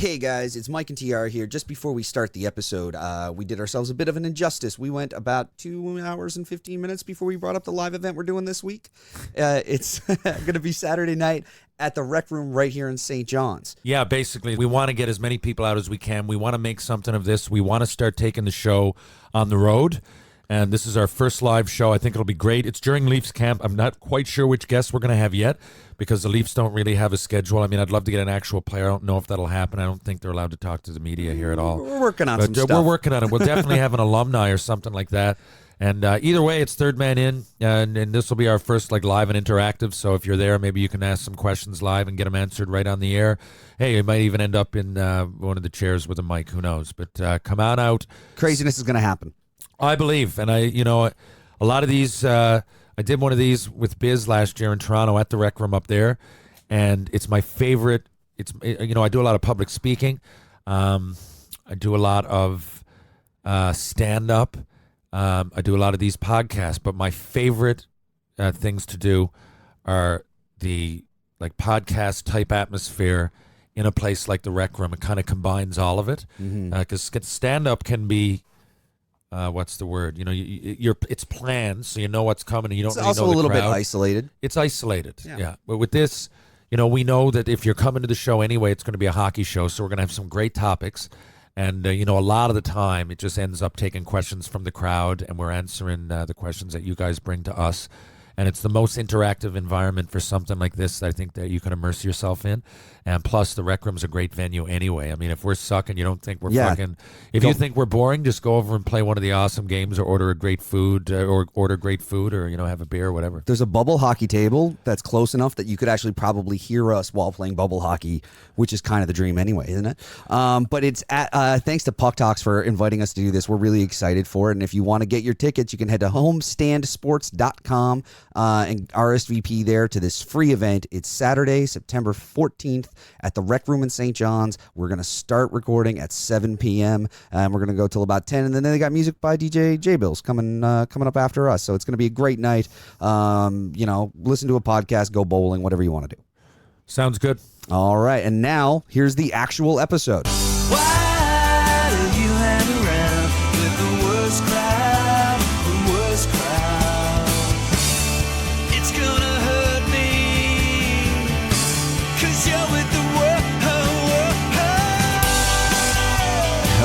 Hey guys, it's Mike and TR here. Just before we start the episode, we did ourselves a bit of an injustice. We went about 2 hours and 15 minutes before we brought up the live event we're doing this week. It's going to be Saturday night at the Rec Room right here in St. John's. Yeah, basically, we want to get as many people out as we can. We want to make something of this. We want to start taking the show on the road. And this is our first live show. I think it'll be great. It's during Leafs camp. I'm not quite sure which guests we're going to have yet because the Leafs don't really have a schedule. I mean, I'd love to get an actual player. I don't know if that'll happen. I don't think they're allowed to talk to the media here at all. We're working on some stuff. We're working on it. We'll definitely have an alumni or something like that. And either way, it's third man in, and this will be our first live and interactive. So if you're there, maybe you can ask some questions live and get them answered right on the air. Hey, you might even end up in one of the chairs with a mic. Who knows? But come on out. Craziness is going to happen. I believe, and a lot of these. I did one of these with Biz last year in Toronto at the Rec Room up there, and it's my favorite. I do a lot of public speaking. I do a lot of stand up. I do a lot of these podcasts, but my favorite things to do are the podcast type atmosphere in a place like the Rec Room. It kind of combines all of it because stand up can be. What's the word? It's planned, so you know what's coming, and you don't. It's really also know the a little crowd. bit isolated. It's isolated, yeah. But with this, we know that if you're coming to the show anyway, it's going to be a hockey show, so we're going to have some great topics, and a lot of the time it just ends up taking questions from the crowd, and we're answering the questions that you guys bring to us. And it's the most interactive environment for something like this that I think that you can immerse yourself in. And plus, the Rec Room's a great venue anyway. I mean, if we're sucking, you don't think we're fucking... If you think we're boring, just go over and play one of the awesome games or order great food or have a beer or whatever. There's a bubble hockey table that's close enough that you could actually probably hear us while playing bubble hockey, which is kind of the dream anyway, isn't it? But it's thanks to PuckTalks for inviting us to do this. We're really excited for it. And if you want to get your tickets, you can head to homestandsports.com and RSVP there to this free event. It's Saturday, September 14th at the Rec Room in St. John's. We're going to start recording at 7 p.m. and we're going to go till about 10. And then they got music by DJ J-Bills coming up after us. So it's going to be a great night. Listen to a podcast, go bowling, whatever you want to do. Sounds good. All right. And now here's the actual episode. Why do you hang around with the worst crowd, the worst crowd? It's gonna hurt me, 'cause you're with the worst.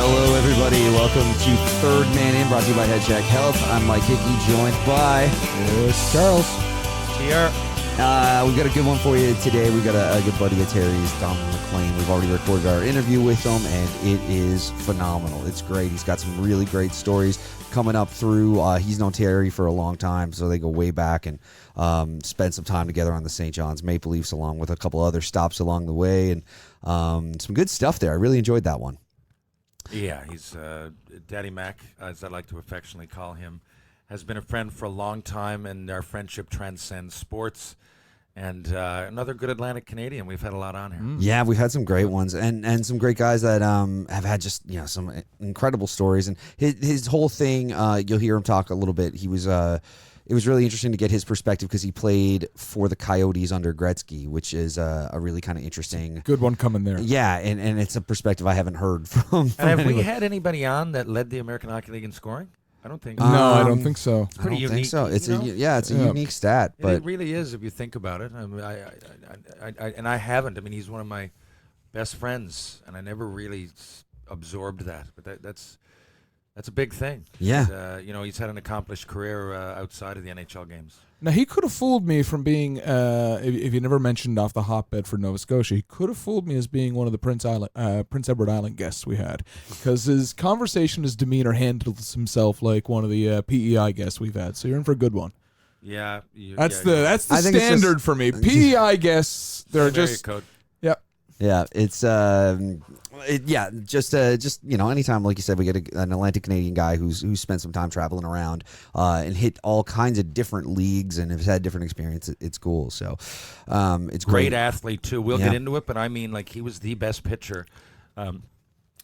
Hello, everybody. Welcome to Third Man In, brought to you by HeadCheck Health. I'm Mike Hickey, joined by Charles. Here. We got a good one for you today. We got a good buddy of Terry's, Don MacLean. We've already recorded our interview with him, and it is phenomenal. It's great. He's got some really great stories coming up through. He's known Terry for a long time, so they go way back and spend some time together on the St. John's Maple Leafs, along with a couple other stops along the way, and some good stuff there. I really enjoyed that one. Yeah, he's Daddy Mack, as I like to affectionately call him, has been a friend for a long time, and our friendship transcends sports. And another good Atlantic Canadian. We've had a lot on here. Yeah, we've had some great ones, and some great guys that have had just some incredible stories. And his whole thing, you'll hear him talk a little bit. He was it was really interesting to get his perspective because he played for the Coyotes under Gretzky, which is a really kind of interesting. Good one coming there. Yeah, and it's a perspective I haven't heard from have anyone. we had anybody on that led the American Hockey League in scoring? I don't think. No, I don't think so. It's pretty I don't unique. think so. It's a Yeah. unique stat, but It really is if you think about it. I mean, I haven't. I mean, he's one of my best friends, and I never really absorbed that. But that's a big thing. Yeah. And, he's had an accomplished career outside of the NHL games. Now, he could have fooled me from being, if you never mentioned off the hotbed for Nova Scotia, he could have fooled me as being one of the Prince Edward Island guests we had. Because his conversation, his demeanor handles himself like one of the PEI guests we've had. So you're in for a good one. Yeah. That's the I think it's standard just- for me. PEI guests, they're just... Code. Yep. Yeah, it's anytime, like you said, we get an Atlantic Canadian guy who's spent some time traveling around and hit all kinds of different leagues and has had different experiences. It's cool. So it's Great great. athlete too. We'll get into it, but I mean, he was the best pitcher.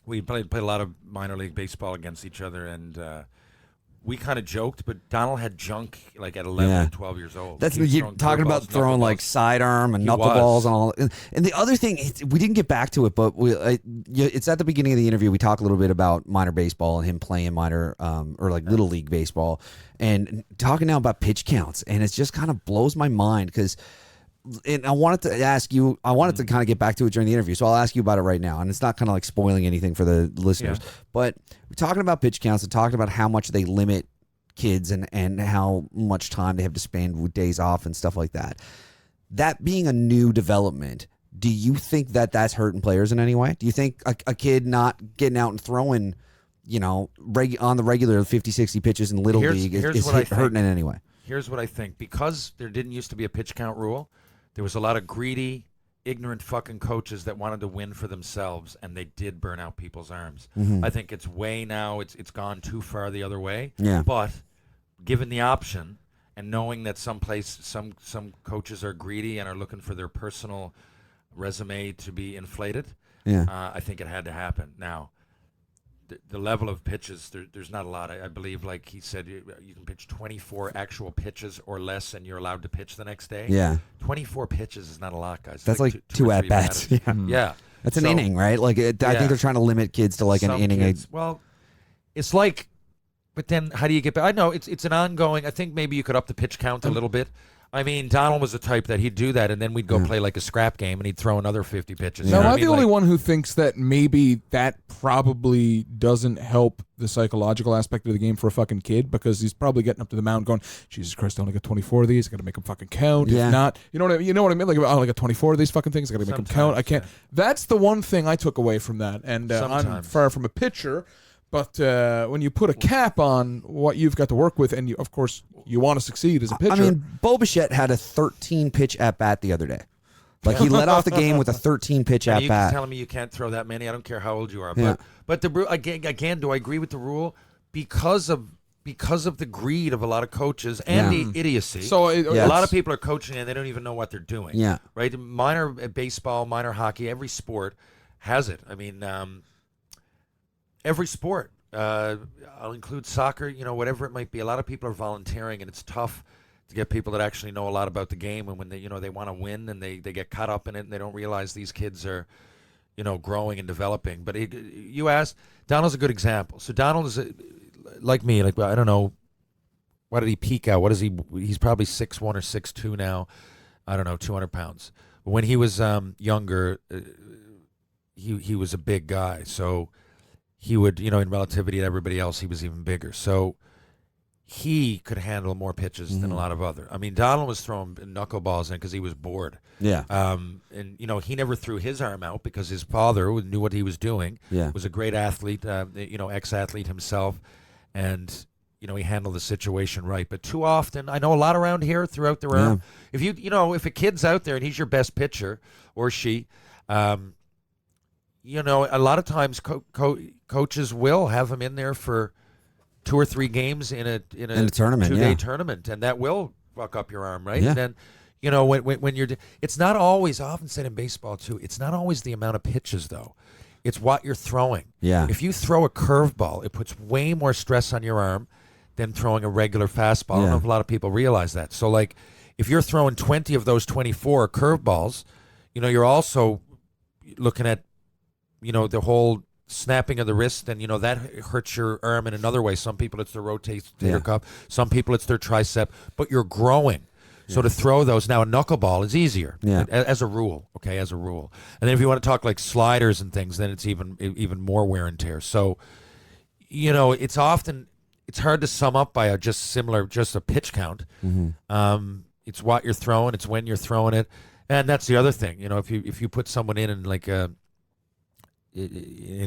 We played a lot of minor league baseball against each other, and we kind of joked, but Donald had junk like at 11 Yeah. and 12 years old. That's He was you're throwing talking about curveballs, throwing like knuckleballs. sidearm and He knuckleballs was. and all. And the other thing, we didn't get back to it, but it's at the beginning of the interview. We talk a little bit about minor baseball and him playing minor or like little league baseball, and talking now about pitch counts, and it just kind of blows my mind because. And I wanted to ask you, I wanted to kind of get back to it during the interview, so I'll ask you about it right now. And it's not kind of like spoiling anything for the listeners, but we're talking about pitch counts and talking about how much they limit kids and how much time they have to spend with days off and stuff like that. That being a new development, do you think that that's hurting players in any way? Do you think a kid not getting out and throwing, on the regular 50, 60 pitches in Little League is hurting in any way? Here's what I think. Because there didn't used to be a pitch count rule, there was a lot of greedy, ignorant fucking coaches that wanted to win for themselves, and they did burn out people's arms. I think it's way now, it's gone too far the other way. Yeah. But given the option and knowing that some coaches are greedy and are looking for their personal resume to be inflated, I think it had to happen. Now, the level of pitches, there's not a lot. I believe, like he said, you can pitch 24 actual pitches or less, and you're allowed to pitch the next day. Yeah. 24 pitches is not a lot, guys. That's like two or at three bats. batters. Yeah. That's an inning, right? Like I think they're trying to limit kids to like an Some inning. kids- well, it's like, but then how do you get back? I know it's an ongoing. I think maybe you could up the pitch count a little bit. I mean, Donald was the type that he'd do that, and then we'd go play like a scrap game, and he'd throw another 50 pitches. Now, You know am what I I the mean? only Like, one who thinks that maybe that probably doesn't help the psychological aspect of the game for a fucking kid, because he's probably getting up to the mound going, Jesus Christ, I only got 24 of these. I got to make them fucking count. Yeah. If not, you know what I mean? Like, I only got 24 of these fucking things. I got to make them count. I can't. yeah. That's the one thing I took away from that. And I'm Sometimes. far from a pitcher, but when you put a cap on what you've got to work with, and of course you want to succeed as a pitcher. I mean, Bo Bichette had a 13 pitch at bat the other day. Like he led off the game with a 13 pitch and at you bat. telling me you can't throw that many? I don't care how old you are. Yeah. But again, do I agree with the rule? Because of the greed of a lot of coaches and the idiocy. So a lot of people are coaching and they don't even know what they're doing. Yeah. Right. Minor baseball, minor hockey, every sport has it. I mean, every sport. I'll include soccer. Whatever it might be. A lot of people are volunteering, and it's tough to get people that actually know a lot about the game. And when they want to win, and they get caught up in it, and they don't realize these kids are, growing and developing. But you asked, Donald's a good example. So Donald is like me. Like, I don't know, what did he peak out? What is he? He's probably 6'1" or 6'2" now. I don't know, 200 pounds. But when he was younger, he was a big guy. So he would, in relativity to everybody else, he was even bigger. So he could handle more pitches than a lot of other. I mean, Donald was throwing knuckleballs in because he was bored. Yeah. And he never threw his arm out because his father knew what he was doing. Yeah. Was a great athlete, ex-athlete himself, and he handled the situation right. But too often, I know a lot around here throughout the round. If if a kid's out there and he's your best pitcher or she, a lot of times coaches will have him in there for 2 or 3 games in a tournament, 2-day tournament, and that will fuck up your arm, right? Yeah. And then when you're, it's not always. I often said in baseball too, it's not always the amount of pitches though. It's what you're throwing. Yeah. If you throw a curveball, it puts way more stress on your arm than throwing a regular fastball. I don't know if a lot of people realize that. So like, if you're throwing 20 of those 24 curveballs, you're also looking at, the whole snapping of the wrist, and that hurts your arm in another way. Some people it's their rotator cuff, some people it's their tricep, but you're growing. So to throw those, now a knuckleball is easier as a rule, okay, as a rule. And then if you want to talk like sliders and things, then it's even more wear and tear. So, it's hard to sum up by just a pitch count. It's what you're throwing, it's when you're throwing it. And that's the other thing, if you put someone in like in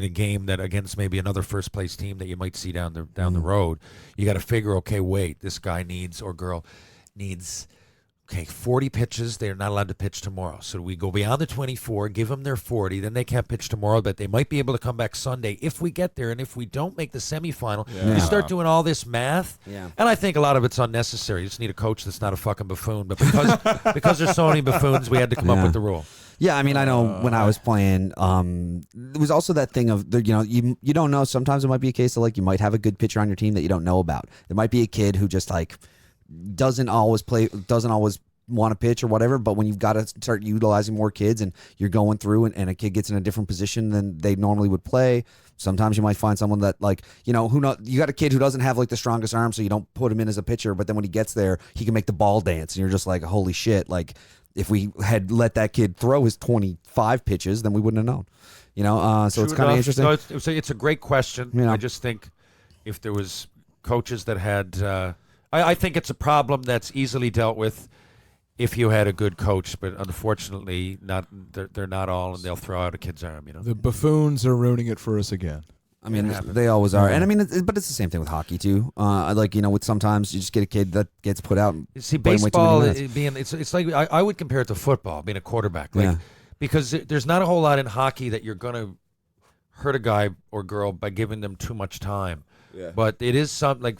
a game that against maybe another first place team that you might see down the road, you got to figure, okay, wait, this guy needs or girl needs 40 pitches. They're not allowed to pitch tomorrow. So we go beyond the 24, give them their 40, then they can't pitch tomorrow, but they might be able to come back Sunday if we get there. And if we don't make the semifinal, you start doing all this math. Yeah. And I think a lot of it's unnecessary. You just need a coach that's not a fucking buffoon. But because there's so many buffoons, we had to come up with the rule. Yeah, I mean, I know when I was playing, there was also that thing of, you don't know. Sometimes it might be a case of like you might have a good pitcher on your team that you don't know about. There might be a kid who just like doesn't always want to pitch or whatever, but when you've got to start utilizing more kids and you're going through and a kid gets in a different position than they normally would play, sometimes you might find someone that like, who know, you got a kid who doesn't have like the strongest arm, so you don't put him in as a pitcher, but then when he gets there, he can make the ball dance, and you're just like, holy shit, like if we had let that kid throw his 25 pitches, then we wouldn't have known, so it's kind of interesting. No, it's a great question. Yeah. I just think if there was coaches that had, I think it's a problem that's easily dealt with if you had a good coach, but unfortunately, they're not all, and they'll throw out a kid's arm. The buffoons are ruining it for us again. I mean, they always are, and I mean, but it's the same thing with hockey too. With sometimes you just get a kid that gets put out. You see, playing way too baseball many minutes. it's like I would compare it to football, being a quarterback, because there's not a whole lot in hockey that you're going to hurt a guy or girl by giving them too much time. Yeah. But it is some like.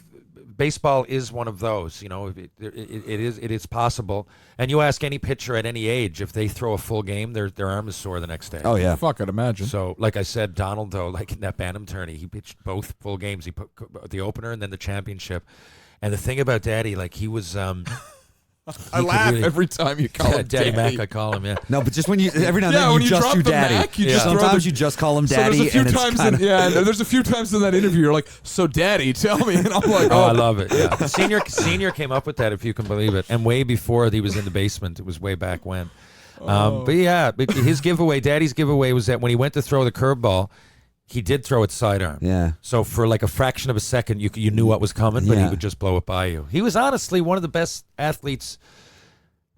Baseball is one of those, it is possible. And you ask any pitcher at any age, if they throw a full game, their arm is sore the next day. Oh, yeah. Fuck, I'd imagine. So, like I said, Donald, though, like in that Bantam tourney, he pitched both full games. He put the opener and then the championship. And the thing about Daddy, like he was... I laugh every time you call him Daddy Mack, I call him, yeah. No, but just when you every now and then you just do Daddy. Mac, Sometimes you just call him Daddy. So there's a few times there's a few times in that interview you're like, so Daddy, tell me, and I'm like, oh, I love it. Yeah, senior came up with that, if you can believe it, and way before he was in the basement. It was way back when. But yeah, his giveaway, Daddy's giveaway, was that when he went to throw the curveball, he did throw it sidearm. Yeah. So for like a fraction of a second, you knew what was coming, but he would just blow it by you. He was honestly one of the best athletes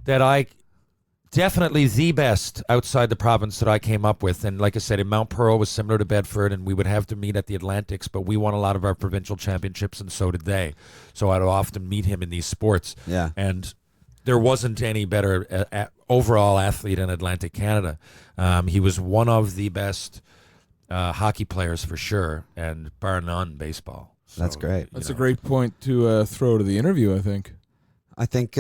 that definitely the best outside the province that I came up with. And like I said, in Mount Pearl was similar to Bedford, and we would have to meet at the Atlantics, but we won a lot of our provincial championships, and so did they. So I'd often meet him in these sports. Yeah. And there wasn't any better overall athlete in Atlantic Canada. He was one of the best hockey players for sure, and bar none, baseball. So, that's great. That's a great point to throw to the interview, I think. I think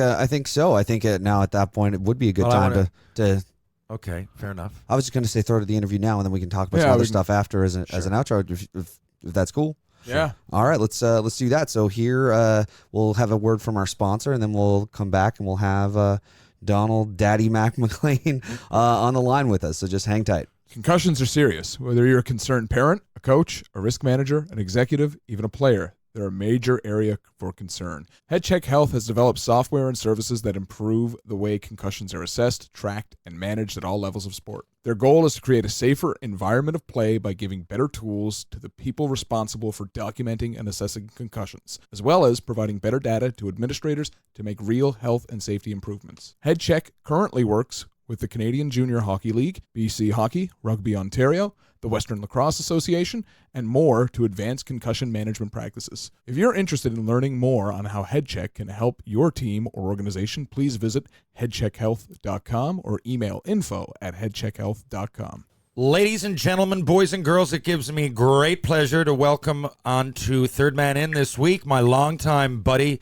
so. I think now at that point it would be a good time to. Okay, fair enough. I was just going to say throw to the interview now, and then we can talk about some other stuff after as an outro, if that's cool. Yeah. Sure. All right, let's do that. So here we'll have a word from our sponsor, and then we'll come back and we'll have Donald Daddy Mack MacLean on the line with us. So just hang tight. Concussions are serious. Whether you're a concerned parent, a coach, a risk manager, an executive, even a player, they're a major area for concern. HeadCheck Health has developed software and services that improve the way concussions are assessed, tracked, and managed at all levels of sport. Their goal is to create a safer environment of play by giving better tools to the people responsible for documenting and assessing concussions, as well as providing better data to administrators to make real health and safety improvements. HeadCheck currently works with the Canadian Junior Hockey League, BC Hockey, Rugby Ontario, the Western Lacrosse Association, and more to advance concussion management practices. If you're interested in learning more on how HeadCheck can help your team or organization, please visit headcheckhealth.com or email info@headcheckhealth.com. Ladies and gentlemen, boys and girls, it gives me great pleasure to welcome on to Third Man In this week my longtime buddy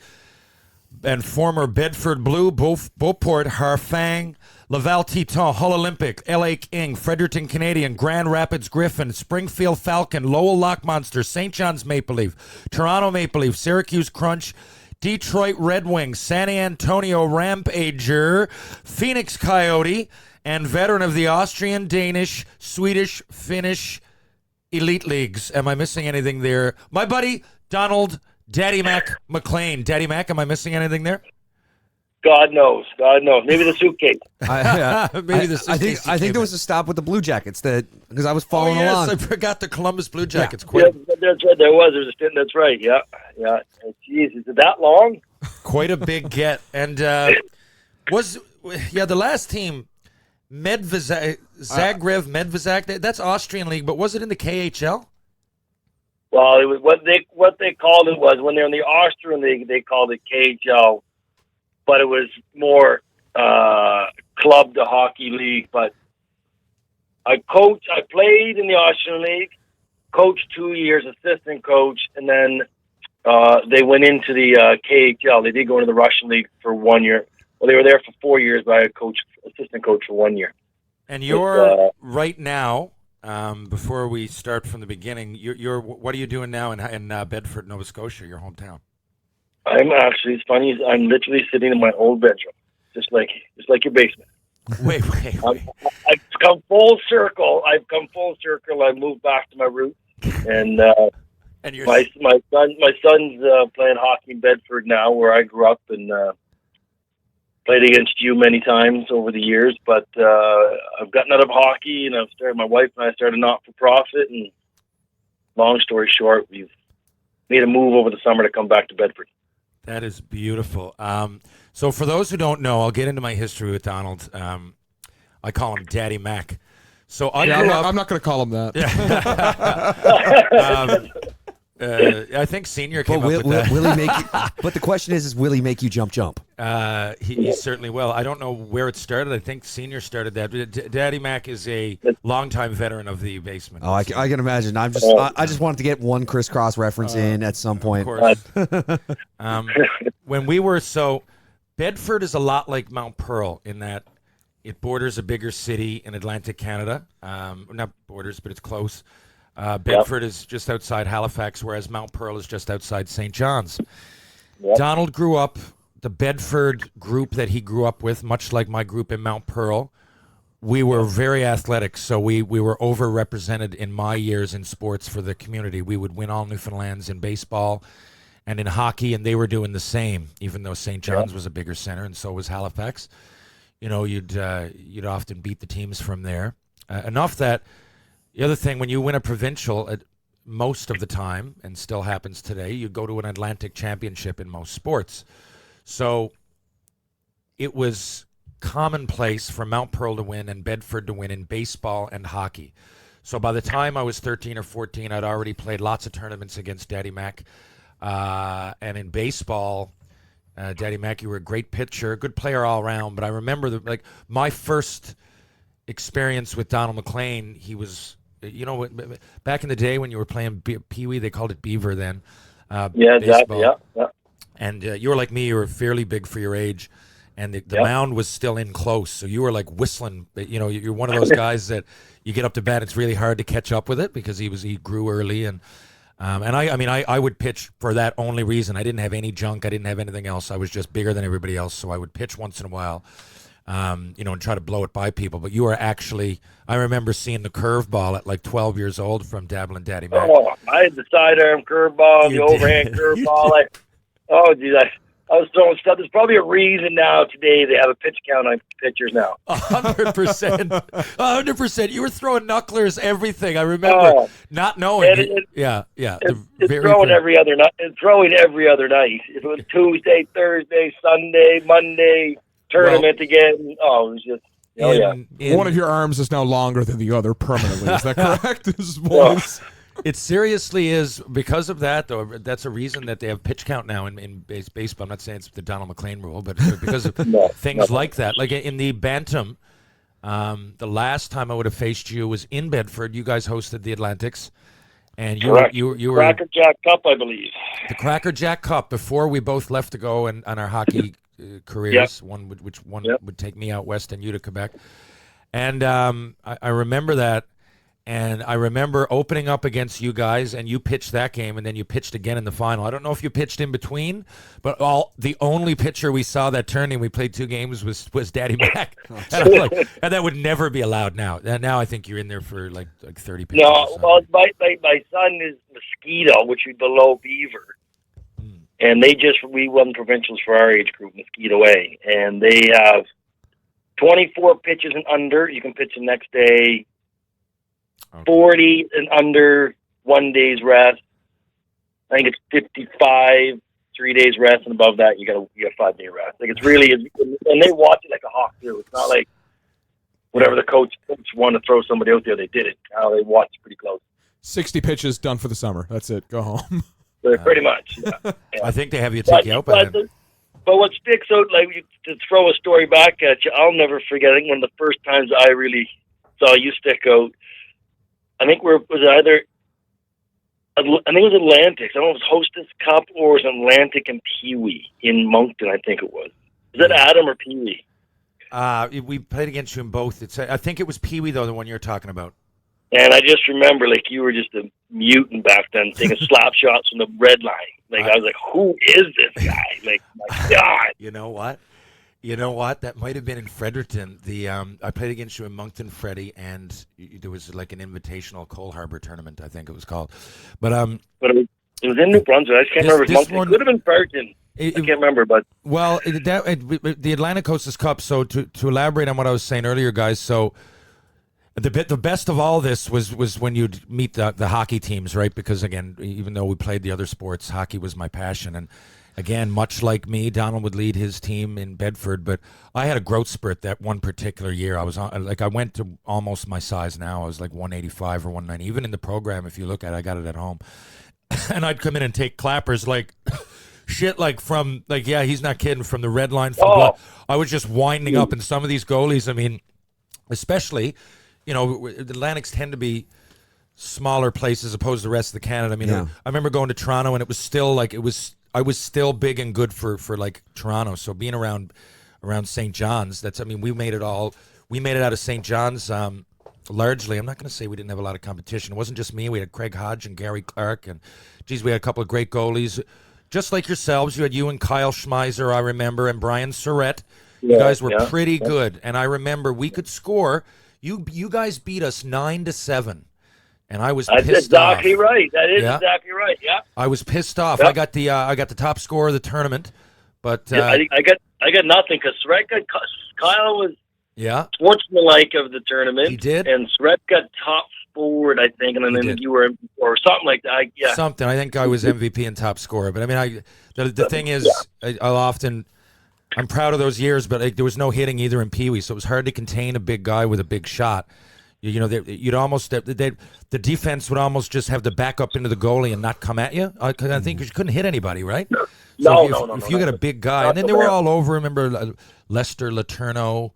and former Bedford Blue, Beauport, Harfang, Laval Teton, Hull Olympic, LA King, Fredericton Canadian, Grand Rapids Griffin, Springfield Falcon, Lowell Lock Monster, St. John's Maple Leaf, Toronto Maple Leaf, Syracuse Crunch, Detroit Red Wings, San Antonio Rampager, Phoenix Coyote, and veteran of the Austrian, Danish, Swedish, Finnish elite leagues. Am I missing anything there? My buddy, Donald Daddy Mack MacLean. Daddy Mack, am I missing anything there? God knows. God knows. Maybe the suitcase. Maybe the suitcase. I think there was a stop with the Blue Jackets because I was following along. I forgot the Columbus Blue Jackets. Yeah, that's right. There was a stint. That's right. Yeah. Jeez, is it that long? Quite a big get. And the last team, Zagreb Medvezak. That's Austrian league, but was it in the KHL? Well, it was what they called it was when they're in the Austrian league, they called it KHL, but it was more club to hockey league. But I played in the Austrian league, coached 2 years, assistant coach, and then they went into the KHL. They did go into the Russian league for 1 year. Well, they were there for 4 years, but I assistant coach for 1 year. And you're right now. Before we start from the beginning, you're what are you doing now in Bedford, Nova Scotia, your hometown? I'm actually, it's funny, I'm literally sitting in my old bedroom, just like your basement. Wait. I've come full circle. I moved back to my roots, and And you're my son's playing hockey in Bedford now, where I grew up, and played against you many times over the years. But I've gotten out of hockey, and my wife and I started not for profit. And long story short, we've made a move over the summer to come back to Bedford. That is beautiful. So for those who don't know, I'll get into my history with Donald. I call him Daddy Mack. So I grew up. I'm not going to call him that. I think Senior came up with that. Will he make you, but the question is will he make you jump? He certainly will. I don't know where it started. I think Senior started that. Daddy Mack is a longtime veteran of the basement. Oh, I can imagine. I just wanted to get one crisscross reference in at some point. Of course. When we were Bedford is a lot like Mount Pearl in that it borders a bigger city in Atlantic Canada. Not borders, but it's close. Bedford is just outside Halifax, whereas Mount Pearl is just outside St. John's. Yep. Donald grew up, the Bedford group that he grew up with, much like my group in Mount Pearl, we were very athletic, so we were overrepresented in my years in sports for the community. We would win all Newfoundlands in baseball and in hockey, and they were doing the same, even though St. John's was a bigger center, and so was Halifax. You'd often beat the teams from there. Enough that the other thing, when you win a provincial, most of the time, and still happens today, you go to an Atlantic championship in most sports. So it was commonplace for Mount Pearl to win and Bedford to win in baseball and hockey. So by the time I was 13 or 14, I'd already played lots of tournaments against Daddy Mack. And in baseball, Daddy Mack, you were a great pitcher, good player all around. But I remember my first experience with Donald MacLean, he was, back in the day when you were playing Pee-wee, they called it Beaver then. Yeah, exactly. Yeah. And you were like me, you were fairly big for your age. And the mound was still in close, so you were like whistling. You're one of those guys that you get up to bat, it's really hard to catch up with it because he grew early, and I would pitch for that only reason. I didn't have any junk, I didn't have anything else. I was just bigger than everybody else, so I would pitch once in a while, and try to blow it by people. But you were actually, I remember seeing the curveball at like 12 years old from Dabbling Daddy Mack. Oh, I had the sidearm curveball, the overhand curveball. I was throwing stuff. There's probably a reason now today they have a pitch count on pitchers now. 100%. 100%. You were throwing knucklers, everything. I remember not knowing. It's throwing every other night. It's throwing every other night. If it was Tuesday, Thursday, Sunday, Monday, tournament again. Oh, it was just. One of your arms is now longer than the other permanently. Is that correct? His voice. It seriously is because of that, though. That's a reason that they have pitch count now in baseball. I'm not saying it's the Donald MacLean rule, but because of things like that. Like in the Bantam, the last time I would have faced you was in Bedford. You guys hosted the Atlantics, and you were Cracker Jack Cup, I believe. The Cracker Jack Cup before we both left to go on our hockey careers. One would take me out west and you to Quebec, and I remember that. And I remember opening up against you guys, and you pitched that game, and then you pitched again in the final. I don't know if you pitched in between, but the only pitcher we saw that turning, we played 2 games, was Daddy Mack. And that would never be allowed now. And now I think you're in there for like 30 pitches. No, well, my son is Mosquito, which is below Beaver. And we won provincials for our age group, Mosquito A. And they have 24 pitches and under. You can pitch the next day. Okay. 40 and under, 1 day's rest. I think it's 55, 3 days rest, and above that you got 5 day rest. Like it's really, and they watch it like a hawk too. It's not like whatever the coach wanted to throw somebody out there, they did it. They watch pretty close. 60 pitches done for the summer. That's it. Go home. Pretty much. Yeah. I think they have you take you out by then. But what sticks out, to throw a story back at you, I'll never forget. I think one of the first times I really saw you stick out. I think it was Atlantic. I don't know if it was Hostess Cup or it was Atlantic and Pee-wee in Moncton, I think it was. Is that Adam or Pee-wee? We played against you in both. I think it was Pee Wee though, the one you're talking about. And I just remember, like, you were just a mutant back then, taking slap shots from the red line. Like, I was like, who is this guy? Like, my God. You know what? That might have been in Fredericton. I played against you in Moncton, Freddie, and there was like an invitational Cole Harbor tournament, I think it was called. But But it was in New Brunswick. I just can't remember. It could have been Fredericton. I can't remember, but the Atlantic Coast Cup. So to elaborate on what I was saying earlier, guys. So the best of all this was when you'd meet the hockey teams, right? Because again, even though we played the other sports, hockey was my passion. And again, much like me, Donald would lead his team in Bedford, but I had a growth spurt that one particular year. I was I went to almost my size now. I was like 185 or 190. Even in the program, if you look at it, I got it at home. And I'd come in and take clappers like shit, like from, like, yeah, he's not kidding, from the red line. I was just winding up, and some of these goalies, I mean, especially, the Atlantics tend to be smaller places opposed to the rest of the Canada. I mean, I remember going to Toronto, and it was still like, I was still big and good for like Toronto. So being around St. John's, we made it out of St. John's, largely. I'm not going to say we didn't have a lot of competition. It wasn't just me. We had Craig Hodge and Gary Clark, and geez, we had a couple of great goalies. Just like yourselves, you and Kyle Schmeiser, I remember, and Brian Surrett. You guys were pretty good. And I remember we could score. You guys beat us 9-7. And I was pissed off. That's exactly right. That is exactly right. Yeah. I was pissed off. Yep. I got the top score of the tournament, but I got nothing, because Kyle was sportsmanlike of the tournament. He did, and Srek got top forward, I think, and then you were MVP or something like that. Yeah, something. I think I was MVP and top scorer. But I mean, the thing is, I'm proud of those years, but there was no hitting either in Pee Wee, so it was hard to contain a big guy with a big shot. You'd almost the defense would almost just have to back up into the goalie and not come at you. I think you couldn't hit anybody, right? No. If you got a big guy, and then they were all over. Remember Lester Letourneau,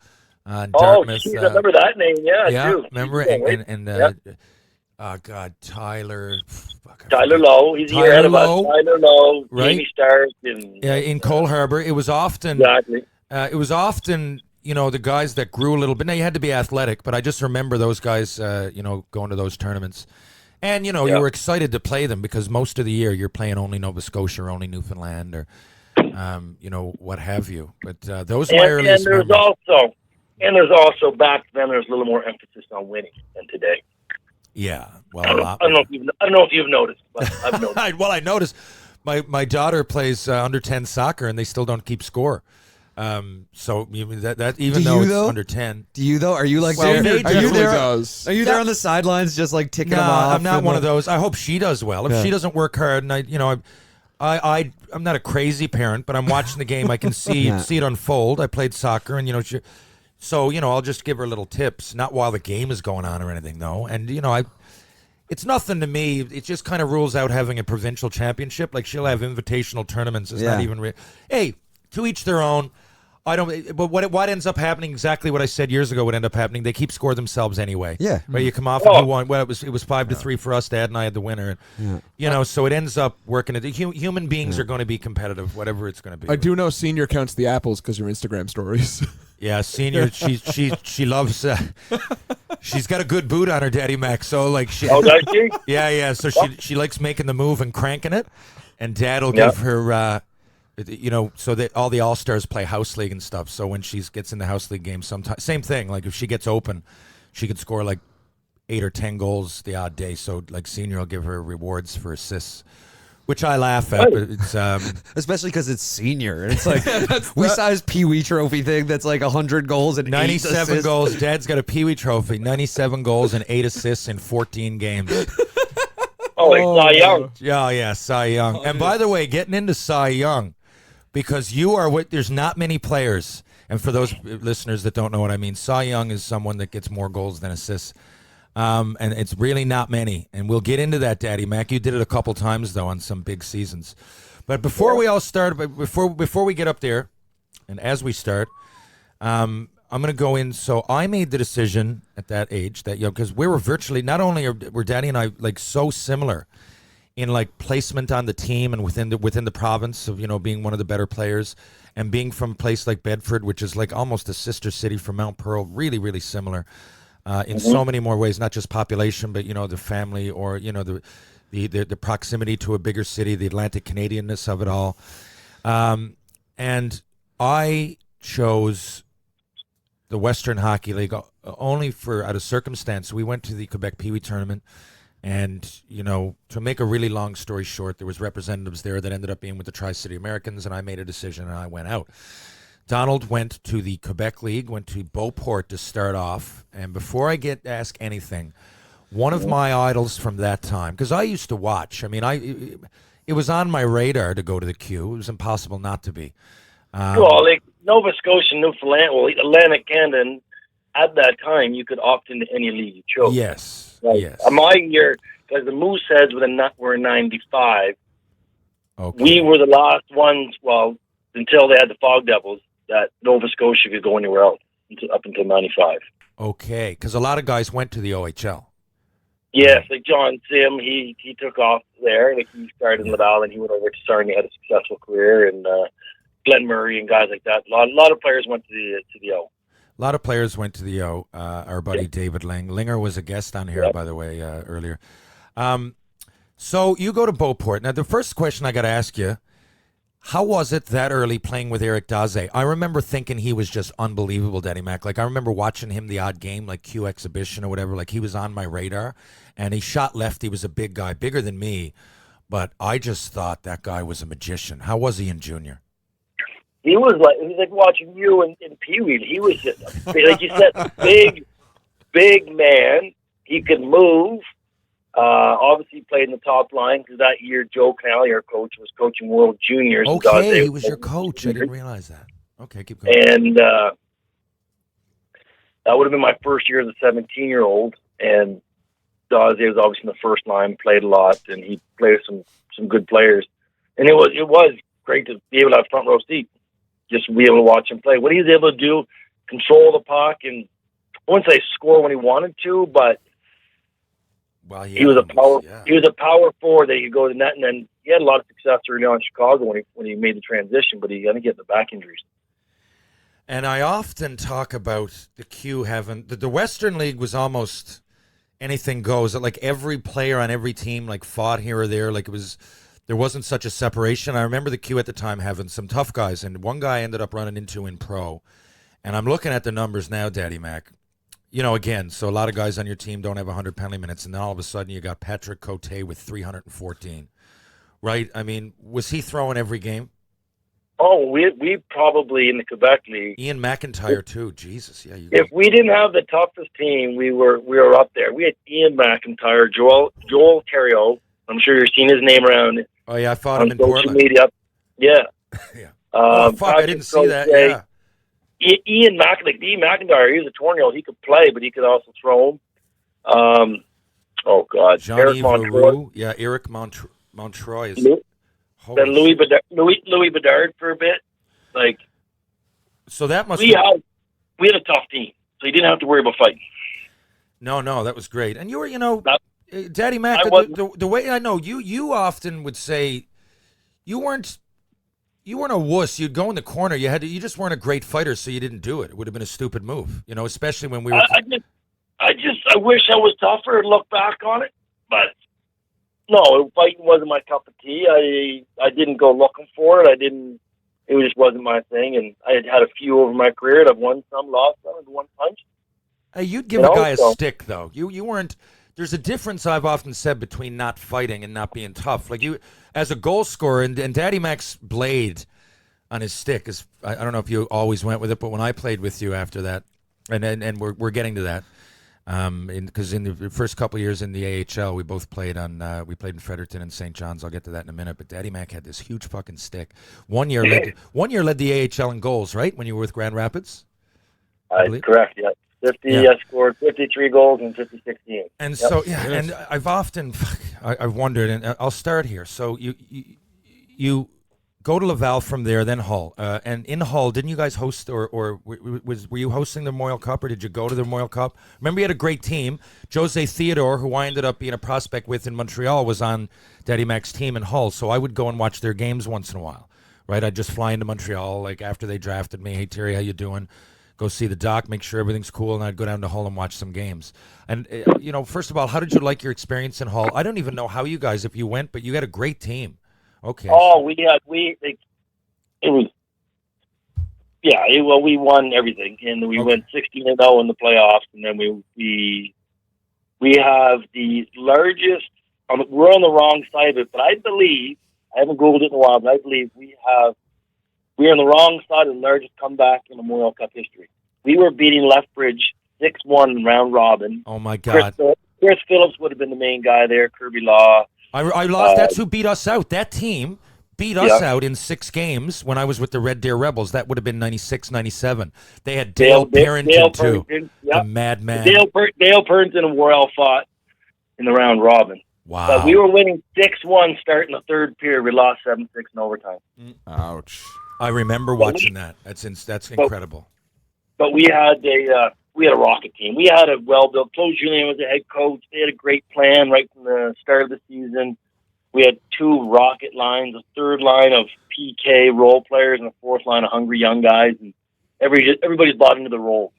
Dartmouth. Oh, I remember that name. Yeah, too. Remember Tyler. Tyler Lowe. He's here ahead of us. Tyler Lowe, right? Jamie Stark, in Cole Harbor. It was often the guys that grew a little bit. Now, you had to be athletic, but I just remember those guys, going to those tournaments. And, you were excited to play them, because most of the year you're playing only Nova Scotia or only Newfoundland or, what have you. But those are my earliest memories. There's also, back then, there's a little more emphasis on winning than today. Yeah. Well, a lot. I don't know if you've noticed, but I've noticed. I noticed. My daughter plays under 10 soccer, and they still don't keep score. So that even though it's under 10. Do you though? Are you like there? Are you there? Does. Are you there on the sidelines just like ticking them off? I'm not one of those. I hope she does well. If she doesn't work hard, and I'm not a crazy parent, but I'm watching the game. I can see it unfold. I played soccer, and I'll just give her little tips, not while the game is going on or anything, though. And it's nothing to me. It just kind of rules out having a provincial championship. Like, she'll have invitational tournaments. It's not even hey, to each their own. I don't. But what ends up happening, exactly what I said years ago would end up happening. They keep score themselves anyway. Yeah. Right. You come off and you won. Well, it was 5-3 for us. Dad and I had the winner. So it ends up working. Human beings are going to be competitive, whatever it's going to be. I do know Senior counts the apples because of your Instagram stories. Yeah, Senior. She loves. She's got a good boot on her, Daddy Mack. So like she. Oh, does she? Yeah. So she likes making the move and cranking it, and Dad will give her. So that all the All-Stars play house league and stuff. So when she gets in the house league game, sometimes same thing. Like if she gets open, she can score like 8 or 10 goals the odd day. So like Senior will give her rewards for assists, which I laugh at. But it's especially because it's Senior. And it's like we saw his Pee Wee trophy thing. That's like 100 goals and 97 goals. Dad's got a Pee Wee trophy. 97 goals and 8 assists in 14 games. Cy Young. Yeah, Cy Young. And by the way, getting into Cy Young. Because there's not many players, and for those listeners that don't know what I mean, Cy Young is someone that gets more goals than assists, and it's really not many. And we'll get into that, Daddy Mack. You did it a couple times though on some big seasons. But before we all start, before we get up there, and as we start, I'm going to go in. So I made the decision at that age that because we were virtually, not only were Daddy and I like so similar in like placement on the team and within the province of, you know, being one of the better players, and being from a place like Bedford, which is like almost a sister city from Mount Pearl, really, really similar in so many more ways, not just population, but, you know, the family, or, you know, the proximity to a bigger city, the Atlantic Canadianness of it all. And I chose the Western Hockey League only for out of circumstance. We went to the Quebec Pee Wee tournament. And, you know, to make a really long story short, there was representatives there that ended up being with the Tri-City Americans, and I made a decision and I went out. Donald went to the Quebec League, went to Beauport to start off. And before I get to ask anything, one of my idols from that time, because I used to watch. I mean, it was on my radar to go to the Q. It was impossible not to be. Well, like Nova Scotia, Newfoundland, well, Atlantic Canada, and at that time, you could opt into any league you chose. Yes. Like, yes. My year, because the Mooseheads were in 95. Okay. We were the last ones, well, until they had the Fog Devils, that Nova Scotia could go anywhere else up until 95. Okay, because a lot of guys went to the OHL. Yes, like John Sim, he took off there. Like he started in Laval and he went over to Sarnia, had a successful career, and Glenn Murray and guys like that. A lot of players went to the O. A lot of players went to the O. Our buddy David Linger was a guest on here, by the way, earlier. So you go to Beauport. Now, the first question I got to ask you, how was it that early playing with Eric Daze? I remember thinking he was just unbelievable, Daddy Mack. Like, I remember watching him the odd game, like Q Exhibition or whatever. Like, he was on my radar, and he shot left. He was a big guy, bigger than me. But I just thought that guy was a magician. How was he in junior? He was like watching you in Pee Wee. He was just, like you said, big man. He could move. Obviously, he played in the top line because that year Joe Canale, our coach, was coaching World Juniors. Okay, he was your coach. I didn't realize that. Okay, keep going. And that would have been my first year as a 17-year-old. And Daze was obviously in the first line, played a lot, and he played with some good players. And it was great to be able to have front row seat. Just be able to watch him play. What he was able to do, control the puck, and I wouldn't say score when he wanted to, but he was a power. Yeah. He was a power forward that you go to the net, and then he had a lot of success early on in Chicago when he made the transition. But he had to get the back injuries. And I often talk about the Q having the Western League was almost anything goes. Like every player on every team like fought here or there. Like it was. There wasn't such a separation. I remember the Q at the time having some tough guys, and one guy I ended up running into in pro. And I'm looking at the numbers now, Daddy Mack. You know, again, so a lot of guys on your team don't have 100 penalty minutes, and then all of a sudden you got Patrick Cote with 314. Right? I mean, was he throwing every game? Oh, we probably in the Quebec League. Ian McIntyre too. Jesus, yeah. If we didn't have the toughest team, we were up there. We had Ian McIntyre, Joel Theriault. I'm sure you're seeing his name around. Oh yeah, I fought him in Portland. Media. Yeah. Yeah. Oh fuck, I didn't see that. Yeah. Ian McIntyre, he was a 20-year-old. He could play, but he could also throw him. Oh God, Jean-Yves Leroux. Yeah, Eric Montroy is. Then Louis Bedard for a bit. Like, so that must. We had a tough team, so you didn't have to worry about fighting. No, that was great. And you were, Daddy Mack, the way I know you often would say you weren't a wuss. You'd go in the corner. You just weren't a great fighter, so you didn't do it. It would have been a stupid move, especially when we were. I wish I was tougher and look back on it, but no, fighting wasn't my cup of tea. I didn't go looking for it. It just wasn't my thing, and I had a few over my career. And I've won some, lost some, and one punch. You'd give a guy a stick, though. You weren't. There's a difference I've often said between not fighting and not being tough. Like you, as a goal scorer, and Daddy Mack's blade on his stick is. I don't know if you always went with it, but when I played with you after that, and we're getting to that, because in the first couple of years in the AHL, we both played we played in Fredericton and St. John's. I'll get to that in a minute. But Daddy Mack had this huge fucking stick. One year led the AHL in goals, right? When you were with Grand Rapids. Correct. Yeah. 50, I scored 53 goals in 56 games. And so, and I've often, I've wondered, and I'll start here. So you go to Laval from there, then Hull. And in Hull, didn't you guys host, or were you hosting the Memorial Cup, or did you go to the Memorial Cup? Remember, you had a great team. Jose Theodore, who I ended up being a prospect with in Montreal, was on Daddy Mack's team in Hull. So I would go and watch their games once in a while, right? I'd just fly into Montreal, like after they drafted me. Hey, Terry, how you doing? Go see the doc, make sure everything's cool, and I'd go down to Hull and watch some games. And, first of all, how did you like your experience in Hull? I don't even know how you guys, if you went, but you had a great team. Okay. Oh, we won everything, and we went 16-0 in the playoffs, and then we have the largest. We're on the wrong side of it, but I believe, I haven't Googled it in a while, but I believe we're on the wrong side of the largest comeback in Memorial Cup history. We were beating Lethbridge 6-1 in round robin. Oh my God! Chris Phillips would have been the main guy there. Kirby Law. I lost. That's who beat us out. That team beat us out in 6 games when I was with the Red Deer Rebels. That would have been 96, 97. They had Dale Parrington too, the madman. Dale Parrington and Worrell fought in the round robin. Wow. But we were winning 6-1 starting the third period. We lost 7-6 in overtime. Ouch. I remember watching that. That's incredible. But we had a rocket team. We had a well-built. Claude Julien was the head coach. They had a great plan right from the start of the season. We had 2 rocket lines, a third line of PK role players, and a fourth line of hungry young guys. And everybody's bought into the role.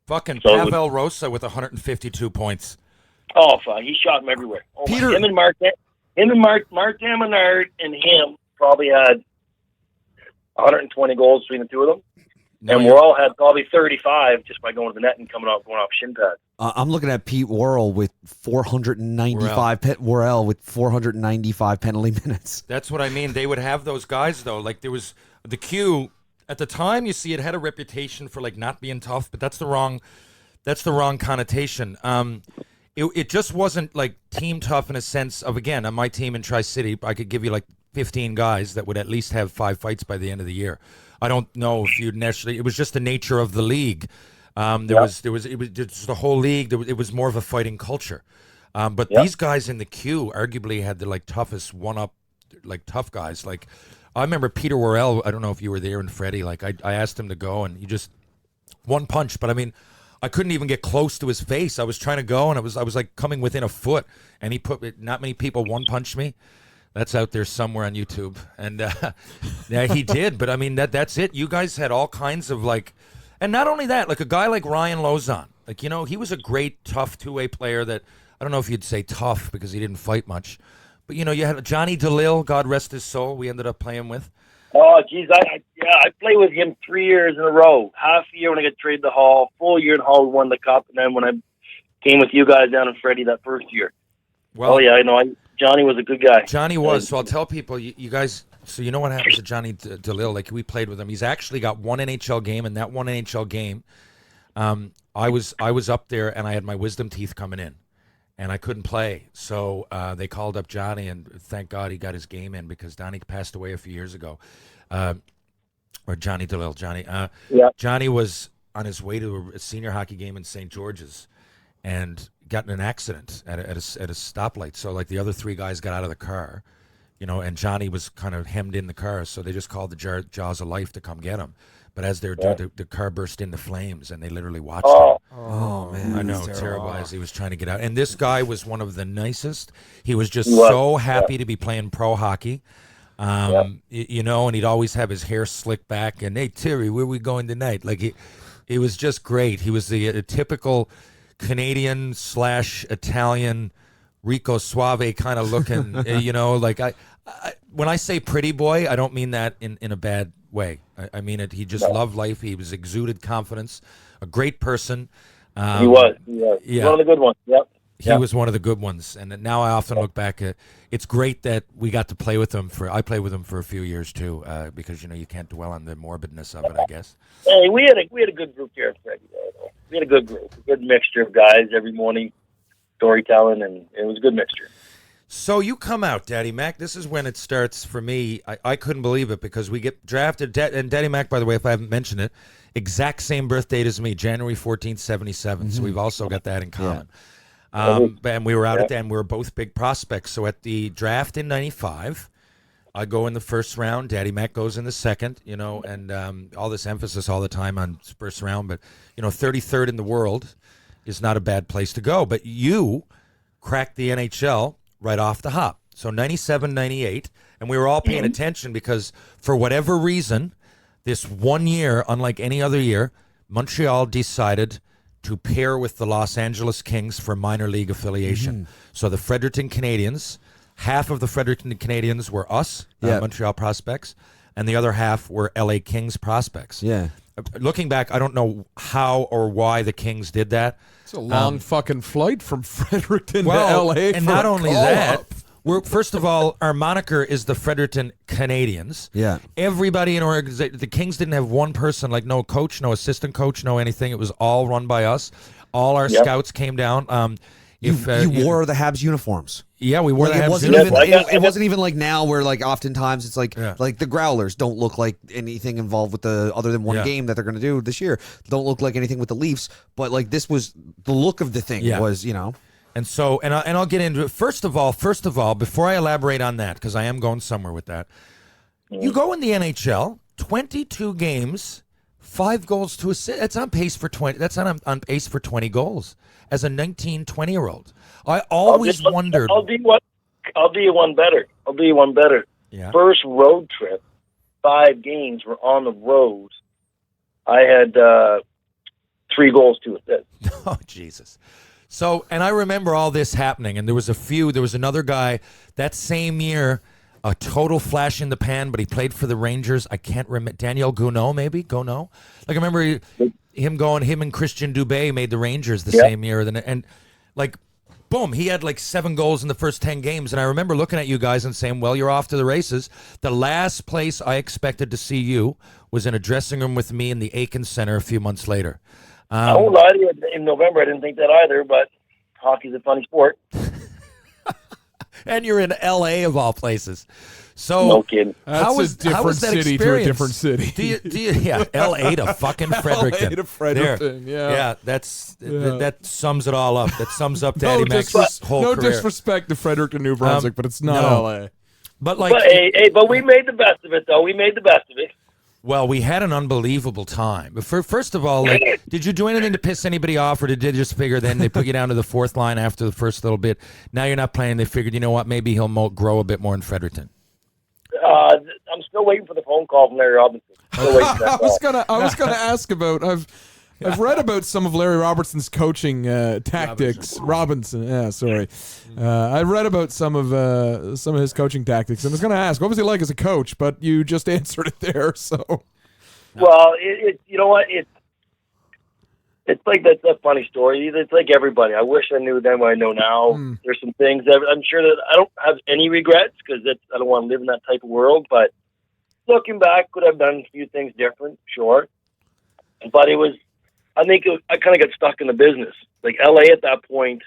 Fucking Pavel Rosa with 152 points. Oh, he shot them everywhere. Oh, Peter, him and Martin Menard and him probably had 120 goals between the two of them. No, and Worrell had probably 35 just by going to the net and going off shin pads. I'm looking at Pete Worrell with 495 Worrell with 495 penalty minutes. That's what I mean. They would have those guys though. Like there was the Q at the time. You see, it had a reputation for like not being tough, but that's the wrong connotation. It just wasn't like team tough in a sense of, again, on my team in Tri-City, I could give you like 15 guys that would at least have 5 fights by the end of the year. I don't know if you'd necessarily. It was just the nature of the league. It was just the whole league. It was more of a fighting culture. But these guys in the queue arguably had the like toughest one-up, like tough guys. Like I remember Peter Worrell. I don't know if you were there, and Freddie. Like I asked him to go, and he just one punch. But I mean, I couldn't even get close to his face. I was trying to go, and I was like coming within a foot, and he put. Not many people one punched me. That's out there somewhere on YouTube, and yeah, he did. But I mean, that's it. You guys had all kinds of like, and not only that, like a guy like Ryan Lozon, like he was a great tough 2-way player. That I don't know if you'd say tough because he didn't fight much, but you had Johnny DeLille, God rest his soul. We ended up playing with. Oh, geez, I played with him 3 years in a row. Half a year when I got traded to Hall, full year in Hall, we won the cup, and then when I came with you guys down in Freddie that first year. Well, I know. Johnny was a good guy. Johnny was. So I'll tell people, you guys, so you know what happens to Johnny DeLille? Like we played with him. He's actually got one NHL game, and that one NHL game, I was up there, and I had my wisdom teeth coming in, and I couldn't play. So they called up Johnny, and thank God he got his game in because Donnie passed away a few years ago. Or Johnny DeLille. Johnny was on his way to a senior hockey game in St. George's, and got in an accident at a stoplight. So like the other 3 guys got out of the car, and Johnny was kind of hemmed in the car. So they just called the Jaws of Life to come get him. But as they were doing, the car burst into flames, and they literally watched him. Oh man, I know, terrible as he was trying to get out. And this guy was one of the nicest. He was just so happy to be playing pro hockey. And he'd always have his hair slicked back. And hey, Terry, where are we going tonight? Like it was just great. He was the typical Canadian / Italian Rico Suave kind of looking, like I when I say pretty boy, I don't mean that in a bad way. I mean it. He just loved life. He was exuded confidence, a great person. He was. Yeah. One of the good ones. Yep. He was one of the good ones. And now I often look back at, it's great that we got to play with him I played with him for a few years too, because, you can't dwell on the morbidness of it, I guess. Hey, we had a good group here at Freddie. We had a good group, a good mixture of guys every morning, storytelling, and it was a good mixture. So you come out, Daddy Mack. This is when it starts for me. I couldn't believe it because we get drafted. And Daddy Mack, by the way, if I haven't mentioned it, exact same birth date as me, January 14th, 77. So we've also got that in common. Yeah. And we were out at the end. We were both big prospects. So at the draft in 95, I go in the first round. Daddy Mack goes in the second. And all this emphasis all the time on first round, but 33rd in the world is not a bad place to go. But you cracked the NHL right off the hop. So 97, 98, and we were all paying attention because for whatever reason, this one year, unlike any other year, Montreal decided to pair with the Los Angeles Kings for minor league affiliation. So the Fredericton Canadians, half of the Fredericton Canadians were us, Montreal prospects, and the other half were LA Kings prospects. Yeah. Looking back, I don't know how or why the Kings did that. It's a long fucking flight from Fredericton to LA. And not only that, first of all, our moniker is the Fredericton Canadians. Yeah. Everybody in our organization, the Kings didn't have one person, like no coach, no assistant coach, no anything. It was all run by us. All our scouts came down. You wore the Habs uniforms. Yeah, we wore the Habs wasn't uniforms. it wasn't even like now where like oftentimes it's like the Growlers don't look like anything involved with the other than one game that they're going to do this year. Don't look like anything with the Leafs, but like this was the look of the thing was, And so, and I'll get into it. First of all, before I elaborate on that, because I am going somewhere with that, you go in the NHL, 22 games, 5 goals to assist. That's on pace for 20. That's on pace for 20 goals as a 19, 20-year-old. I always wondered. I'll do you one better. Yeah. First road trip, 5 games were on the road. I had 3 goals to assist. Oh, Jesus. So, and I remember all this happening, and there was another guy that same year, a total flash in the pan, but he played for the Rangers. I can't remember, Daniel Gounod, maybe? Gounod? Like, I remember him and Christian Dubé made the Rangers the same year. And, like, boom, he had like 7 goals in the first 10 games. And I remember looking at you guys and saying, well, you're off to the races. The last place I expected to see you was in a dressing room with me in the Aiken Center a few months later. I won't lie to you. In November, I didn't think that either, but hockey's a funny sport. And you're in L.A. of all places. So no kidding. That's a different city to a different city. Do you, L.A. to fucking Fredericton. LA to Fredericton, Yeah, that sums it all up. That sums up Daddy Mack's whole no career. Disrespect to Fredericton, New Brunswick, but it's not no. L.A. But like, but we made the best of it, though. We made the best of it. Well, we had an unbelievable time. But first of all, like, did you do anything to piss anybody off, or did they just figure then they put you down to the 4th line after the first little bit? Now you're not playing. They figured, you know what, maybe he'll grow a bit more in Fredericton. I'm still waiting for the phone call from Larry Robinson. Still waiting for that call. I was gonna ask about. I've read about some of Larry Robertson's coaching tactics. Robinson, yeah, sorry. I read about some of his coaching tactics, and I was going to ask, what was he like as a coach? But you just answered it there. So, well, you know what? It's like that's a funny story. It's like everybody. I wish I knew then what I know now. There's some things that I'm sure that I don't have any regrets because I don't want to live in that type of world. But looking back, could have done a few things different, sure. But it was. I think I kind of got stuck in the business. Like LA at that point,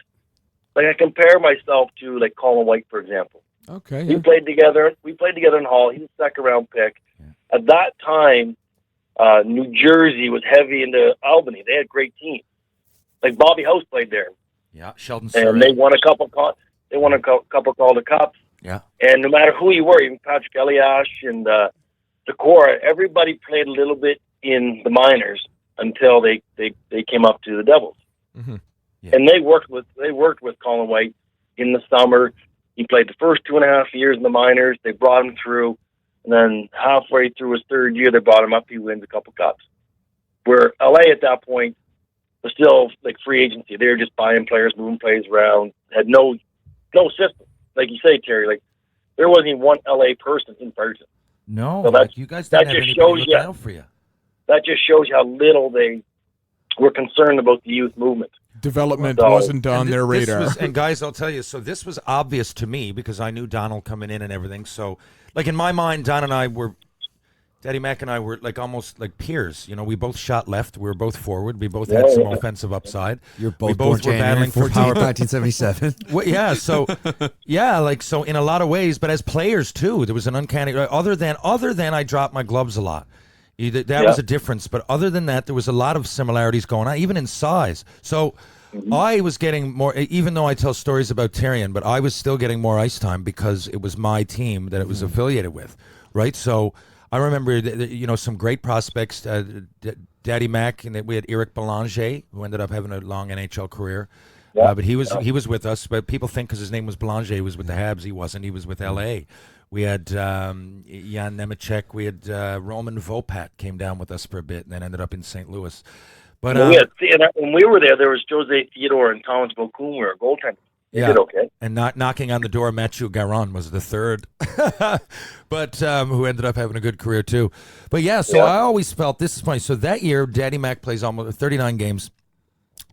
like I compare myself to like Colin White, for example. okay, We played together. We played together in Hall. He's a 2nd-round pick. Yeah. At that time, New Jersey was heavy into Albany. They had great teams. Like Bobby House played there. Yeah, Sheldon and Surrey. they won a couple. They won a couple Calder Cups. Yeah. And no matter who you were, even Patrick Eliash and Decora, everybody played a little bit in the minors until they came up to the Devils. Mm-hmm. Yeah. And they worked with Colin White in the summer. He played the first 2.5 years in the minors. They brought him through, and then halfway through his 3rd year, they brought him up. He wins a couple cups. Where LA at that point was still like free agency. They were just buying players, moving players around. Had no system, like you say, Terry. Like there wasn't even one LA person in Fredericton. No, so like you guys didn't have anybody looking out for you. That just shows you how little they were concerned about the youth movement. Development wasn't on their radar. And guys, I'll tell you, so this was obvious to me because I knew Donald coming in and everything. So, like in my mind, Daddy Mack and I were like almost like peers. You know, we both shot left. We were both forward. We both had some offensive upside. You're both, we both were battling for power. 1977. Well, yeah. So, so in a lot of ways, but as players too, there was an uncanny. Other than I dropped my gloves a lot. That was a difference, but other than that, there was a lot of similarities going on, even in size. So I was getting more, even though I tell stories about Tyrion, but I was still getting more ice time because it was my team that it was affiliated with, right? So I remember, some great prospects, Daddy Mack, and we had Eric Belanger, who ended up having a long NHL career. But he was with us. But people think because his name was Belanger, he was with the Habs. He wasn't. He was with L.A. We had Jan Nemechek. We had Roman Vopat came down with us for a bit and then ended up in St. Louis. But when we were there was Jose Theodore and Thomas Vokoun were goaltenders. They did okay. And not knocking on the door, Mathieu Garon was the third, but who ended up having a good career too. But I always felt, this is funny. So that year, Daddy Mack plays almost 39 games.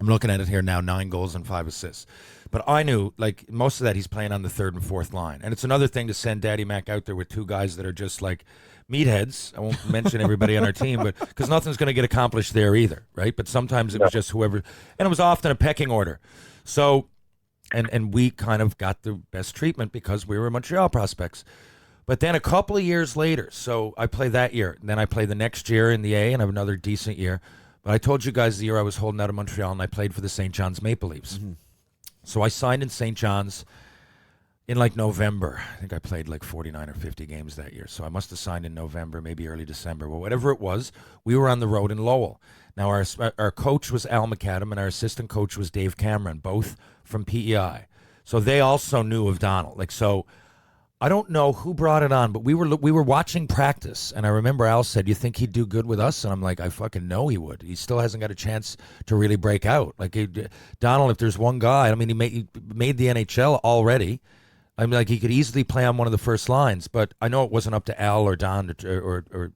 I'm looking at it here now, 9 goals and 5 assists. But I knew, like, most of that he's playing on the third and fourth line. And it's another thing to send Daddy Mack out there with 2 guys that are just like meatheads. I won't mention everybody on our team, but because nothing's going to get accomplished there either, right? But sometimes it was just whoever, and it was often a pecking order. So, and we kind of got the best treatment because we were Montreal prospects. But then a couple of years later, so I played that year, and then I played the next year in the A and have another decent year. But I told you guys the year I was holding out of Montreal, and I played for the St. John's Maple Leafs. Mm-hmm. So I signed in St. John's in like November. I think I played like 49 or 50 games that year. So I must have signed in November, maybe early December. Well, whatever it was, we were on the road in Lowell. Now, our coach was Al McAdam, and our assistant coach was Dave Cameron, both from PEI. So they also knew of Donald. Like, so I don't know who brought it on, but we were watching practice, and I remember Al said, "You think he'd do good with us?" And I'm like, "I fucking know he would. He still hasn't got a chance to really break out." Like, Donald, if there's one guy, I mean, he made the NHL already. I mean, like, he could easily play on one of the first lines, but I know it wasn't up to Al or Don or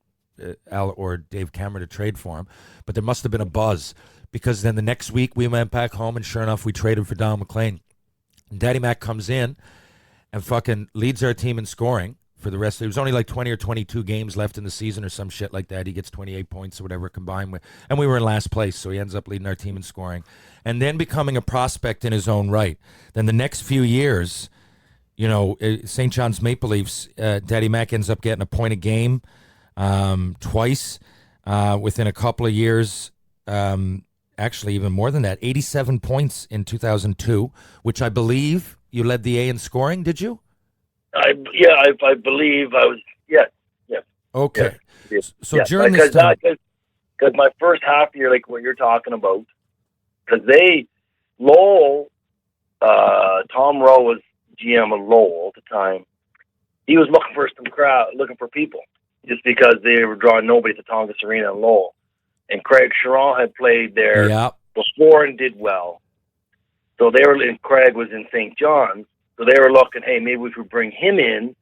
Al or Dave Cameron to trade for him, but there must have been a buzz, because then the next week we went back home, and sure enough, we traded for Don MacLean. And Daddy Mack comes in and fucking leads our team in scoring for the rest. There was only like 20 or 22 games left in the season or some shit like that. He gets 28 points or whatever combined with, and we were in last place, so he ends up leading our team in scoring and then becoming a prospect in his own right. Then the next few years, St. John's Maple Leafs, Daddy Mack ends up getting a point a game twice within a couple of years. Actually, even more than that, 87 points in 2002, which I believe you led the A in scoring, did you? I believe I was, yes. Okay. Yes. So during this time... Because my first half year, like what you're talking about, because Lowell, Tom Rowe was GM of Lowell at the time. He was looking for people, just because they were drawing nobody at the Tongass Arena in Lowell. And Craig Charron had played there before and did well. So and Craig was in St. John's. So they were looking, hey, maybe we could bring him in.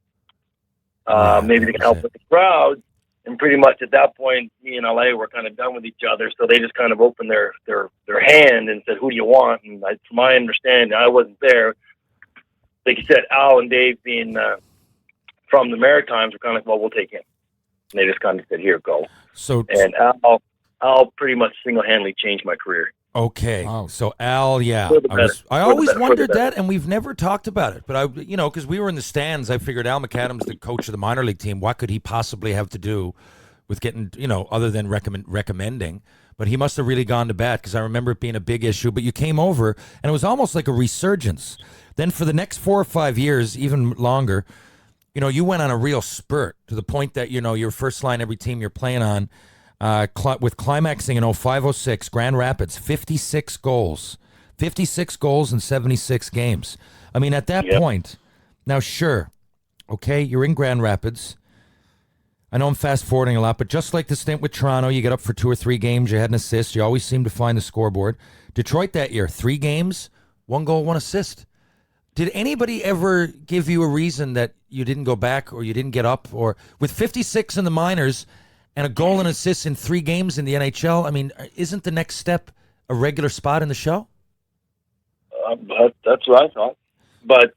Maybe they can help with the crowd. And pretty much at that point, me and LA were kind of done with each other. So they just kind of opened their hand and said, who do you want? And from my understanding, I wasn't there. Like you said, Al and Dave being from the Maritimes were kind of like, well, we'll take him. And they just kind of said, here, go. And Al pretty much single-handedly changed my career. Okay. Wow. So Al, I always wondered that, and we've never talked about it. But because we were in the stands, I figured Al McAdam's the coach of the minor league team. What could he possibly have to do with getting, other than recommending? But he must have really gone to bat, because I remember it being a big issue. But you came over, and it was almost like a resurgence. Then for the next 4 or 5 years, even longer, you went on a real spurt to the point that, your first line every team you're playing on, with climaxing in 05-06, Grand Rapids, 56 goals in 76 games. I mean, at that point, now sure, okay, you're in Grand Rapids. I know I'm fast forwarding a lot, but just like the stint with Toronto, you get up for 2 or 3 games, you had an assist, you always seem to find the scoreboard. Detroit that year, 3 games, 1 goal, 1 assist. Did anybody ever give you a reason that you didn't go back or you didn't get up? Or with 56 in the minors and a goal and assist in 3 games in the NHL, I mean, isn't the next step a regular spot in the show? That's what I thought. But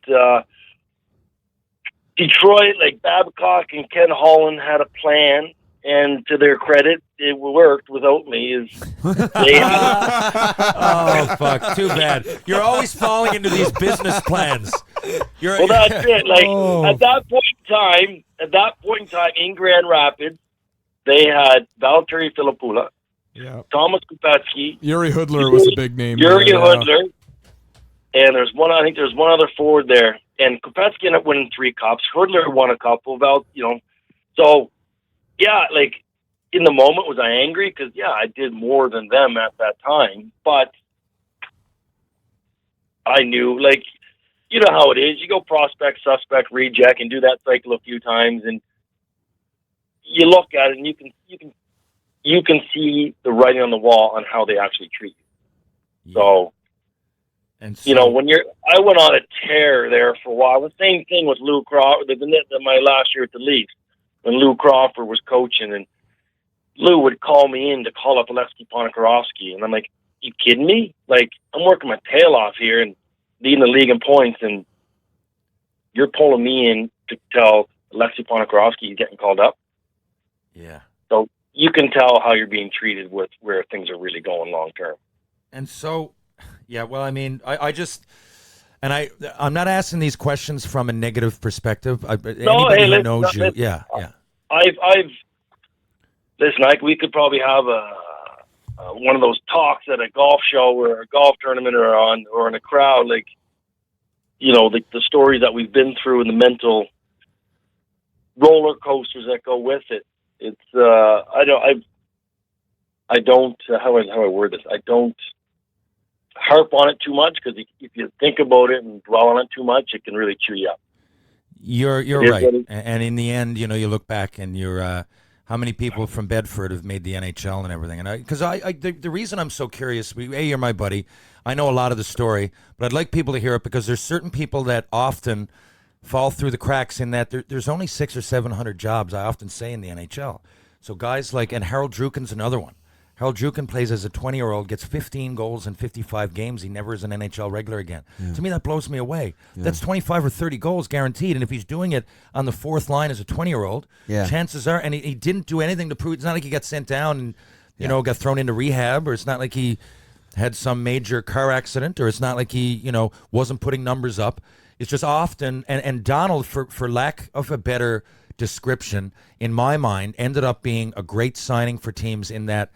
Detroit, like Babcock and Ken Holland had a plan, and to their credit, it worked without me. Oh, fuck. Too bad. You're always falling into these business plans. Well, that's it. Like, at that point in time, in Grand Rapids, they had Valtteri Filppula, Yeah. Thomas Kupetsky, Yuri Hoodler was a big name. Yuri there, yeah. Hoodler, and there's one. I think there's one other forward there. And Kupetsky ended up winning 3 cups. Hoodler won a couple. About so yeah, like in the moment, was I angry? Because yeah, I did more than them at that time, but I knew, like, you know how it is. You go prospect, suspect, reject, and do that cycle a few times, and you look at it, and you can see the writing on the wall on how they actually treat you. So, and you know, I went on a tear there for a while. The same thing with Lou Crawford. My last year at the Leafs, when Lou Crawford was coaching, and Lou would call me in to call up Alexei Ponikarovsky, and I'm like, you kidding me? Like, I'm working my tail off here and leading the league in points, and you're pulling me in to tell Alexei Ponikarovsky he's getting called up. Yeah. So you can tell how you're being treated with where things are really going long term. And so, yeah, well, I mean, I'm not asking these questions from a negative perspective. Anybody who knows you, yeah. Listen, we could probably have one of those talks at a golf show or a golf tournament or in a crowd, like, you know, the stories that we've been through and the mental roller coasters that go with it. It's how do I word this? I don't harp on it too much, because if you think about it and dwell on it too much, it can really chew you up. You're right, and in the end, you know, you look back and you're. How many people from Bedford have made the NHL and everything? And because the reason I'm so curious, you're my buddy. I know a lot of the story, but I'd like people to hear it, because there's certain people that often fall through the cracks in that there's only 600 or 700 jobs, I often say, in the NHL. So guys like, and Harold Druken's another one. Harold Druken plays as a 20-year-old, gets 15 goals in 55 games. He never is an NHL regular again. Yeah. To me, that blows me away. Yeah. That's 25 or 30 goals guaranteed. And if he's doing it on the 4th line as a 20-year-old, chances are, and he didn't do anything to prove, it's not like he got sent down and, you know, got thrown into rehab, or it's not like he had some major car accident, or it's not like he, you know, wasn't putting numbers up. It's just often, and Donald, for lack of a better description, in my mind, ended up being a great signing for teams in that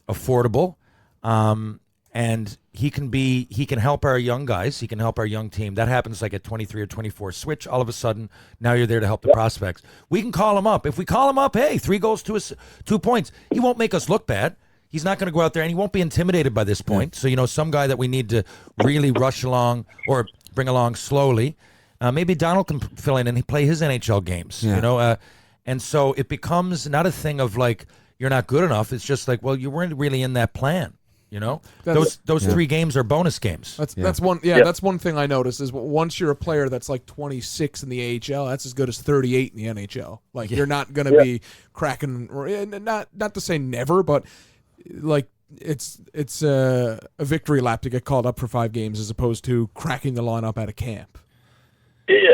affordable, and he can help our young guys. He can help our young team. That happens like at 23 or 24. Switch, all of a sudden, now you're there to help the prospects. We can call him up. If we call him up, hey, 3 goals, 2 points. He won't make us look bad. He's not going to go out there, and he won't be intimidated by this point. So, you know, some guy that we need to really rush along or bring along slowly. Maybe Donald can fill in and play his NHL games, you know. And so it becomes not a thing of like, you're not good enough. It's just like, well, you weren't really in that plan, you know. Those 3 games are bonus games. That's one thing I noticed is once you're a player that's like 26 in the AHL, that's as good as 38 in the NHL. Like you're not going to be cracking, not to say never, but like it's a victory lap to get called up for 5 games as opposed to cracking the lineup at a camp. Yeah,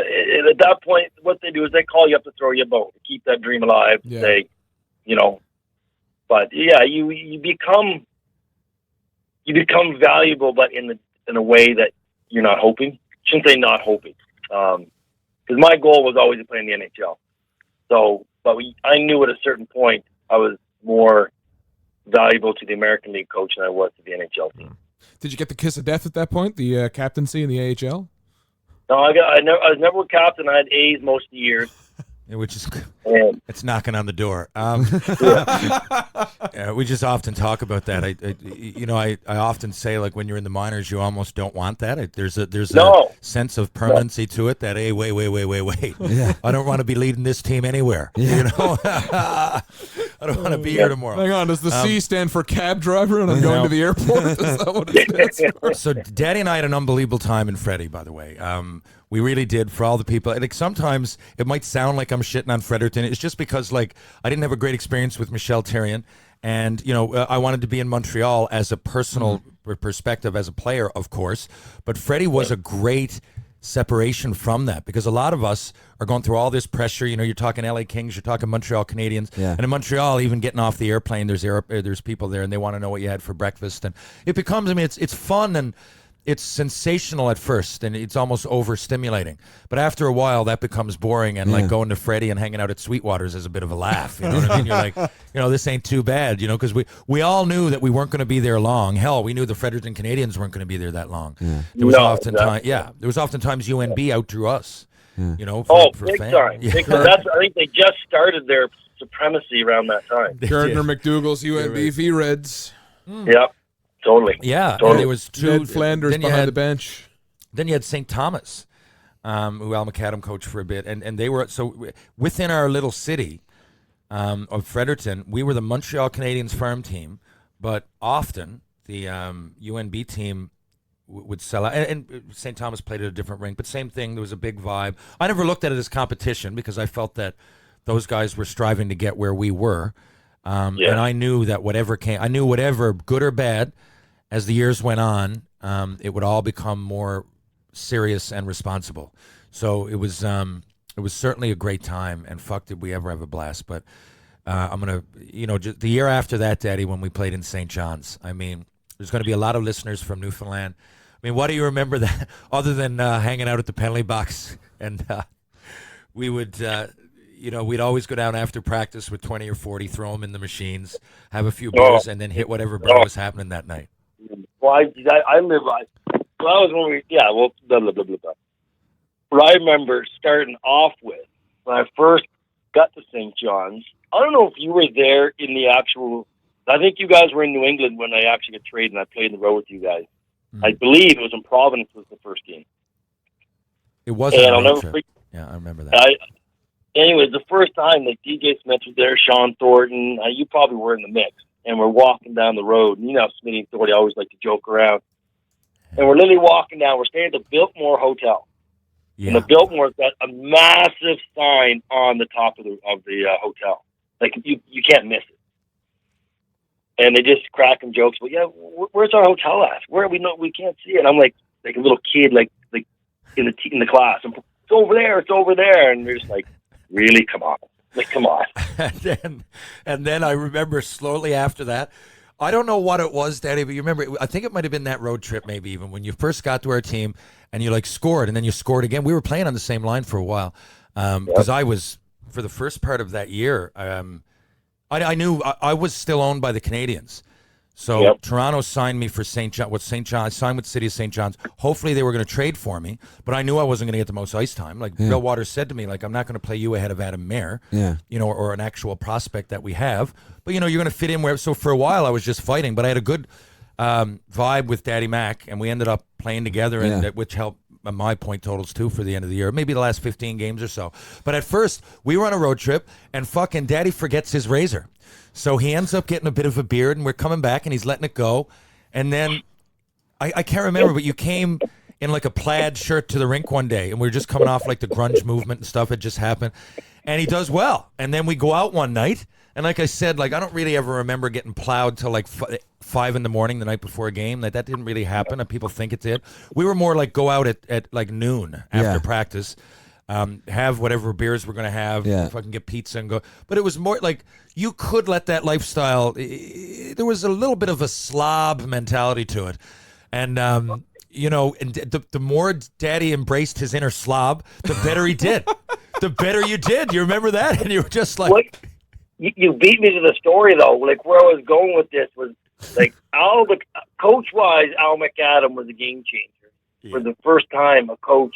at that point, what they do is they call you up to throw you a bone, to keep that dream alive. Say, you know. But yeah, you become valuable, but in a way that you're not hoping. Shouldn't say not hoping, because my goal was always to play in the NHL. So, but I knew at a certain point I was more valuable to the American League coach than I was to the NHL team. Did you get the kiss of death at that point, the captaincy in the AHL? No, I was never a captain. I had A's most of the year. Which is, it's knocking on the door. We just often talk about that. I often say, like, when you're in the minors, you almost don't want that. There's a sense of permanency to it that, hey, wait. Yeah. I don't want to be leading this team anywhere. Yeah. You know, I don't want to be here tomorrow. Hang on, does the C stand for cab driver and I'm going to the airport? Is that what it stands for? So Daddy and I had an unbelievable time in Freddie, by the way. We really did, for all the people. Like, sometimes it might sound like I'm shitting on Fredericton. It's just because, like, I didn't have a great experience with Michel Therrien. And, you know, I wanted to be in Montreal as a personal perspective as a player, of course. But Freddie was a great separation from that, because a lot of us are going through all this pressure. You know, you're talking LA Kings, you're talking Montreal Canadiens. Yeah. And in Montreal, even getting off the airplane, there's people there, and they want to know what you had for breakfast. And it becomes, I mean, it's fun, and it's sensational at first and it's almost overstimulating. But after a while, that becomes boring, and like going to Freddie and hanging out at Sweetwater's is a bit of a laugh. You know what I mean? You're like, this ain't too bad, because we all knew that we weren't going to be there long. Hell, we knew the Fredericton Canadians weren't going to be there that long. Yeah. There was oftentimes UNB outdrew us. For big fans. time. Yeah. Because I think they just started their supremacy around that time. Gardner McDougall's UNB Reds. Yep, totally. Yeah, totally. And there was two. Ned Flanders behind the bench. Then you had St. Thomas, who Al McAdam coached for a bit, and they were within our little city of Fredericton. We were the Montreal Canadiens farm team, but often the UNB team would sell out, and St. Thomas played at a different rink, but same thing. There was a big vibe. I never looked at it as competition because I felt that those guys were striving to get where we were, and I knew that whatever good or bad, as the years went on, it would all become more serious and responsible. So it was certainly a great time, and fuck did we ever have a blast. But I'm gonna, just the year after that, Daddy, when we played in St. John's, I mean, there's going to be a lot of listeners from Newfoundland. I mean, what do you remember that other than hanging out at the penalty box? And we would, we'd always go down after practice with 20 or 40, throw them in the machines, have a few beers, and then hit whatever bar was happening that night. Well, I live. That was when we. Yeah. Well, blah blah blah blah blah. What I remember starting off with when I first got to St. John's. I don't know if you were there in the actual. I think you guys were in New England when I actually got traded and I played in the row with you guys. Mm-hmm. I believe it was in Providence was the first game. It was. And I'll never forget. Yeah, I remember that. Anyways, the first time like DJ Smith was there, Sean Thornton, you probably were in the mix, and we're walking down the road. And Smitty and Thornton always like to joke around. And we're literally walking down. We're staying at the Biltmore Hotel. Yeah. And the Biltmore's got a massive sign on the top of the hotel. Like you can't miss it. And they just cracking jokes. But yeah, where's our hotel at? Where we know we can't see it. And I'm like a little kid, like in the class. And it's over there. It's over there. And they're just like, really, come on, like come on. and then I remember slowly after that. I don't know what it was, Daddy, but you remember, I think it might have been that road trip maybe even when you first got to our team and you scored and then you scored again. We were playing on the same line for a while because I was, for the first part of that year, I knew I was still owned by the Canadians. So Toronto signed me for St. John. I signed with City of St. John's. Hopefully they were going to trade for me, but I knew I wasn't going to get the most ice time. Bill Waters said to me, I'm not going to play you ahead of Adam Mayer, or an actual prospect that we have. But, you're going to fit in where. So for a while I was just fighting, but I had a good vibe with Daddy Mack, and we ended up playing together, and which helped my point totals too for the end of the year, maybe the last 15 games or so. But at first we were on a road trip, and fucking Daddy forgets his razor. So he ends up getting a bit of a beard, and we're coming back, and he's letting it go. And then I can't remember, but you came in a plaid shirt to the rink one day, and we were just coming off the grunge movement and stuff had just happened. And he does well. And then we go out one night, and like I said, I don't really ever remember getting plowed till 5 in the morning the night before a game. That didn't really happen, and people think it did. We were more go out at noon after practice. Have whatever beers we're going to have, if I can get pizza and go. But it was more you could let that lifestyle, there was a little bit of a slob mentality to it. And, and the more Daddy embraced his inner slob, the better he did. The better you did. You remember that? And you were just you beat me to the story, though. Where I was going with this was, coach-wise, Al McAdam was a game changer. Yeah. For the first time, a coach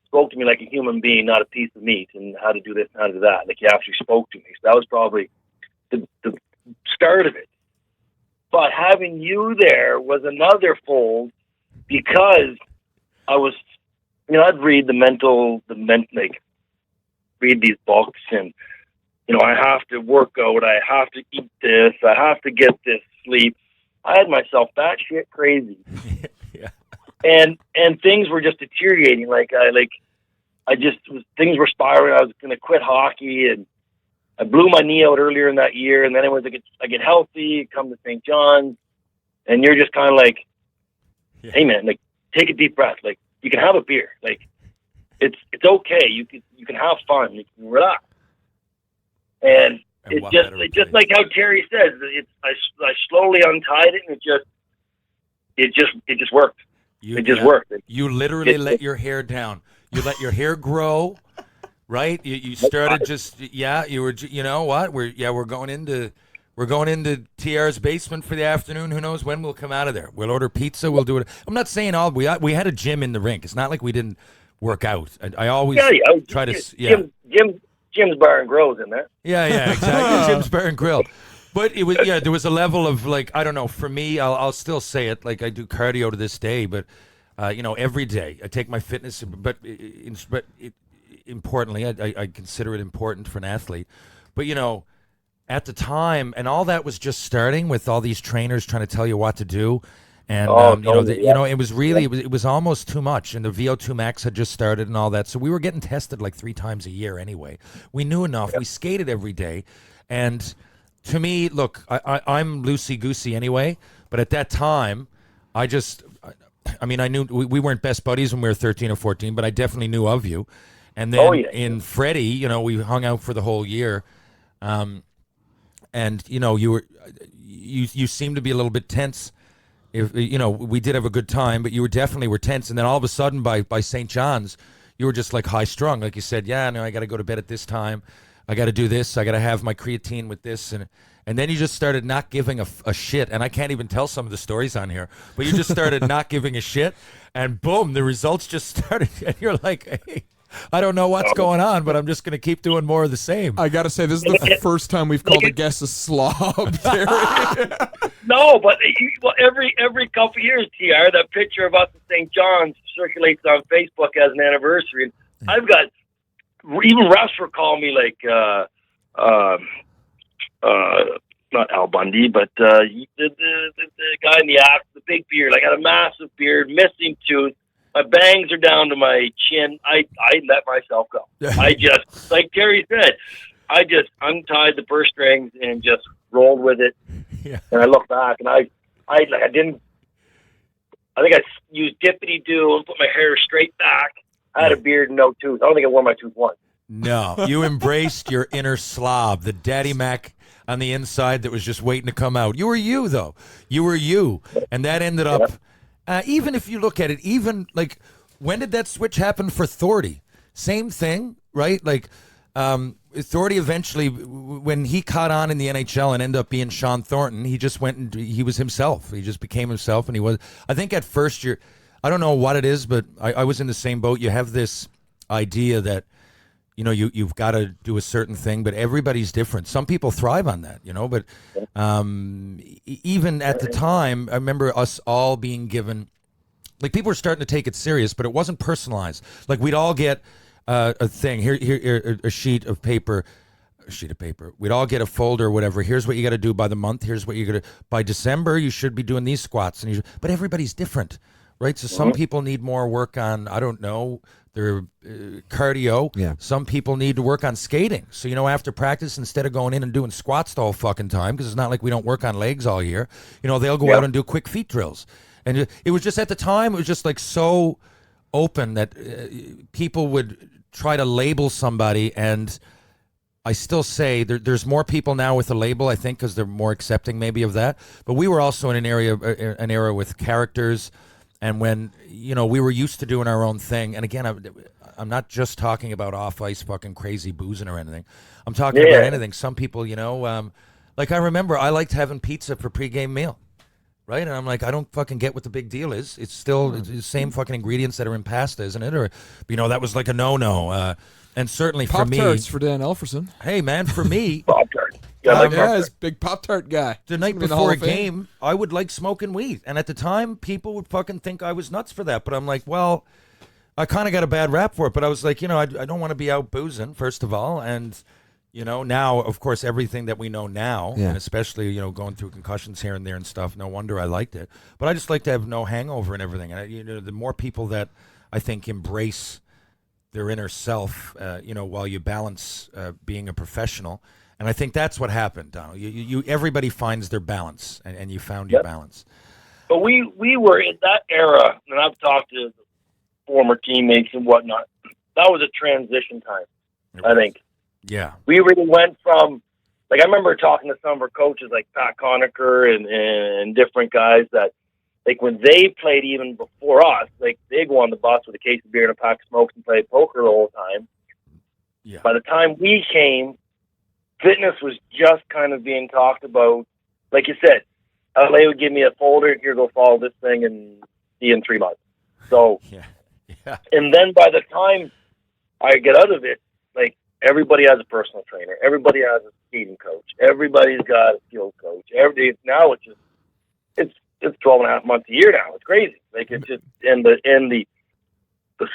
spoke to me like a human being, not a piece of meat, and how to do this and how to do that. He actually spoke to me. So that was probably the start of it. But having you there was another fold because I was, I'd read read these books and, I have to work out, I have to eat this, I have to get this sleep. I had myself batshit crazy. Yeah. And things were just deteriorating. Things were spiraling. I was going to quit hockey, and I blew my knee out earlier in that year. And then it was I get healthy, come to St. John's, and you're just kind of hey man, take a deep breath. You can have a beer. It's okay. You can have fun. You can relax. And it's just like how Terry says. I slowly untied it, and it just worked. It just worked. You literally let your hair down. You let your hair grow, right? You started just you were, you know what? We're going into TR's basement for the afternoon. Who knows when we'll come out of there? We'll order pizza. We'll do it. I'm not saying we had a gym in the rink. It's not like we didn't work out. I always try to Jim's Bar and Grill's in there. Yeah, exactly. Jim's Bar and Grill. But it was there was a level of like, I don't know, for me, I'll still say it, like I do cardio to this day, but every day I take my fitness, but importantly, I consider it important for an athlete. But at the time, and all that was just starting with all these trainers trying to tell you what to do. And it was really it was almost too much, and the VO2 max had just started and all that. So we were getting tested like 3 times a year anyway. We knew enough. We skated every day, and to me, look, I'm loosey goosey anyway. But at that time, I knew we weren't best buddies when we were 13 or 14, but I definitely knew of you. And then in Freddie, we hung out for the whole year, and you seemed to be a little bit tense. If we did have a good time, but you definitely were tense. And then all of a sudden, by St. John's, you were just like high strung. Like you said, I got to go to bed at this time. I got to do this. I got to have my creatine with this, and then you just started not giving a shit. And I can't even tell some of the stories on here, but you just started not giving a shit, and boom, the results just started. And you're like, hey, I don't know what's going on, but I'm just going to keep doing more of the same. I got to say, this is the first time we've called a guest a slob, Terry. No, but every couple of years, TR, that picture of us at St. John's circulates on Facebook as an anniversary. And I've got, even refs were calling me like, not Al Bundy, but the guy in the act, the big beard. I got a massive beard, missing tooth. My bangs are down to my chin. I let myself go. I just, like Terry said, I just untied the purse strings and just rolled with it. Yeah. And I look back, and I think I used dippity do and put my hair straight back. I had a beard and no tooth. I don't think I wore my tooth once. No, you embraced your inner slob, the daddy Mack on the inside that was just waiting to come out. You were you, though. You were you. And that ended up, even if you look at it, even like, when did that switch happen for Thordy? Same thing, right? Like, Thordy eventually, when he caught on in the NHL and ended up being Sean Thornton, he just went and he was himself. He just became himself, and he was, I think at first I don't know what it is, but I was in the same boat. You have this idea that, you've got to do a certain thing, but everybody's different. Some people thrive on that, but even at the time, I remember us all being given, like, people were starting to take it serious, but it wasn't personalized. Like, we'd all get a thing, here, a sheet of paper. We'd all get a folder or whatever. Here's what you got to do by the month. Here's what you got to, by December, you should be doing these squats. But everybody's different, right? So some people need more work on, I don't know, their cardio. Yeah. Some people need to work on skating. So, after practice, instead of going in and doing squats the whole fucking time, because it's not like we don't work on legs all year, they'll go out and do quick feet drills. And it was just, at the time, it was just like so open that people would try to label somebody. And I still say there's more people now with a label, I think, because they're more accepting maybe of that. But we were also in an era with characters. And when, we were used to doing our own thing. And again, I'm not just talking about off-ice fucking crazy boozing or anything. I'm talking about anything. Some people, like I remember I liked having pizza for pregame meal, right? And I'm like, I don't fucking get what the big deal is. It's still the same fucking ingredients that are in pasta, isn't it? Or, that was like a no-no. And certainly for me. Pop-Tarts for Dan Elferson. Hey, man, for me. Pop-Tart. He's a big Pop-Tart guy. The night before a game, I would like smoking weed. And at the time, people would fucking think I was nuts for that. But I'm like, well, I kind of got a bad rap for it. But I was like, I don't want to be out boozing, first of all. And, now, of course, everything that we know now, and especially, going through concussions here and there and stuff, no wonder I liked it. But I just like to have no hangover and everything. And, the more people that I think embrace their inner self, while you balance being a professional. And I think that's what happened, Donald. You everybody finds their balance, and you found your balance. But we were in that era, and I've talked to former teammates and whatnot. That was a transition time, I think. Yeah. We really went from, like, I remember talking to some of our coaches, like Pat Conacher and different guys, that like when they played even before us, like they go on the bus with a case of beer and a pack of smokes and play poker the whole time. Yeah. By the time we came, fitness was just kind of being talked about. Like you said, LA would give me a folder, here, go follow this thing and see you in 3 months. So, Yeah. and then by the time I get out of it, like everybody has a personal trainer, everybody has a skating coach, everybody's got a skills coach. Now it's just, it's 12 and a half months a year now. It's crazy. Like it's just, and the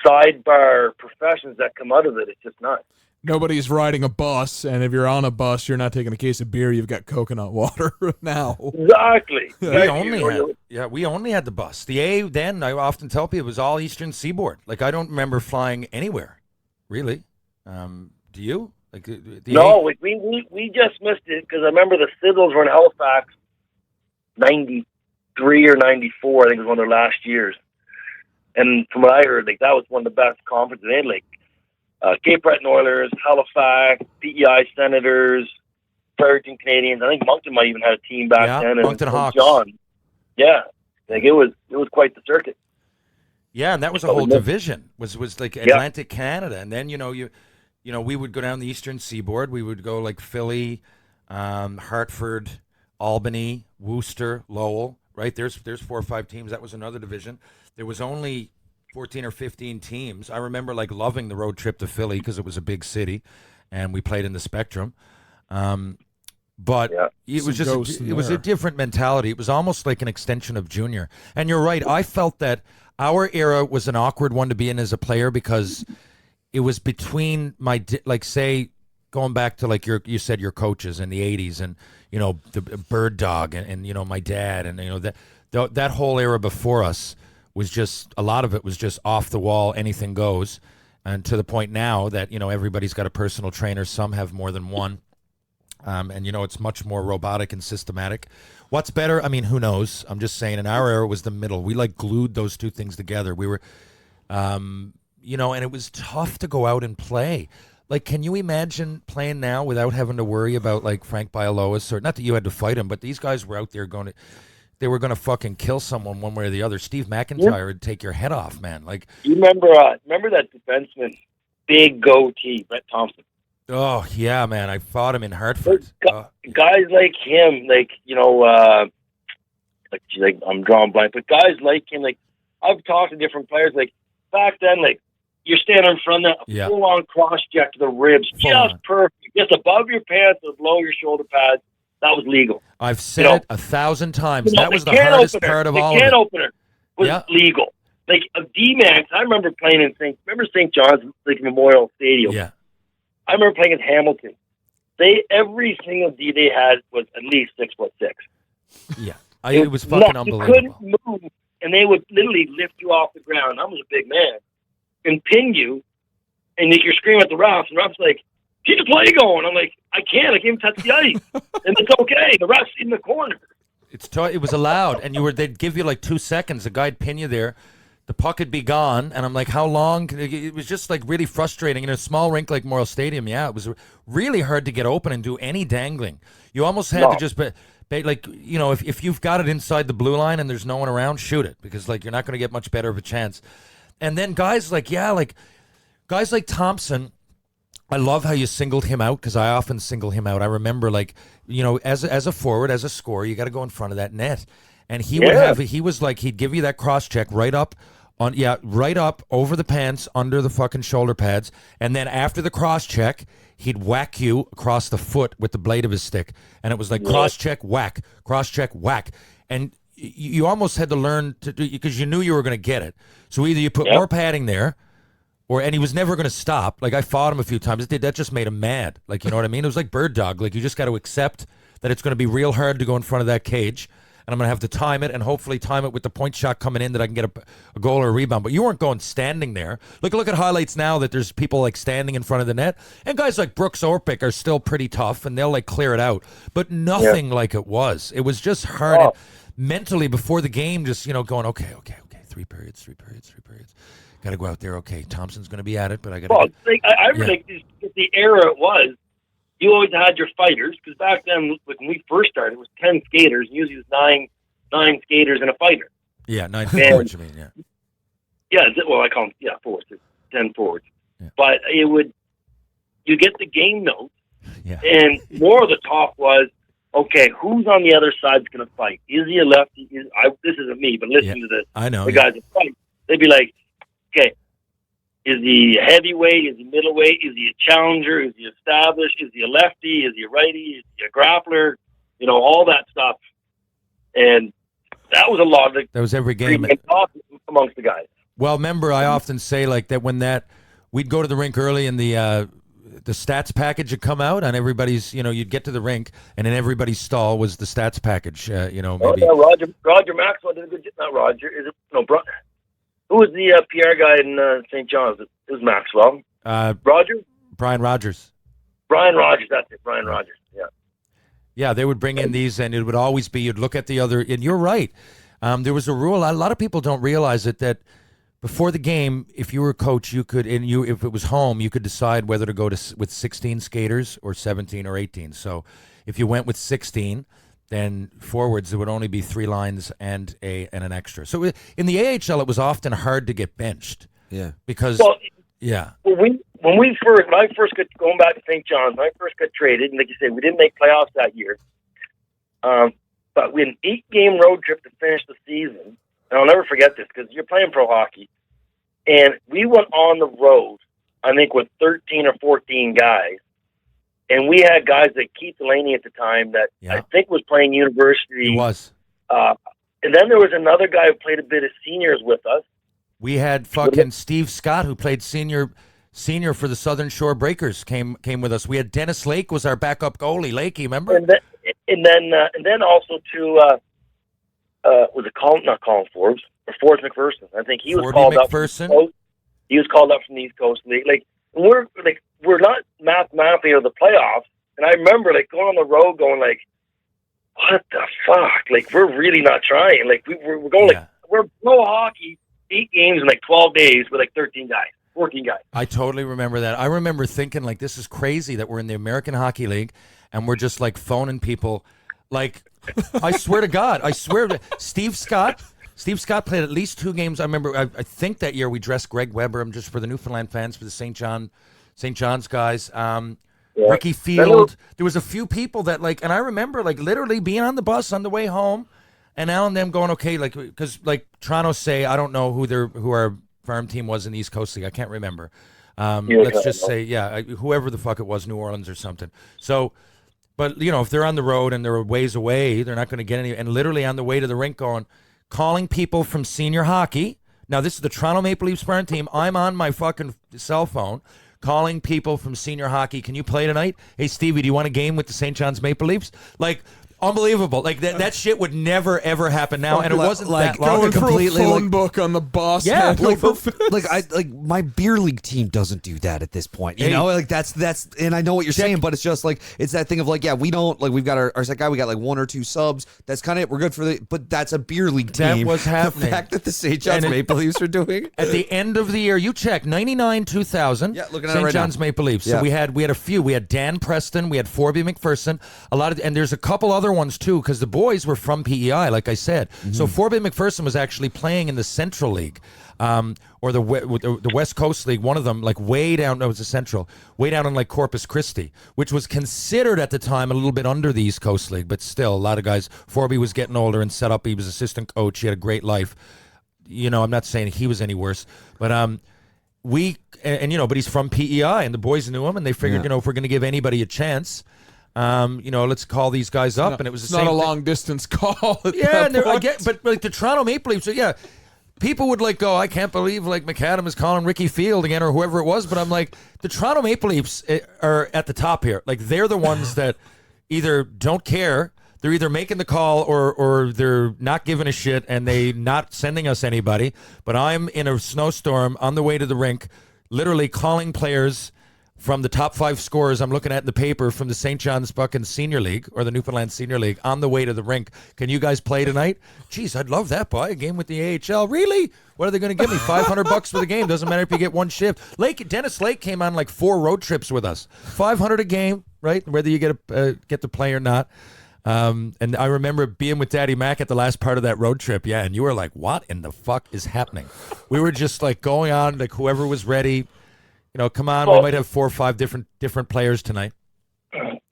sidebar professions that come out of it, it's just nuts. Nobody's riding a bus, and if you're on a bus, you're not taking a case of beer. You've got coconut water now. Exactly. We only had the bus. The A then, I often tell people, it was all Eastern Seaboard. Like, I don't remember flying anywhere, really. Do you? Like No, we just missed it because I remember the Sizzles were in Halifax 93 or 94, I think it was one of their last years. And from what I heard, like that was one of the best conferences they had, like Cape Breton Oilers, Halifax, PEI Senators, Fredericton Canadians. I think Moncton might even had a team back then. Moncton Hawks. John. Yeah. Like it was quite the circuit. Yeah, and that was a whole division. Was like Atlantic Canada. And then, we would go down the Eastern Seaboard. We would go like Philly, Hartford, Albany, Worcester, Lowell, right? There's 4 or 5 teams. That was another division. There was only 14 or 15 teams. I remember like loving the road trip to Philly because it was a big city, and we played in the Spectrum. But it was a different mentality. It was almost like an extension of junior. And you're right. I felt that our era was an awkward one to be in as a player because it was between say going back to like you said your coaches in the 80s and the Bird Dog and my dad and that whole era before us was just, a lot of it was just off the wall, anything goes, and to the point now that everybody's got a personal trainer. Some have more than one, and it's much more robotic and systematic. What's better? I mean, who knows? I'm just saying. In our era, was the middle. We like glued those two things together. We were, and it was tough to go out and play. Like, can you imagine playing now without having to worry about like Frank Bialowas, or not that you had to fight him, but these guys were out there they were going to fucking kill someone one way or the other. Steve McIntyre would take your head off, man. Like, you remember that defenseman, big goatee, Brett Thompson? Oh yeah, man. I fought him in Hartford. Guys like him, I'm drawing blank, but guys like him, like I've talked to different players. Like back then, like you're standing in front of a full-on cross-check to the ribs, just perfect, just above your pants and below your shoulder pads. That was legal. I've said it 1,000 times. That was the hardest part of all of it. The can opener was legal. Like a D-Max, I remember playing in St. John's like Memorial Stadium. Yeah. I remember playing in Hamilton. Every single D they had was at least 6'6". Yeah. It was fucking unbelievable. You couldn't move, and they would literally lift you off the ground. I was a big man. And pin you, and you're screaming at the refs, and the ref's like, keep the play going. I'm like, I can't even touch the ice. And it's okay. The ref's in the corner. It was allowed, and they'd give you like 2 seconds. The guy'd pin you there. The puck would be gone, and I'm like, how long? It was just like really frustrating. In a small rink like Memorial Stadium, it was really hard to get open and do any dangling. You almost had to just if you've got it inside the blue line and there's no one around, shoot it, because like you're not going to get much better of a chance. And then guys like Thompson, I love how you singled him out, because I often single him out. I remember as a forward, as a scorer, you got to go in front of that net. And he'd give you that cross check right up over the pants, under the fucking shoulder pads. And then after the cross check, he'd whack you across the foot with the blade of his stick. And it was like cross check, whack, cross check, whack. And you almost had to learn to do, because you knew you were going to get it. So either you put more padding there, and he was never going to stop. Like I fought him a few times. That just made him mad. Like, you know what I mean? It was like Bird Dog. Like you just got to accept that it's going to be real hard to go in front of that cage. And I'm going to have to time it, and hopefully time it with the point shot coming in that I can get a goal or a rebound. But you weren't going standing there. Look at highlights now that there's people like standing in front of the net. And guys like Brooks Orpik are still pretty tough, and they'll like clear it out. But nothing like it was. It was just hard. And mentally before the game, just, going, okay. 3 periods. Got to go out there. Okay, Thompson's going to be at it, but I got to... Well, I think the era it was, you always had your fighters, because back then, when we first started, it was 10 skaters, and usually it was nine skaters and a fighter. Yeah, 9 Man. forwards, you mean, yeah. Yeah, well, I call them, forwards, 10 forwards. Yeah. But you get the game notes, Yeah. and more of the talk was, okay, who's on the other side's going to fight? Is he a lefty? This isn't me, but listen to this. I know. The guys that fight, they'd be like, okay, is he a heavyweight? Is he middleweight? Is he a challenger? Is he established? Is he a lefty? Is he a righty? Is he a grappler? All that stuff. And that was a lot of That was every game. talk amongst the guys. Well, remember, I often say like that when we'd go to the rink early and the stats package would come out on everybody's, you'd get to the rink and in everybody's stall was the stats package, maybe. Oh, yeah, Roger Maxwell did a good job. Not Roger. Is it? No, who was the PR guy in St. John's? It was Maxwell. Roger? Brian Rogers. Brian Rogers, that's it. Brian Rogers, yeah. Yeah, they would bring in these, and it would always be, you'd look at the other, and you're right. There was a rule, a lot of people don't realize it, that before the game, if you were a coach, you could, if it was home, you could decide whether to go with 16 skaters or 17 or 18. So if you went with 16, then forwards, there would only be 3 lines and an extra. So in the AHL, it was often hard to get benched. Yeah. Because, yeah. Well, when I first got going back to St. John's, when I first got traded, and like you said, we didn't make playoffs that year. But we had an 8-game road trip to finish the season. And I'll never forget this because you're playing pro hockey. And we went on the road, I think, with 13 or 14 guys. And we had guys like Keith Delaney at the time that I think was playing university. He was. And then there was another guy who played a bit of seniors with us. We had fucking Steve Scott, who played senior for the Southern Shore Breakers, came with us. We had Dennis Lake was our backup goalie. Lakey, remember? And then also to was it not Colin Forbes or Forbes McPherson? I think he was called up. He was called up from the East Coast League. We're not mathematically of the playoffs, and I remember going on the road, going what the fuck? We're really not trying. We're going we're pro hockey, 8 games in 12 days with 13 guys. 14 guys. I totally remember that. I remember thinking this is crazy that we're in the American Hockey League and we're just phoning people. I swear to God, Steve Scott played at least 2 games. I remember, I think that year we dressed Greg Weber. I'm just for the Newfoundland fans, for the St. John's guys. Ricky Field. There was a few people that and I remember literally being on the bus on the way home and now and them going, okay, because Toronto say, I don't know who our farm team was in the East Coast League. I can't remember. Let's just say, whoever the fuck it was, New Orleans or something. So, but, if they're on the road and they're ways away, they're not going to get any. And literally on the way to the rink calling people from senior hockey. Now, this is the Toronto Maple Leafs farm team. I'm on my fucking cell phone calling people from senior hockey. Can you play tonight? Hey, Stevie, do you want a game with the St. John's Maple Leafs? Unbelievable. That shit would never, ever happen now. And it wasn't that long going ago. completely through a phone book on the boss. Yeah. My beer league team doesn't do that at this point. You know, that's, and I know what you're saying, but it's just it's that thing of we don't, we've got our set guy, we got 1 or 2 subs. That's kind of it. We're good for but that's a beer league team. That was happening. The fact that the St. John's Maple Leafs are doing. At the end of the year, you check 99, 2000. Yeah, looking at it St. right John's now. Maple Leafs. Yeah. So we had a few. We had Dan Preston, we had Forby McPherson, and there's a couple other ones too, because the boys were from PEI, like I said. So Forby McPherson was actually playing in the Central League, or the West Coast League. One of them, way down. No, it was the Central, way down in Corpus Christi, which was considered at the time a little bit under the East Coast League, but still a lot of guys. Forby was getting older and set up. He was assistant coach. He had a great life. I'm not saying he was any worse, but but he's from PEI, and the boys knew him, and they figured, if we're going to give anybody a chance. Let's call these guys up, and it was the same. Not a thing. long distance call. Yeah, and I get, but the Toronto Maple Leafs. So people would go, I can't believe McAdam is calling Ricky Field again or whoever it was. But I'm the Toronto Maple Leafs are at the top here. They're the ones that either don't care, they're either making the call or they're not giving a shit and they not sending us anybody. But I'm in a snowstorm on the way to the rink, literally calling players from the top 5 scorers I'm looking at in the paper from the St. John's fucking Senior League or the Newfoundland Senior League on the way to the rink. Can you guys play tonight? Jeez, I'd love that, boy. A game with the AHL. Really? What are they going to give me? $500 for the game. Doesn't matter if you get one shift. Dennis Lake came on 4 road trips with us. $500 a game, right? Whether you get to play or not. And I remember being with Daddy Mack at the last part of that road trip. Yeah, and you were like, "What in the fuck is happening?" We were just like going on, like whoever was ready. Come on, we might have 4 or 5 different players tonight.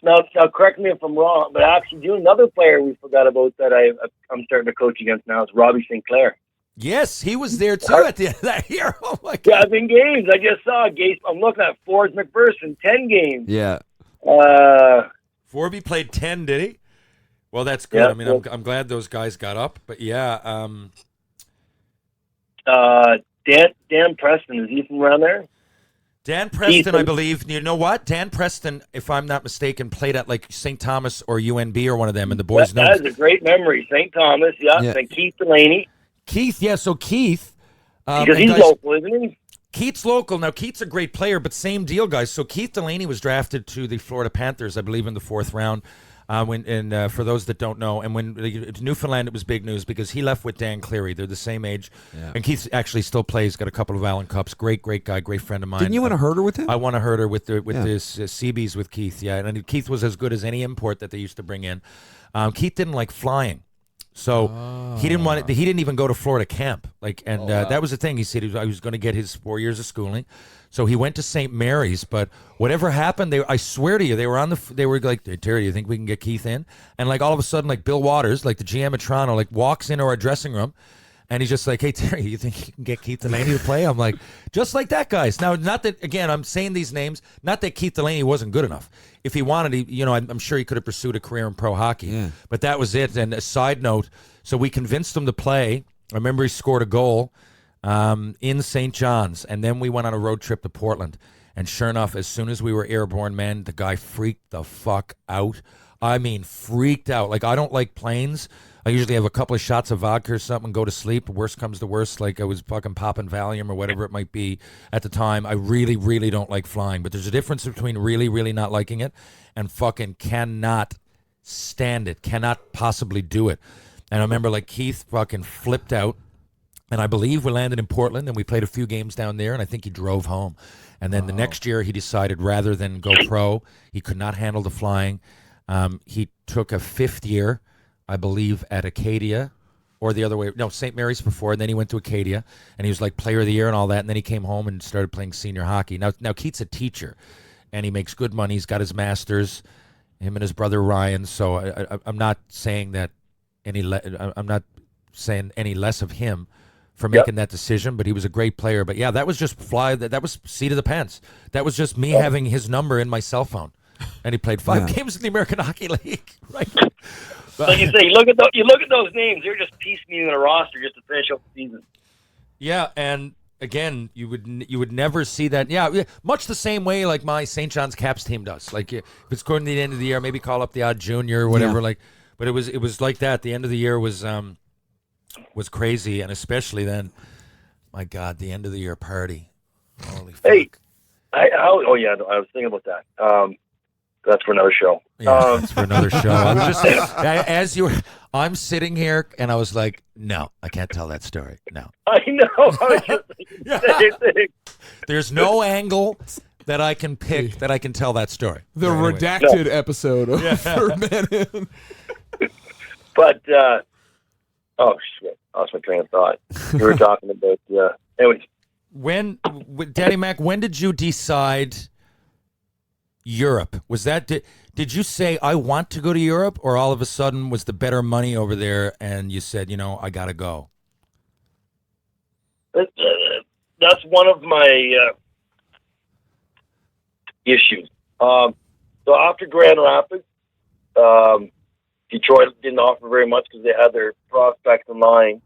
Now, correct me if I'm wrong, but actually, another player we forgot about that I'm starting to coach against now is Robbie St. Clair. Yes, he was there too at the end of that year. Oh my God! Yeah, I've been games. I just saw games. I'm looking at Ford's McPherson, 10 games. Yeah. Forby played 10, did he? Well, that's good. Yeah, I mean, I'm glad those guys got up. But yeah, Dan Preston, is he from around there? Dan Preston, I believe. You know what? Dan Preston, if I'm not mistaken, played at like St. Thomas or UNB or one of them, and the boys know. That is a great memory. St. Thomas, yeah. And Keith Delaney. Keith, yeah. So Keith, because he's local, isn't he? Keith's local. Now, Keith's a great player, but same deal, guys. So Keith Delaney was drafted to the Florida Panthers, I believe, in the 4th round. For those that don't know, and when Newfoundland, it was big news because he left with Dan Cleary. They're the same age, and Keith actually still plays. Got a couple of Allen Cups. Great guy, great friend of mine. Didn't you win a herder with him? I won a herder with his CBs with Keith. Yeah, and Keith was as good as any import that they used to bring in. Keith didn't like flying. So he didn't want it. He didn't even go to Florida camp. That was the thing. He said he was going to get his 4 years of schooling. So he went to St. Mary's. But whatever happened, I swear to you, they were like, "Hey, Terry, do you think we can get Keith in?" And like all of a sudden, like Bill Waters, like the GM of Toronto, like walks into our dressing room. And he's just like, "Hey, Terry, you think you can get Keith Delaney to play?" I'm like, just like that, guys. Now, not that, again, I'm saying these names, not that Keith Delaney wasn't good enough. If he wanted, I'm sure he could have pursued a career in pro hockey. Yeah. But that was it. And a side note, so we convinced him to play. I remember he scored a goal in St. John's. And then we went on a road trip to Portland. And sure enough, as soon as we were airborne, man, the guy freaked the fuck out. I mean, freaked out. Like, I don't like planes. I usually have a couple of shots of vodka or something and go to sleep. Worst comes to worst, like I was fucking popping Valium or whatever it might be at the time. I really, really don't like flying. But there's a difference between really, really not liking it and fucking cannot stand it, cannot possibly do it. And I remember like Keith fucking flipped out. And I believe we landed in Portland and we played a few games down there. And I think he drove home. And then the next year he decided rather than go pro, he could not handle the flying. He took a 5th year, I believe, at Acadia, or the other way. No, St. Mary's before, and then he went to Acadia, and he was like player of the year and all that, and then he came home and started playing senior hockey. Now Keith's a teacher, and he makes good money. He's got his master's, him and his brother Ryan, so I'm not saying that I'm not saying any less of him for making that decision, but he was a great player. But yeah, that was just that was seat of the pants. That was just me having his number in my cell phone. And he played 5 games in the American Hockey League, right? Like you say, you look at those names. They're just piecemealing a roster just to finish up the season. Yeah, and again, you would never see that. Yeah, much the same way like my St. John's Caps team does. Like if it's going to the end of the year, maybe call up the odd junior or whatever. Yeah. Like, but it was like that. The end of the year was crazy, and especially then, my God, the end of the year party. Holy fuck. Hey, I was thinking about that. That's for another show. Yeah, that's for another show. I was just I'm sitting here and I was like, no, I can't tell that story. No. I know. I was just thinking the same thing. There's no angle that I can pick that I can tell that story. The redacted episode of Third Man In. But oh shit, I lost my train of thought. You were talking about anyways. Daddy Mack, when did you decide Europe? Was that did you say I want to go to Europe, or all of a sudden was the better money over there and you said, I gotta go? That's one of my issues. So after Grand Rapids, Detroit didn't offer very much because they had their prospects in line.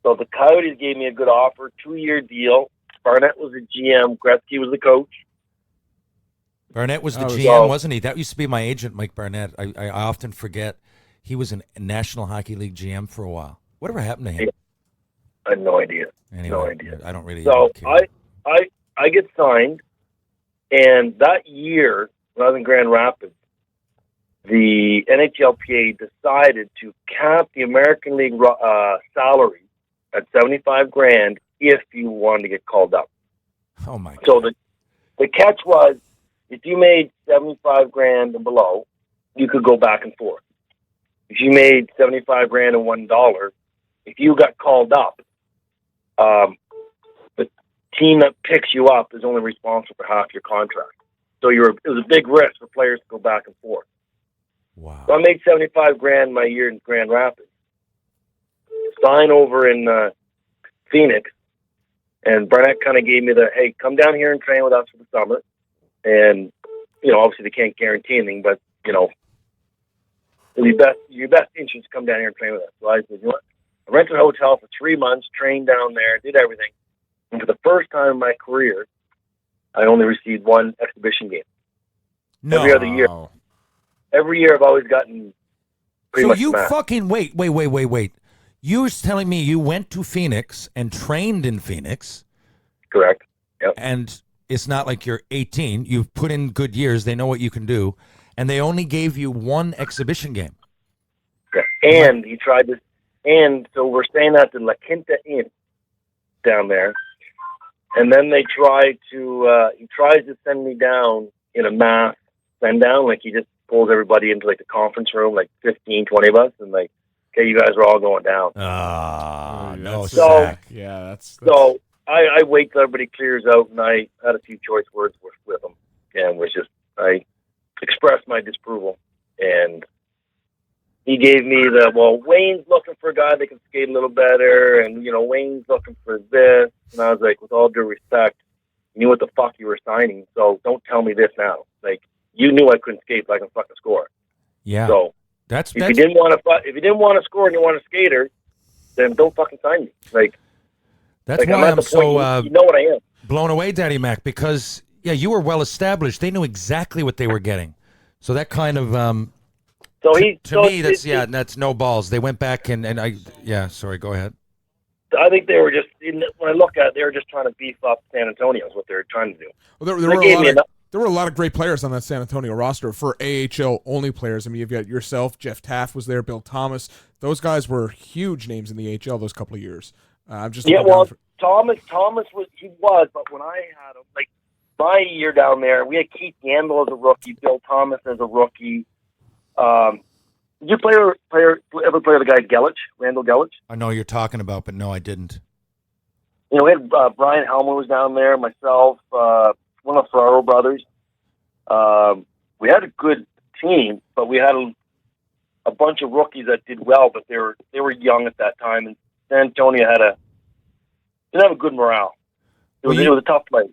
So the Coyotes gave me a good offer, 2-year deal. Barnett was the GM, Gretzky was the coach. Barnett was the GM, wasn't he? That used to be my agent, Mike Barnett. I often forget he was a National Hockey League GM for a while. Whatever happened to him? I have no idea. Anyway, no idea. I don't really. So care. I get signed, and that year when I was in Grand Rapids, the NHLPA decided to cap the American League salary at $75,000 if you wanted to get called up. Oh my God! So the catch was, if you made $75,000 and below, you could go back and forth. if you made 75 grand and $1, if you got called up, the team that picks you up is only responsible for half your contract. So it was a big risk for players to go back and forth. Wow. So I made 75 grand my year in Grand Rapids. Sign over in Phoenix, and Barnett kind of gave me hey, come down here and train with us for the summer. And, obviously they can't guarantee anything, but, it'll be your best interest to come down here and train with us. So I said, you know what? I rented a hotel for 3 months, trained down there, did everything. And for the first time in my career, I only received one exhibition game. No. Every other year. Every year I've always gotten pretty much So you smacked. fucking wait. You were telling me you went to Phoenix and trained in Phoenix. Correct. Yep. And it's not like you're 18. You've put in good years. They know what you can do. And they only gave you one exhibition game. Yeah. And he tried to, and so we're staying at the La Quinta Inn down there. And then he tries to send me down in a mass send down. Like he just pulls everybody into like the conference room, like 15, 20 of us. And like, okay, you guys are all going down. No, that's so- sick. Yeah, that's So I wait till everybody clears out, and I had a few choice words with him, and I expressed my disapproval, and he gave me Wayne's looking for a guy that can skate a little better, and Wayne's looking for this, and I was like, with all due respect, you knew what the fuck you were signing, so don't tell me this now. Like, you knew I couldn't skate, but I can fucking score. Yeah. So That's if you didn't want to score and you want a skater, then don't fucking sign me. That's I'm why at I'm the so point, you know what I am. blown away, Daddy Mac, because you were well established. They knew exactly what they were getting. So that kind of So to me that's no balls. They went back and sorry, go ahead. I think they were just, when I look at it, they were just trying to beef up San Antonio is what they were trying to do. Well, They gave me enough. there were a lot of great players on that San Antonio roster for AHL only players. I mean, you've got yourself, Jeff Taft was there, Bill Thomas. Those guys were huge names in the AHL those couple of years. I'm just Thomas was, but when I had him, like my year down there, we had Keith Gamble as a rookie, Bill Thomas as a rookie. Did you ever play with the guy Randall Gelich? I know you're talking about, but no, I didn't. We had Brian Helmer was down there, myself, one of the Ferraro brothers. We had a good team, but we had a bunch of rookies that did well, but they were young at that time, and San Antonio didn't have a good morale. It was a tough place.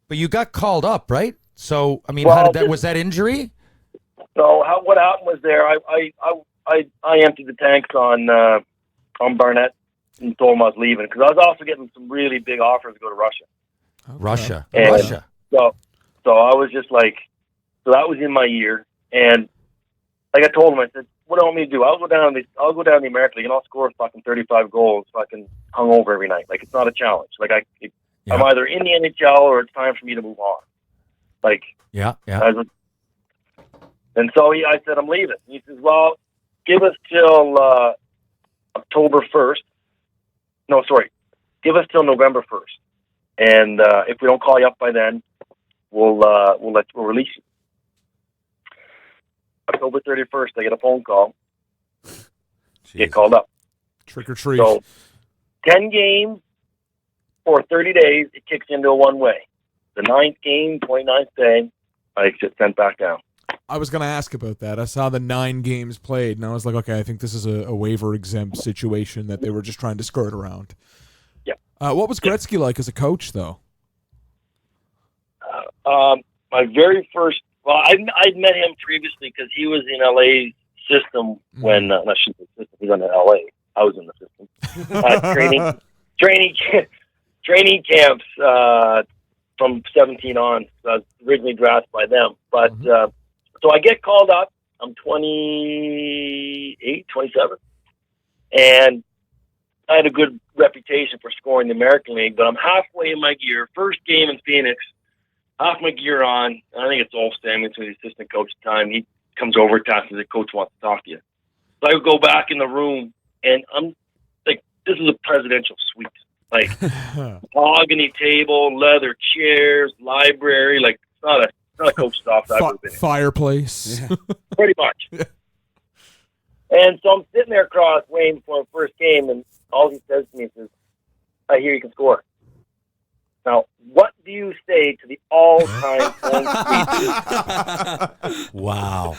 But you got called up, right? So I mean, was that injury? So what happened was there? I emptied the tanks on Barnett and told him I was leaving because I was also getting some really big offers to go to Russia. Russia. So I was just like, so that was in my year, and like I told him, I said, "What do you want me to do? I'll go down to the American League and I'll score fucking 35 goals, fucking hungover every night. Like it's not a challenge. Like I'm either in the NHL or it's time for me to move on. Like Yeah. And so I said, I'm leaving. He says, well, give us till October 1st. No, sorry. Give us till November 1st. And if we don't call you up by then, we'll release you. October 31st, I get a phone call. Get called up. Trick or treat. So 10 games for 30 days, it kicks into a one-way. The 9th game, 29th day, I get sent back down. I was going to ask about that. I saw the 9 games played, and I was like, okay, I think this is a waiver-exempt situation that they were just trying to skirt around. Yeah. What was Gretzky like as a coach, though? My very first, I'd met him previously because he was in LA's system when, not the system, he was in LA. I was in the system. Training camps from 17 on. So I was originally drafted by them. But, so I get called up. I'm 28, 27. And I had a good reputation for scoring the American League, but I'm halfway in my gear. First game in Phoenix, half my gear on. I think it's Ulf Stamets, the assistant coach at the time. He comes over to us and says, "Coach wants to talk to you." So I go back in the room, and I'm like, this is a presidential suite. Like, mahogany table, leather chairs, library. Like, it's not a coach's office I've ever been in. Fireplace. Pretty much. And so I'm sitting there across Wayne before the first game, and all he says to me is, I hear you can score. Now, what do you say to the all-time point? Wow.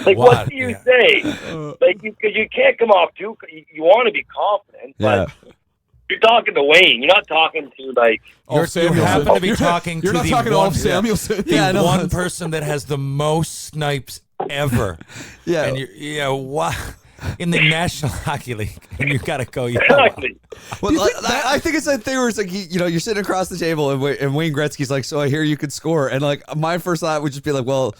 Like, What? what do you say? Like, because you can't come off too. You want to be confident, but you're talking to Wayne. You're not talking to like. You happen to be talking You're to not the talking to one, Alf Samuelson. the one person that has the most snipes ever. Yeah. And what? In the National Hockey League, and you got to go. Exactly. Well, I think it's that thing where it's like, you're sitting across the table and Wayne Gretzky's like, so I hear you could score. And like, my first thought would just be like, well,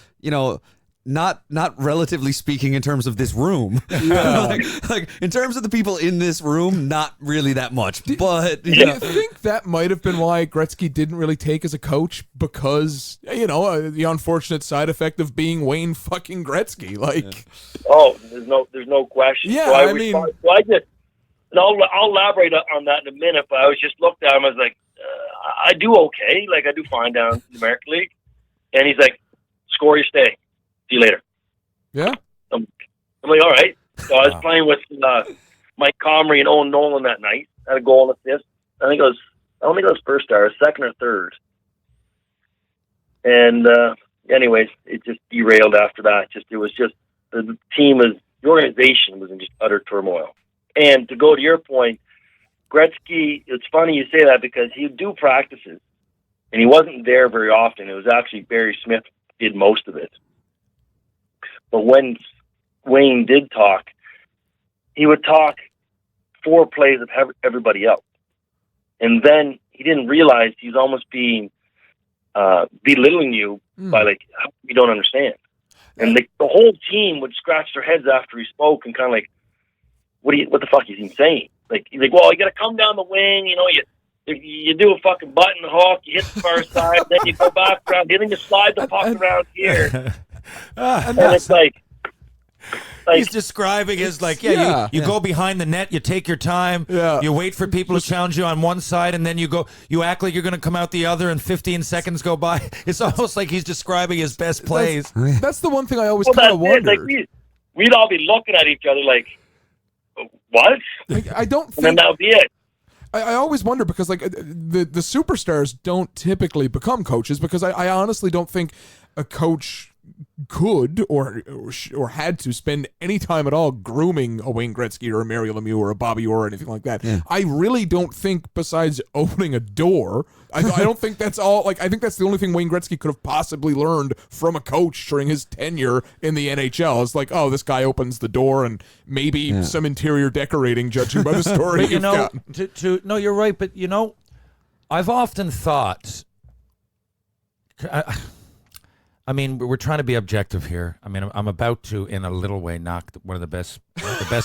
not relatively speaking in terms of this room. Yeah. like in terms of the people in this room, not really that much. But Do you think that might have been why Gretzky didn't really take as a coach? Because, the unfortunate side effect of being Wayne fucking Gretzky. Like, Oh, there's no question. Yeah, So I mean- and I'll elaborate on that in a minute. But I was just looked at him. I was like, I do okay. Like I do fine down in the American League. And he's like, score your stay. See you later. yeah. I'm like, all right. So I was playing with Mike Comrie and Owen Nolan that night. Had a goal and assist. I don't think it was first star, second or third. And anyways, it just derailed after that. It was just the organization was in just utter turmoil. And to go to your point, Gretzky, it's funny you say that because he would do practices, and he wasn't there very often. It was actually Barry Smith did most of it. But when Wayne did talk, he would talk 4 plays of everybody else. And then he didn't realize he's almost being belittling you by like, you don't understand. And the whole team would scratch their heads after he spoke and kind of like, what the fuck is he saying? Like, he's like, well, you got to come down the wing, you do a fucking button hook, you hit the far side, then you go back around, then you slide the puck around here. And it's like he's describing as like, you go behind the net, you take your time, you wait for people to challenge you on one side, and then you act like you're going to come out the other, and 15 seconds go by. It's almost like he's describing his best plays. That's the one thing I always kind of wondered. Like we'd all be looking at each other like, what? I don't And then think. that would be it. I always wonder because like the superstars don't typically become coaches because I honestly don't think a coach could or had to spend any time at all grooming a Wayne Gretzky or a Mario Lemieux or a Bobby Orr or anything like that. Yeah. I really don't think besides opening a door, I don't think that's all. Like I think that's the only thing Wayne Gretzky could have possibly learned from a coach during his tenure in the NHL. It's like, oh, this guy opens the door and maybe some interior decorating, judging by the story. But no, you're right. But I've often thought. I mean, we're trying to be objective here. I mean, I'm about to, in a little way, knock one of the best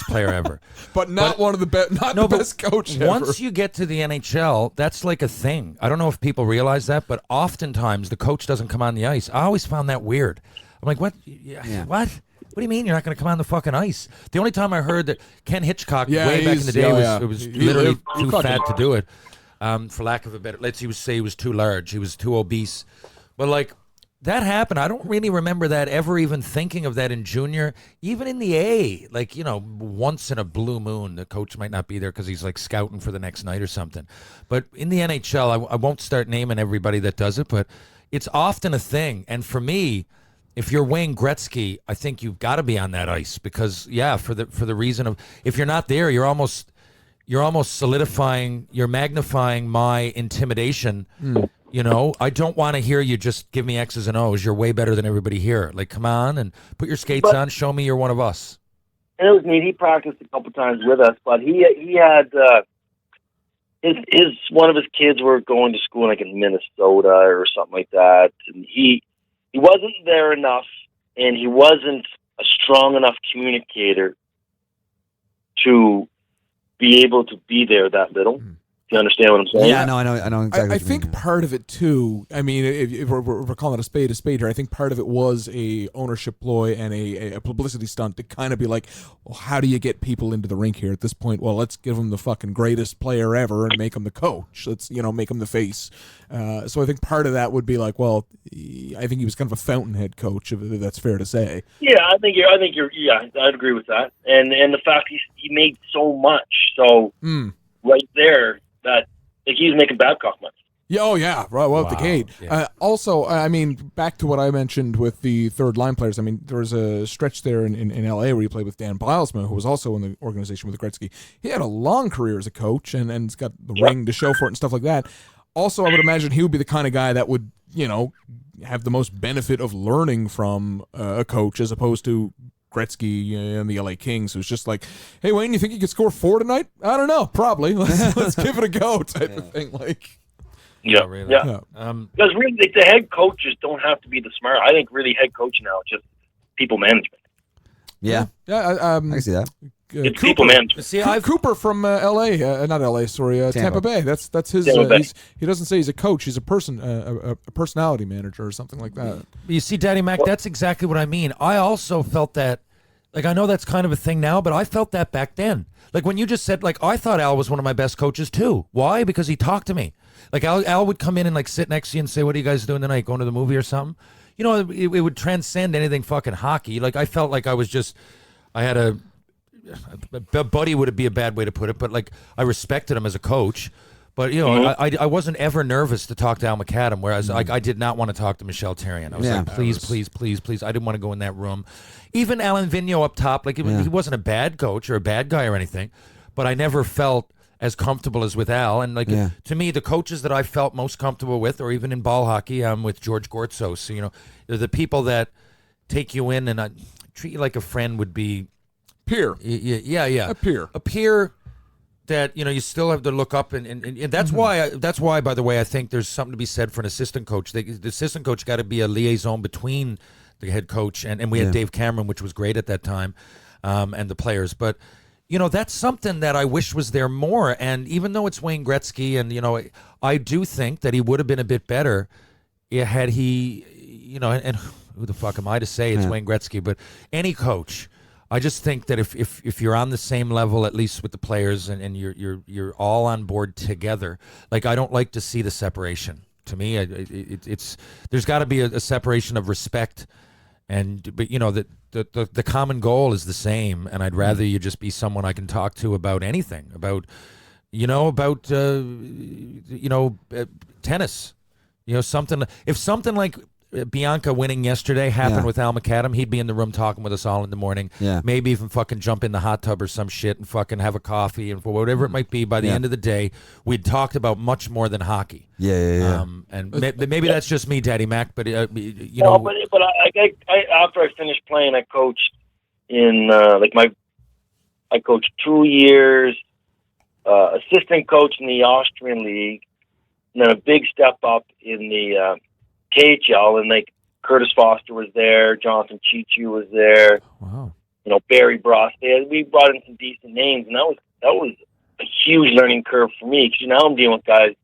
player ever, but one of the best, the best coach ever. Once you get to the NHL, that's like a thing. I don't know if people realize that, but oftentimes the coach doesn't come on the ice. I always found that weird. I'm like, what? What? What do you mean you're not going to come on the fucking ice? The only time I heard that Ken Hitchcock way back in the day was literally too fat to do it, for lack of a better. Let's say he was too large. He was too obese, but like. That happened. I don't really remember that ever even thinking of that in junior, even in the A. Like, once in a blue moon, the coach might not be there because he's like scouting for the next night or something. But in the NHL, I won't start naming everybody that does it, but it's often a thing. And for me, if you're Wayne Gretzky, I think you've got to be on that ice because, for the reason of if you're not there, you're almost solidifying, you're magnifying my intimidation. I don't want to hear you just give me X's and O's. You're way better than everybody here. Like, come on and put your skates on. Show me you're one of us. And it was neat. He practiced a couple times with us, but he had his one of his kids were going to school like in Minnesota or something like that, and he wasn't there enough, and he wasn't a strong enough communicator to be able to be there that little. you understand what I'm saying? Yeah, no, I know exactly. I what you think mean. part of it too. I mean, if we're calling it a spade here, I think part of it was a ownership ploy and a publicity stunt to kind of be like, well, how do you get people into the rink here at this point? Well, let's give them the fucking greatest player ever and make him the coach. Let's make him the face. So I think part of that would be like, well, I think he was kind of a fountainhead coach, if that's fair to say. Yeah, I think you're. Yeah, I'd agree with that. And the fact he made so much, so right there that like he was making Babcock money. Yeah, oh yeah, right. Well, the gate. Yeah. Also, I mean, back to what I mentioned with the third line players. I mean, there was a stretch there in LA where he played with Dan Bilesma, who was also in the organization with Gretzky. He had a long career as a coach, and he's got the ring to show for it and stuff like that. Also, I would imagine he would be the kind of guy that would, have the most benefit of learning from a coach as opposed to Gretzky and the LA Kings, who's just like, hey, Wayne, you think you could score 4 tonight? I don't know. Probably. Let's give it a go type of thing. Like, Yeah, really. yeah. Because really, like, the head coaches don't have to be the smart. I think really head coach now is just people management. Yeah, yeah, I can see that. It's people management. See, Cooper from LA, not LA, sorry, Tampa Bay. That's his. Tampa Bay. He doesn't say he's a coach. He's a person, a personality manager or something like that. You see, Daddy Mac, that's exactly what I mean. I also felt that, like, I know that's kind of a thing now, but I felt that back then. Like, when you just said, like, I thought Al was one of my best coaches too. Why? Because he talked to me. Like, Al would come in and, like, sit next to you and say, what are you guys doing tonight? Going to the movie or something? It would transcend anything fucking hockey. Like, I felt like I had a buddy would be a bad way to put it, but, like, I respected him as a coach. But, I wasn't ever nervous to talk to Al McAdam, whereas I did not want to talk to Michelle Therrien. I was like, please. I didn't want to go in that room. Even Alan Vigneault up top, like, he wasn't a bad coach or a bad guy or anything, but I never felt as comfortable as with Al. And, like, to me, the coaches that I felt most comfortable with, or even in ball hockey, with George Gortzos, they're the people that take you in and treat you like a friend would be. Peer. Yeah. A peer. A peer that you still have to look up, and that's why by the way, I think there's something to be said for an assistant coach. The assistant coach got to be a liaison between the head coach and we had Dave Cameron, which was great at that time, and the players. But that's something that I wish was there more. And even though it's Wayne Gretzky, and I do think that he would have been a bit better had he, and who the fuck am I to say it's Wayne Gretzky, but any coach. I just think that if you're on the same level, at least with the players, and you're all on board together, like, I don't like to see the separation. To me, it's there's got to be a separation of respect, but the common goal is the same, and I'd rather you just be someone I can talk to about anything, about tennis, something. If something like Bianca winning yesterday happened with Al McAdam, he'd be in the room talking with us all in the morning. Yeah. Maybe even fucking jump in the hot tub or some shit and fucking have a coffee and whatever it might be. By the end of the day, we'd talked about much more than hockey. Yeah. And maybe that's just me, Daddy Mac. But But I after I finished playing, I coached in I coached 2 years, assistant coach in the Austrian League, and then a big step up in the KHL, and like Curtis Foster was there, Jonathan Chichu was there. Wow. Barry Bross. We brought in some decent names, and that was a huge learning curve for me, because now I'm dealing with guys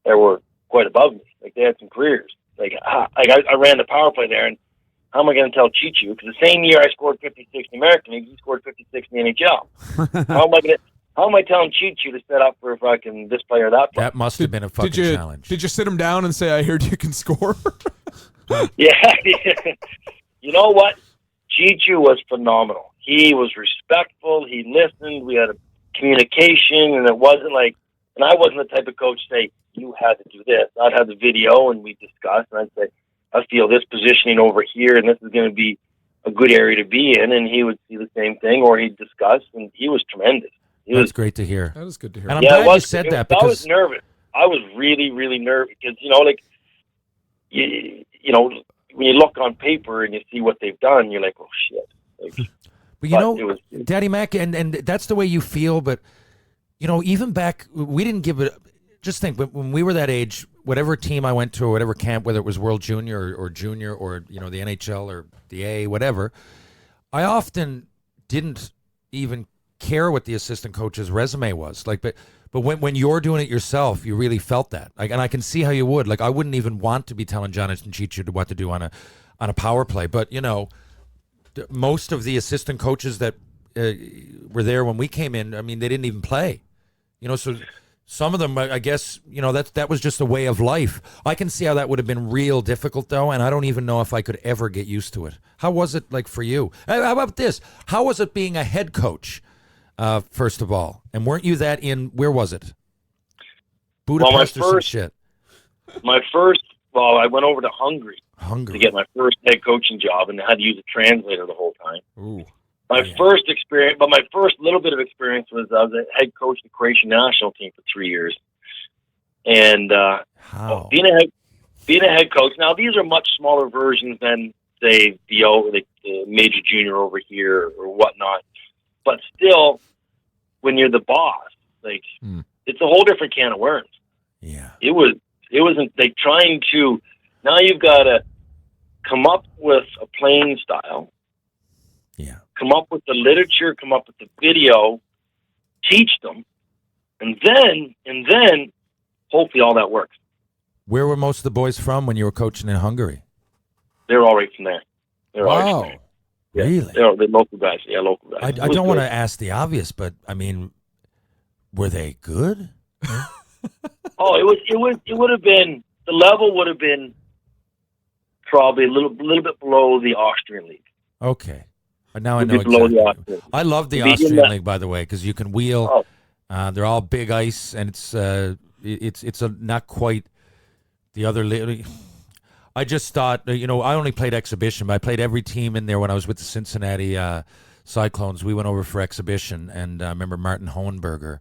that were quite above me. Like, they had some careers. Like I ran the power play there, and how am I going to tell Chichu? Because the same year I scored 56 in the American League, he scored 56 in the NHL. How am I telling Chichu to set up for fucking this player or that player? That must have been a fucking challenge. Did you sit him down and say, I heard you can score? Yeah. You know what? Chichu was phenomenal. He was respectful. He listened. We had a communication, and it wasn't like, and I wasn't the type of coach to say, you had to do this. I'd have the video, and we'd discuss, and I'd say, I feel this positioning over here, and this is going to be a good area to be in, and he would see the same thing, or he'd discuss, and he was tremendous. That's great to hear. That is good to hear. And I'm glad you said that, because I was nervous. I was really, really nervous because when you look on paper and you see what they've done, you're like, oh shit. But Daddy Mac, and that's the way you feel. But even back, we didn't give it. Just think, when we were that age, whatever team I went to or whatever camp, whether it was World Junior or Junior or the NHL or the A, whatever, I often didn't even care what the assistant coach's resume was. Like, but when you're doing it yourself, you really felt that. Like, and I can see how you would. Like, I wouldn't even want to be telling Jonathan Cheechoo what to do on a power play. But most of the assistant coaches that were there when we came in, I mean, they didn't even play. So some of them, I guess, that was just a way of life. I can see how that would have been real difficult, though, and I don't even know if I could ever get used to it. How was it like for you? How about this? How was it being a head coach, first of all? And weren't you that where was it? Budapest or some shit? I went over to Hungary to get my first head coaching job, and I had to use a translator the whole time. Ooh. My first experience, but my first little bit of experience was I was a head coach of the Croatian national team for 3 years. And being a head coach, now these are much smaller versions than, say, the major junior over here or whatnot. But still, when you're the boss, it's a whole different can of worms. Yeah. It wasn't like trying to, now you've got to come up with a playing style. Yeah. Come up with the literature, come up with the video, teach them, and then hopefully all that works. Where were most of the boys from when you were coaching in Hungary? They're all right from there. They're all right from there. Yeah, really? They're local guys. Yeah, local guys. I don't want to ask the obvious, but I mean, were they good? It would have been, the level would have been probably a little bit below the Austrian league. Okay. But now I know exactly. I love the Austrian league, by the way, because you can wheel. They're all big ice, and it's not quite the other league. I just thought, I only played exhibition, but I played every team in there when I was with the Cincinnati Cyclones. We went over for exhibition, and I remember Martin Hohenberger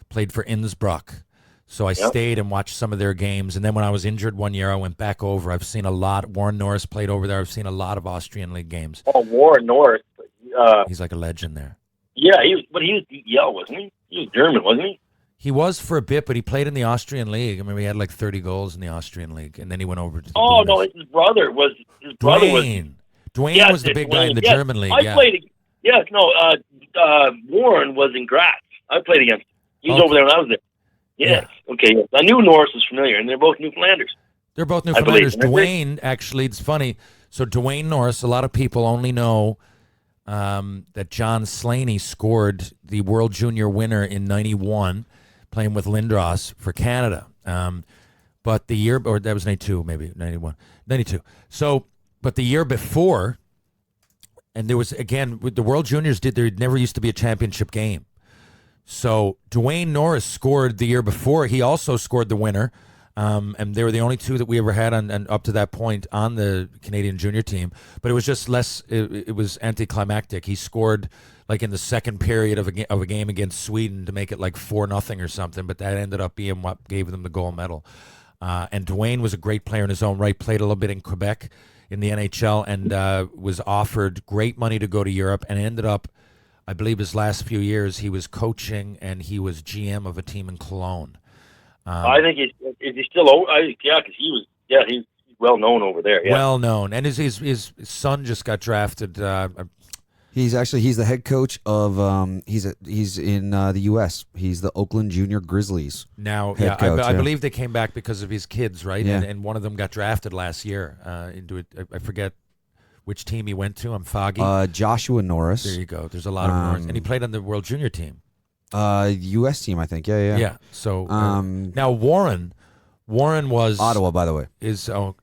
played for Innsbruck. So I stayed and watched some of their games. And then when I was injured one year, I went back over. I've seen a lot. Warren Norris played over there. I've seen a lot of Austrian League games. Oh, Warren Norris. He's like a legend there. Yeah, he was DEL, wasn't he? He was German, wasn't he? He was for a bit, but he played in the Austrian League. I mean, he had like 30 goals in the Austrian League, and then he went over to the Bundesliga. No, his brother was. Dwayne was the big guy in the German League. I played. Yes, no. Warren was in Graz. I played against him. He was over there when I was there. Yes. Yeah. Okay. Yes. I knew Norris was familiar, and they're both Newfoundlanders. They're both Newfoundlanders. Dwayne, actually, it's funny. So Dwayne Norris, a lot of people only know that John Slaney scored the World Junior winner in '91, playing with Lindros for Canada. But the year, or that was '92, maybe '91, '92. So, but the year before, and there was again with the World Juniors, there never used to be a championship game. So Dwayne Norris scored the year before. He also scored the winner, and they were the only two that we ever had on up to that point on the Canadian junior team. But it was just less. It was anticlimactic. He scored like in the second period of a game against Sweden to make it like 4-0 or something. But that ended up being what gave them the gold medal. And Dwayne was a great player in his own right. Played a little bit in Quebec in the NHL and was offered great money to go to Europe and ended up. I believe his last few years he was coaching and he was GM of a team in Cologne. I think he's still because he's well known over there. Yeah. Well known, and his son just got drafted. He's the head coach of he's in the U.S. He's the Oakland Junior Grizzlies now. Head coach, I believe they came back because of his kids, right? Yeah. And one of them got drafted last year into it. I forget which team he went to. I'm foggy. Joshua Norris. There you go. There's a lot of Norris, and he played on the World Junior team. U.S. team, I think. Yeah. Yeah. So now Warren was Ottawa, by the way.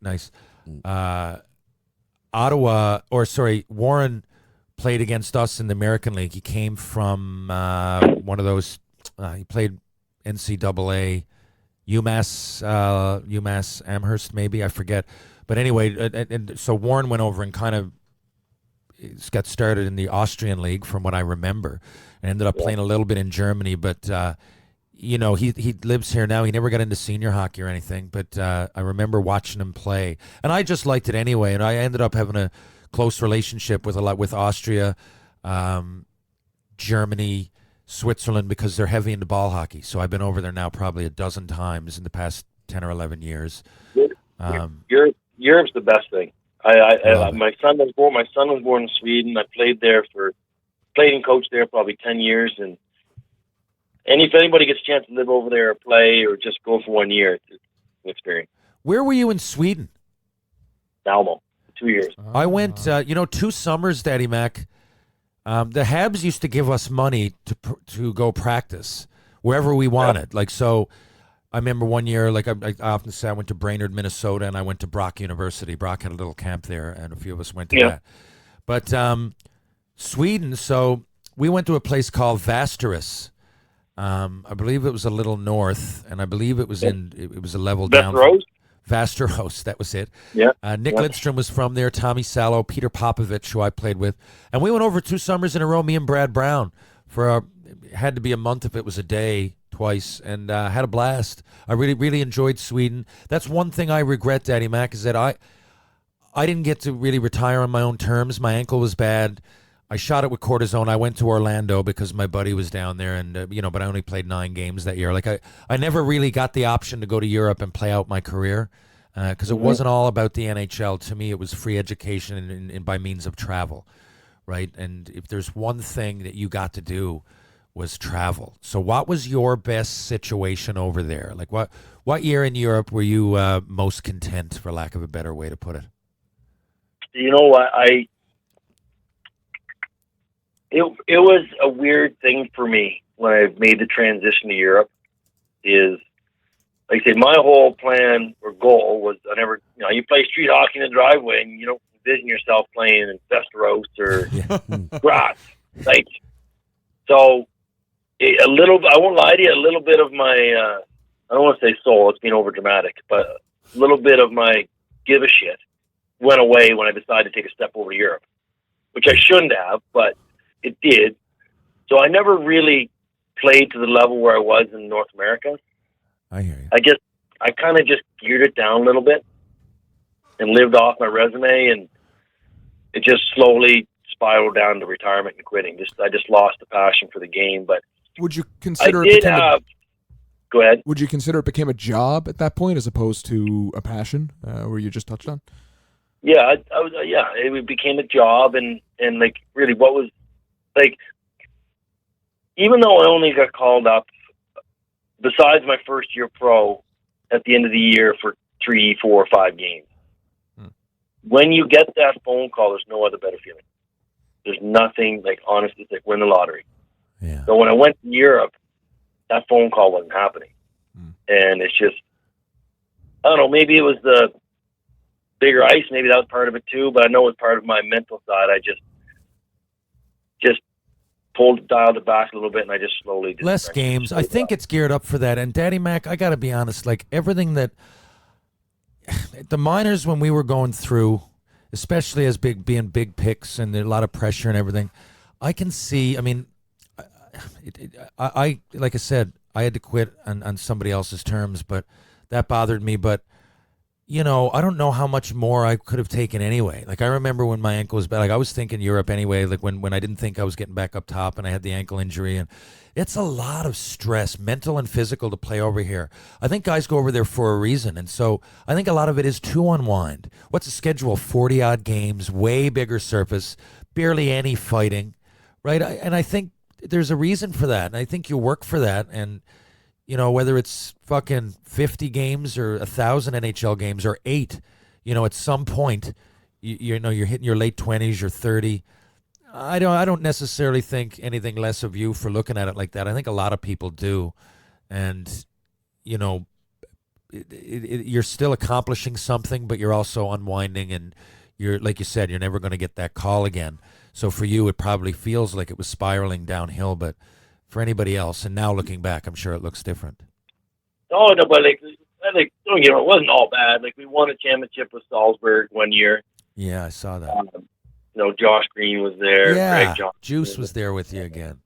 Nice. Warren played against us in the American League. He came from one of those. He played NCAA, UMass Amherst, maybe, I forget. But anyway, and so Warren went over and kind of got started in the Austrian League, from what I remember, and ended up playing a little bit in Germany. But he lives here now. He never got into senior hockey or anything. But I remember watching him play, and I just liked it anyway. And I ended up having a close relationship with Austria, Germany, Switzerland, because they're heavy into ball hockey. So I've been over there now probably a dozen times in the past 10 or 11 years. Europe's the best thing. My son was born in Sweden. I played there for played and coached there probably 10 years. And if anybody gets a chance to live over there or play or just go for 1 year, it's an experience. Where were you in Sweden? Malmo, 2 years. I went, 2 summers, Daddy Mac. The Habs used to give us money to go practice wherever we wanted. Like, so I remember 1 year, like I often say I went to Brainerd, Minnesota, and I went to Brock University. Brock had a little camp there, and a few of us went to that. But Sweden, so we went to a place called Västerås. I believe it was a little north, and I believe it was it was a level down. Västerås, that was it. Yeah. Nick Lidstrom was from there, Tommy Salo, Peter Popovich, who I played with. And we went over 2 summers in a row, me and Brad Brown, it had to be a month if it was a day, twice, and had a blast. I really, really enjoyed Sweden. That's one thing I regret, Daddy Mac, is that I didn't get to really retire on my own terms. My ankle was bad. I shot it with cortisone. I went to Orlando because my buddy was down there, and but I only played 9 games that year. Like I never really got the option to go to Europe and play out my career because it wasn't all about the NHL. To me, it was free education and by means of travel, right? And if there's one thing that you got to do was travel. So what was your best situation over there? Like what year in Europe were you most content, for lack of a better way to put it? You know what? It was a weird thing for me when I made the transition to Europe. Is, like I say, my whole plan or goal was you play street hockey in the driveway and you don't envision yourself playing in Västerås or Graz. Like, so I won't lie to you, a little bit of my, I don't want to say soul, it's being over dramatic, but a little bit of my give a shit went away when I decided to take a step over to Europe, which I shouldn't have, but it did. So I never really played to the level where I was in North America. I hear you. I kind of just geared it down a little bit and lived off my resume, and it just slowly spiraled down to retirement and quitting. I just lost the passion for the game. But would you consider it go ahead. Would you consider it became a job at that point as opposed to a passion, where you just touched on? Yeah, it became a job, and like really, what was like, even though I only got called up, besides my first year pro, at the end of the year for 3, 4, 5 games. When you get that phone call, there's no other better feeling. There's nothing like, honestly, it's like win the lottery. Yeah. So when I went to Europe, that phone call wasn't happening, and it's just, I don't know, maybe it was the bigger ice, maybe that was part of it too, but I know it's part of my mental side. I just dialed it back a little bit, and I just slowly less games. I think it's geared up for that. And Daddy Mac, I got to be honest, like everything that the minors, when we were going through, especially as being big picks and there's a lot of pressure and everything, I can see. I mean, I like I said, I had to quit on somebody else's terms, but that bothered me. But I don't know how much more I could have taken anyway. Like, I remember when my ankle was bad, like I was thinking Europe anyway, like when I didn't think I was getting back up top and I had the ankle injury. And it's a lot of stress, mental and physical, to play over here. I think guys go over there for a reason. And so I think a lot of it is to unwind. What's the schedule? 40-odd games, way bigger surface, barely any fighting, right? And I think there's a reason for that. And I think you work for that. And whether it's fucking 50 games or 1,000 NHL games or 8, at some point, you're hitting your late 20s, you're 30. I don't necessarily think anything less of you for looking at it like that. I think a lot of people do, and you're still accomplishing something, but you're also unwinding, and you're, like you said, you're never going to get that call again. So for you, it probably feels like it was spiraling downhill, but for anybody else, and now looking back, I'm sure it looks different. Oh no, but it wasn't all bad. Like, we won a championship with Salzburg 1 year. Yeah, I saw that. Josh Green was there. Yeah, Greg Johnson Juice was there with you again.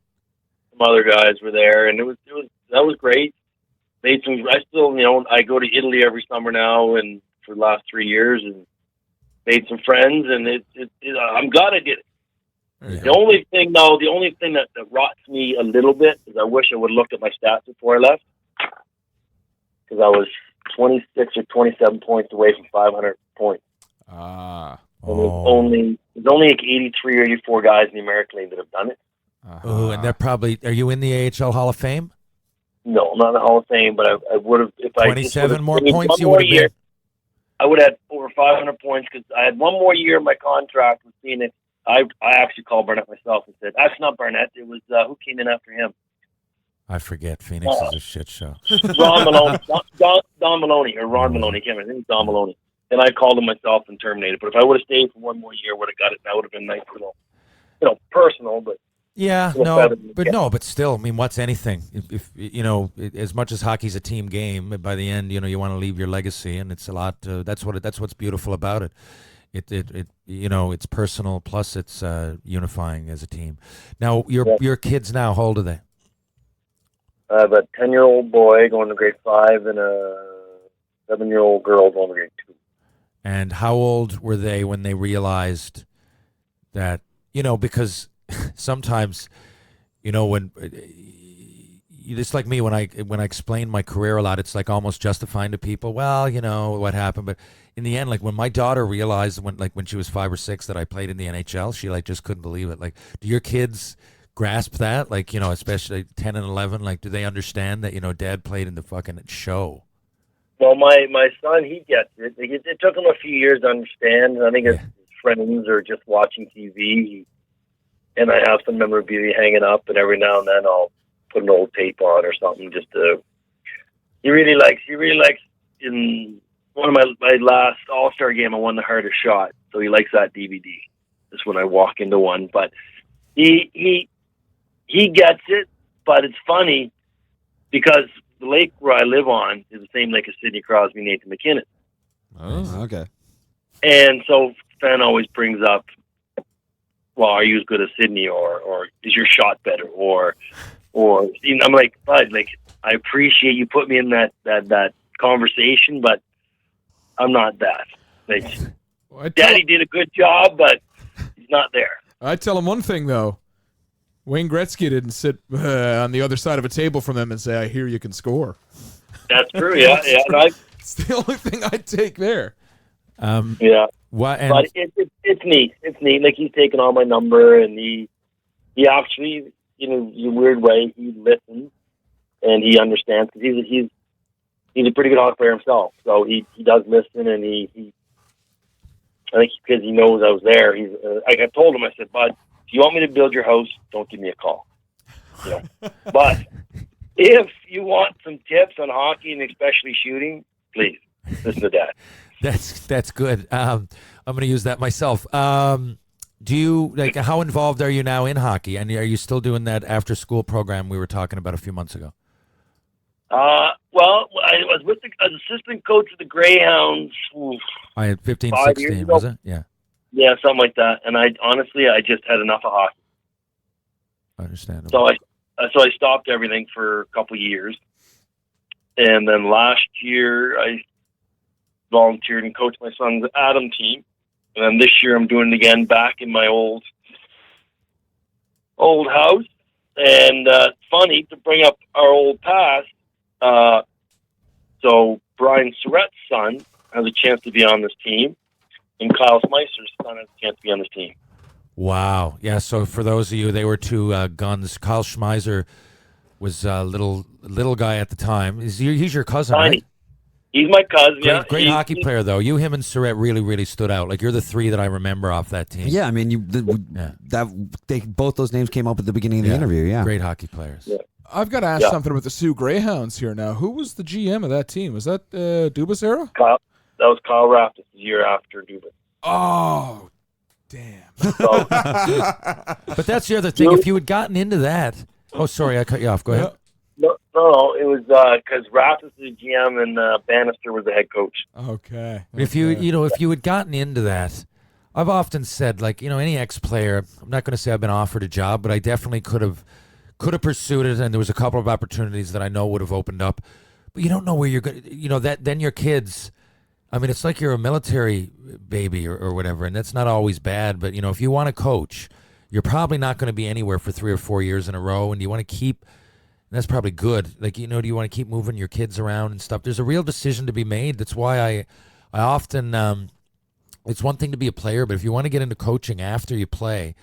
Some other guys were there, and that was great. Made some. I still, I go to Italy every summer now, and for the last 3 years, and made some friends, and I'm glad I did it. Yeah. The only thing that rots me a little bit is I wish I would have looked at my stats before I left, because I was 26 or 27 points away from 500 points. There's only like 83 or 84 guys in the American League that have done it. Oh, and they're probably. Are you in the AHL Hall of Fame? No, I'm not in the Hall of Fame, but I would have if I 27 more stayed points. one You more would have year. been. I would have had over 500 points because I had one more year in my contract with Phoenix. I actually called Barnett myself and said, "That's not Barnett. It was who came in after him." I forget. Phoenix is a shit show. Ron Maloney, Don Maloney, or Ron Maloney. I can't remember. I think it's Don Maloney. And I called him myself and terminated. But if I would have stayed for one more year, would have got it. That would have been nice, personal. But Yeah, Well, no, better than- but still, I mean, what's anything? If as much as hockey's a team game, by the end, you want to leave your legacy, and it's a lot. That's what's beautiful about it. It's personal plus it's unifying as a team. Now, your kids now, how old are they? I have a 10-year-old boy going to grade 5 and a 7-year-old girl going to grade 2. And how old were they when they realized that? Because sometimes, when it's like me when I explain my career a lot, it's like almost justifying to people. Well, what happened, but in the end, like when my daughter realized when she was 5 or 6 that I played in the NHL, she just couldn't believe it. Like, do your kids grasp that? Like, especially 10 and 11. Like, do they understand that Dad played in the fucking show? Well, my son, he gets it. It took him a few years to understand. I think his friends are just watching TV, and I have some memorabilia hanging up, and every now and then I'll put an old tape on or something just to. He really likes. In one of my last All-Star game, I won the hardest shot, so he likes that DVD. Just when I walk into one, but he gets it. But it's funny because the lake where I live on is the same lake as Sidney Crosby, Nathan McKinnon. Oh, okay. And so Fan always brings up, well, are you as good as Sidney, or is your shot better, or I'm like, Bud, I appreciate you put me in that conversation, but I'm not that. Daddy did a good job, but he's not there. I tell him one thing though. Wayne Gretzky didn't sit on the other side of a table from them and say, "I hear you can score." That's true. Yeah. It's the only thing I take there. Yeah. What? But it's neat. It's neat. Like, he's taken on my number, and he actually, in a weird way, he listens and he understands because he's a pretty good hockey player himself. So he does listen, and he I think because he knows I was there. He's like I told him, I said, "Bud, if you want me to build your house, don't give me a call." But if you want some tips on hockey and especially shooting, please listen to Dad. That's good. I'm going to use that myself. Do you how involved are you now in hockey? And are you still doing that after school program we were talking about a few months ago? Well, I was with as assistant coach of the Greyhounds. I had 15, 5 years 16, ago. was it? Yeah. Yeah, something like that. And I just had enough of hockey. Understandable. So I stopped everything for a couple of years, and then last year I volunteered and coached my son's Adam team, and then this year I'm doing it again back in my old house. And funny to bring up our old past. So Brian Surratt's son has a chance to be on this team, and Kyle Smeiser's son has a chance to be on this team. Wow. Yeah, so for those of you, they were two guns. Kyle Schmeiser was a little guy at the time. He's your cousin, right? He's my cousin. Great hockey player, though. You, him, and Surratt really, really stood out. Like, you're the three that I remember off that team. Yeah, I mean, both those names came up at the beginning of the interview. Yeah, great hockey players. Yeah. I've got to ask something about the Sioux Greyhounds here now. Who was the GM of that team? Was that Dubas era? That was Kyle Raft the year after Dubas. Oh, damn. So, but that's the other thing. If you had gotten into that... Oh, sorry, I cut you off. Go ahead. No, it was because Raft was the GM and Bannister was the head coach. Okay. If you had gotten into that, I've often said, any ex-player, I'm not going to say I've been offered a job, but I definitely could have pursued it, and there was a couple of opportunities that I know would have opened up. But you don't know where you're going to, then your kids, I mean, it's like you're a military baby or whatever, and that's not always bad. But, if you want to coach, you're probably not going to be anywhere for 3 or 4 years in a row, and you want to keep, and that's probably good. Do you want to keep moving your kids around and stuff? There's a real decision to be made. That's why I often, it's one thing to be a player, but if you want to get into coaching after you play,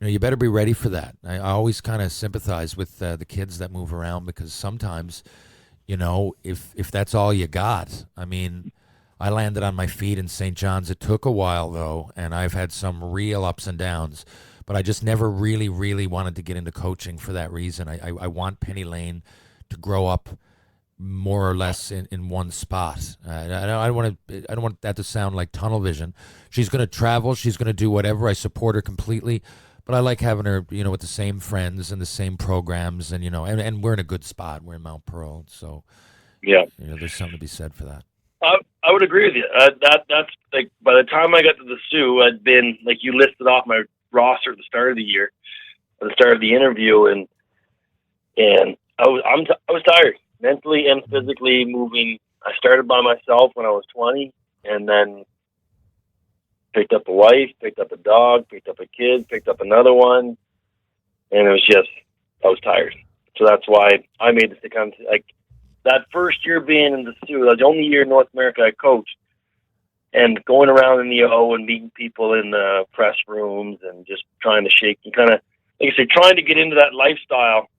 You better be ready for that. I always kind of sympathize with the kids that move around, because sometimes, if that's all you got, I mean, I landed on my feet in St. John's. It took a while, though, and I've had some real ups and downs. But I just never really, really wanted to get into coaching for that reason. I want Penny Lane to grow up more or less in one spot. I don't want that to sound like tunnel vision. She's going to travel. She's going to do whatever. I support her completely. But I like having her, with the same friends and the same programs, and and we're in a good spot. We're in Mount Pearl, so Yeah. There's something to be said for that. I would agree with you. That's like, by the time I got to the Sioux, I'd been, like you listed off my roster at the start of the year, at the start of the interview, and I was tired, mentally and physically moving. I started by myself when I was 20, and then picked up a wife, picked up a dog, picked up a kid, picked up another one, and it was just, I was tired. So that's why I made this to come to, like, that first year being in the Sioux, that was the only year in North America I coached, and going around in the O and meeting people in the press rooms and just trying to shake and kind of, like I said, trying to get into that lifestyle.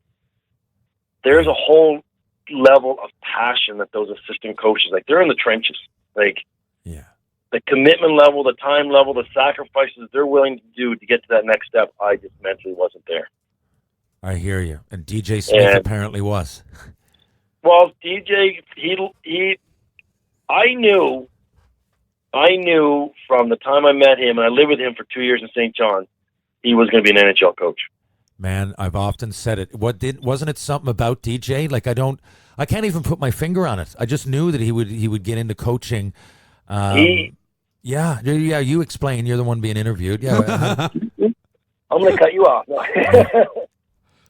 There's a whole level of passion that those assistant coaches, like, they're in the trenches. Like, Yeah. the commitment level, the time level, the sacrifices they're willing to do to get to that next step, I just mentally wasn't there. I hear you. And DJ Smith apparently was. Well, DJ, I knew from the time I met him, and I lived with him for 2 years in St. John, he was going to be an NHL coach. Man, I've often said it. Wasn't it something about DJ? Like, I can't even put my finger on it. I just knew that he would get into coaching. Yeah, you explain. You're the one being interviewed. Yeah. I'm going to cut you off.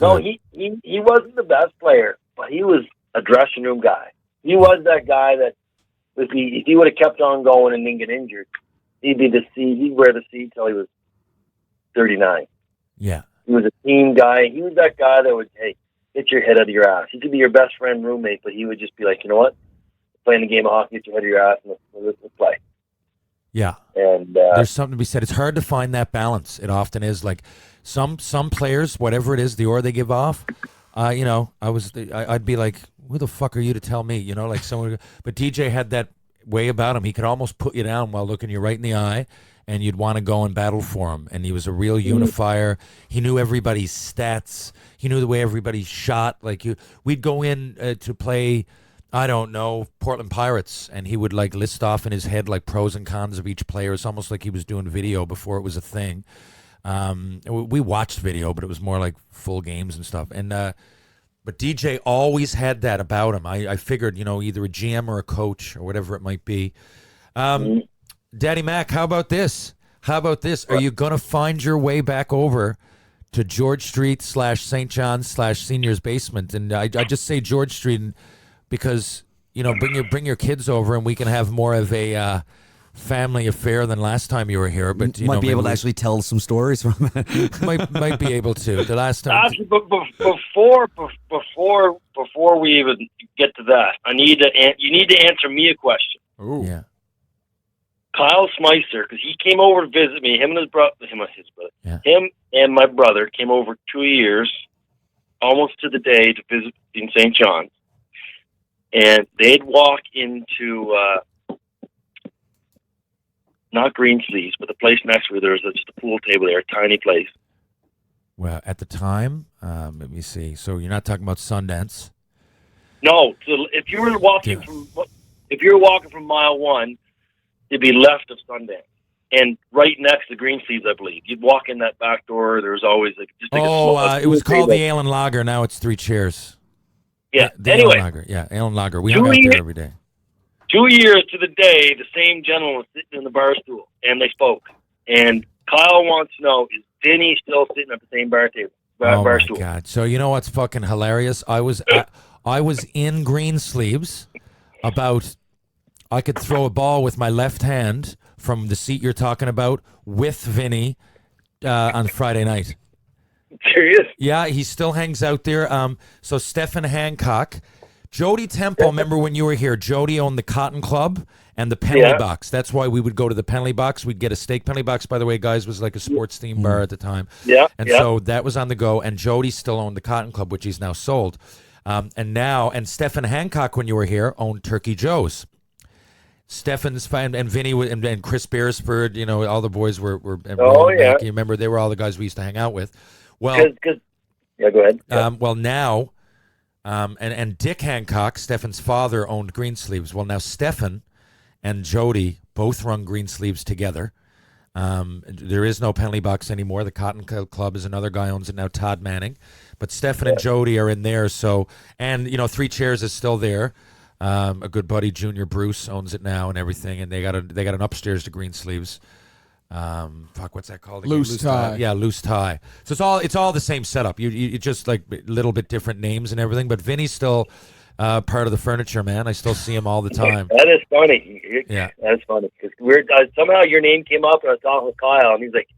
No, he wasn't the best player, but he was a dressing room guy. He was that guy that if he would have kept on going and didn't get injured, he'd wear the C till he was 39. Yeah. He was a team guy. He was that guy that would, hey, get your head out of your ass. He could be your best friend, roommate, but he would just be like, you know what? Playing the game of hockey, get your head out of your ass, and let's play. Yeah. And there's something to be said. It's hard to find that balance. It often is. Like some players, whatever it is, the aura they give off, I'd be like, who the fuck are you to tell me? Like someone. But DJ had that way about him. He could almost put you down while looking you right in the eye, and you'd want to go and battle for him. And he was a real unifier. He knew everybody's stats. He knew the way everybody shot. Like we'd go in to play, I don't know, Portland Pirates, and he would like list off in his head like pros and cons of each player. It's almost like he was doing video before it was a thing. We watched video, but it was more like full games and stuff. And but DJ always had that about him. I figured, either a GM or a coach or whatever it might be. Daddy Mack, how about this? Are you going to find your way back over to George Street / St. John's / Seniors Basement? And I just say George Street because, bring your kids over and we can have more of a family affair than last time you were here. But you might be able to actually tell some stories from it. might be able to. The last time. Actually, but before we even get to that, you need to answer me a question. Ooh. Yeah. Kyle Smicer, because he came over to visit me. Him and his brother. Yeah. Him and my brother came over 2 years, almost to the day, to visit in St. John's, and they'd walk into not Greensleeves, but the place next where there's just a pool table there, a tiny place. Well, at the time, let me see. So you're not talking about Sundance? No. So if you were walking from mile one, it'd be left of Sundance, and right next to Greensleeves, I believe. You'd walk in that back door. There was always it was called the Ale and Lager. Now it's 3 Chairs. Yeah. The Anyway, Ale and Lager. Yeah, Ale and Lager. We hung out there every day. 2 years to the day, the same gentleman was sitting in the bar stool, and they spoke. And Kyle wants to know, is Vinny still sitting at the same bar table? Bar stool. God! So you know what's fucking hilarious? I was in Greensleeves about. I could throw a ball with my left hand from the seat you're talking about with Vinny on Friday night. Serious? Yeah, he still hangs out there. So Stephen Hancock, Jody Temple. Remember when you were here? Jody owned the Cotton Club, and the penalty Yeah. box. That's why we would go to the penalty box. We'd get a steak penalty box. By the way, guys, was like a sports themed bar at the time. Yeah, And yeah. so that was on the go. And Jody still owned the Cotton Club, which he's now sold. And Stephen Hancock, when you were here, owned Turkey Joe's. Stefan's fine, and Vinny and Chris Beresford, all the boys were and Oh, Roland yeah. Mack, you remember they were all the guys we used to hang out with. Well, Yeah, go ahead. Yeah. well now, and Dick Hancock, Stefan's father, owned Greensleeves. Well, now Stefan and Jody both run Greensleeves together. There is no penalty box anymore. The Cotton Club is another guy owns it now, Todd Manning. But Stefan and Jody are in there. So, and Three Chairs is still there. A good buddy, Junior Bruce, owns it now and everything. And they got an upstairs to Greensleeves. What's that called? again? Loose Tie. Yeah, Loose Tie. So it's all the same setup. You just like a little bit different names and everything. But Vinny's still part of the furniture, man. I still see him all the time. That is funny. Yeah. That's funny. 'Cause somehow your name came up, and I was talking with Kyle, and he's like,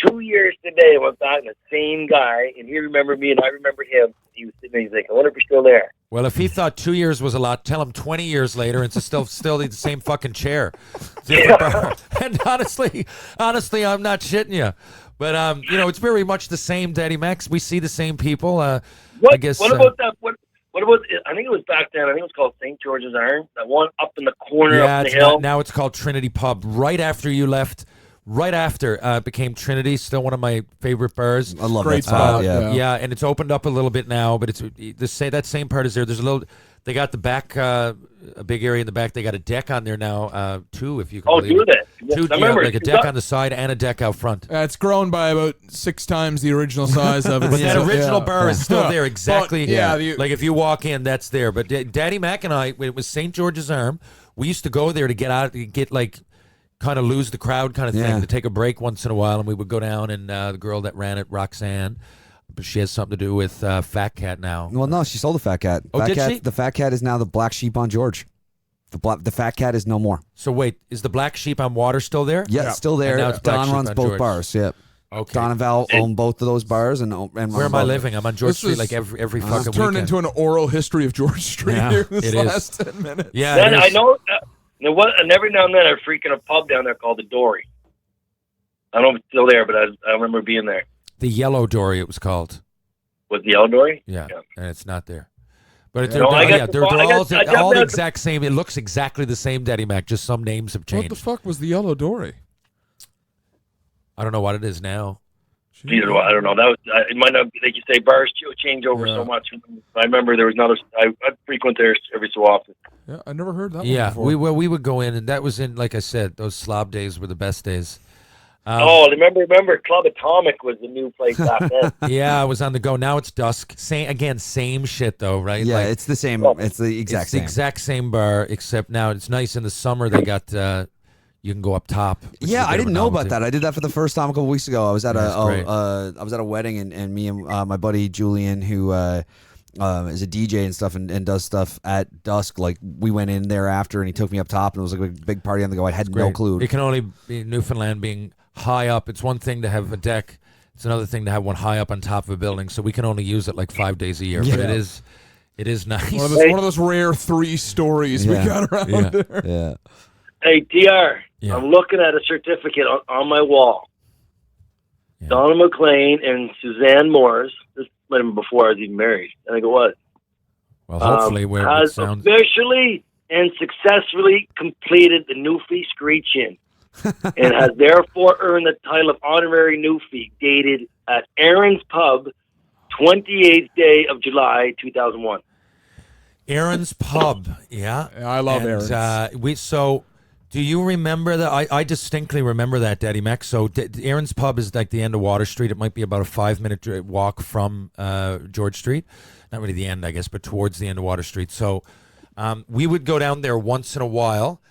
2 years today, I went back, and the same guy, and he remembered me, and I remembered him. He was sitting there, he's like, I wonder if you're still there. Well, if he thought 2 years was a lot, tell him 20 years later, and it's still the same fucking chair. Different bar. And honestly, I'm not shitting you. But it's very much the same, Daddy Max. We see the same people. I guess. What about that? What about? I think it was back then. I think it was called St. George's Arms. That one up in the corner up the hill. Now it's called Trinity Pub. Right after you left. Right after it became Trinity, still one of my favorite bars. I love Great that spot. spot, Yeah. yeah. And it's opened up a little bit now, but that same part is there. There's a little. They got the back, a big area in the back. They got a deck on there now, too. If you can. Oh, believe do it. they? Two, I remember like a deck on the side and a deck out front. It's grown by about 6 times the original size of it. But that So, original yeah. bar is still there, exactly. But, Like if you walk in, that's there. But Daddy Mac and I, when it was St. George's Arm, we used to go there to get out, get like, kind of lose the crowd kind of thing, to take a break once in a while, and we would go down, and the girl that ran it, Roxanne, but she has something to do with Fat Cat now. Well, no, she sold the Fat Cat. Oh, Fat did Cat, she? The Fat Cat is now the black sheep on George. The Fat Cat is no more. So wait, is the Black Sheep on Water still there? Yeah, it's still there. And now it's Black Don Sheep runs on both George. bars. Yeah. Okay. Don and Val own both of those bars, and Where am I living? I'm on George This Street is- like every It's fucking turned weekend. into an oral history of George Street Yeah, here this it is. last 10 minutes. Yeah, Then it I is. know. And every now and then I freaking a pub down there called the Dory. I don't know if it's still there, but I remember being there. The Yellow Dory, it was called. Was the El Dory? Yeah, Yeah. and it's not there. But No, I got they're the- I all, got- I got all the that- exact same. It looks exactly the same, Daddy Mac. Just some names have What changed. the fuck was the Yellow Dory? I don't know what it is now. Either way, I don't know. That was it. Might not be, like you say, bars change over Yeah. so much. I remember there was another. I frequent there every so often. Yeah, I never heard that one Yeah, before. we would go in, and that was in, like I said, those slob days were the best days. Remember, Club Atomic was the new place back then. Yeah, I was on the go. Now it's dusk. Same shit though, right? Yeah, Like, it's the same. It's the exact it's same. the exact same bar, except now it's nice in the summer. They got you can go up top. which is Yeah, a bit I of a didn't know about novelty. that. I did that for the first time a couple weeks ago. I was at Yeah, it's great. I was at a wedding, and me and my buddy Julian, who is a DJ and stuff, and does stuff at dusk. Like we went in there after, and he took me up top, and it was like a big party on the go. I had no Great. clue. It can only be in Newfoundland being high up. It's one thing to have a deck. It's another thing to have one high up on top of a building. So we can only use it like 5 days a year. But Yeah. it is nice. One of those rare 3 stories we Yeah. got around Yeah. there. Yeah. Hey, TR, Yeah. I'm looking at a certificate on my wall. Yeah. Donna MacLean and Suzanne Moores. This might have been before I was even married. I think it was. Well, hopefully where it has sounds. officially and successfully completed the Newfie Screech-In and has therefore earned the title of Honorary Newfie, dated at Aaron's Pub, 28th day of July, 2001. Aaron's Pub, yeah. Yeah, I love And, Aaron's. Do you remember that? I distinctly remember that, Daddy Mac. So Aaron's Pub is like the end of Water Street. It might be about a 5-minute walk from George Street. Not really the end, I guess, but towards the end of Water Street. So we would go down there once in a while.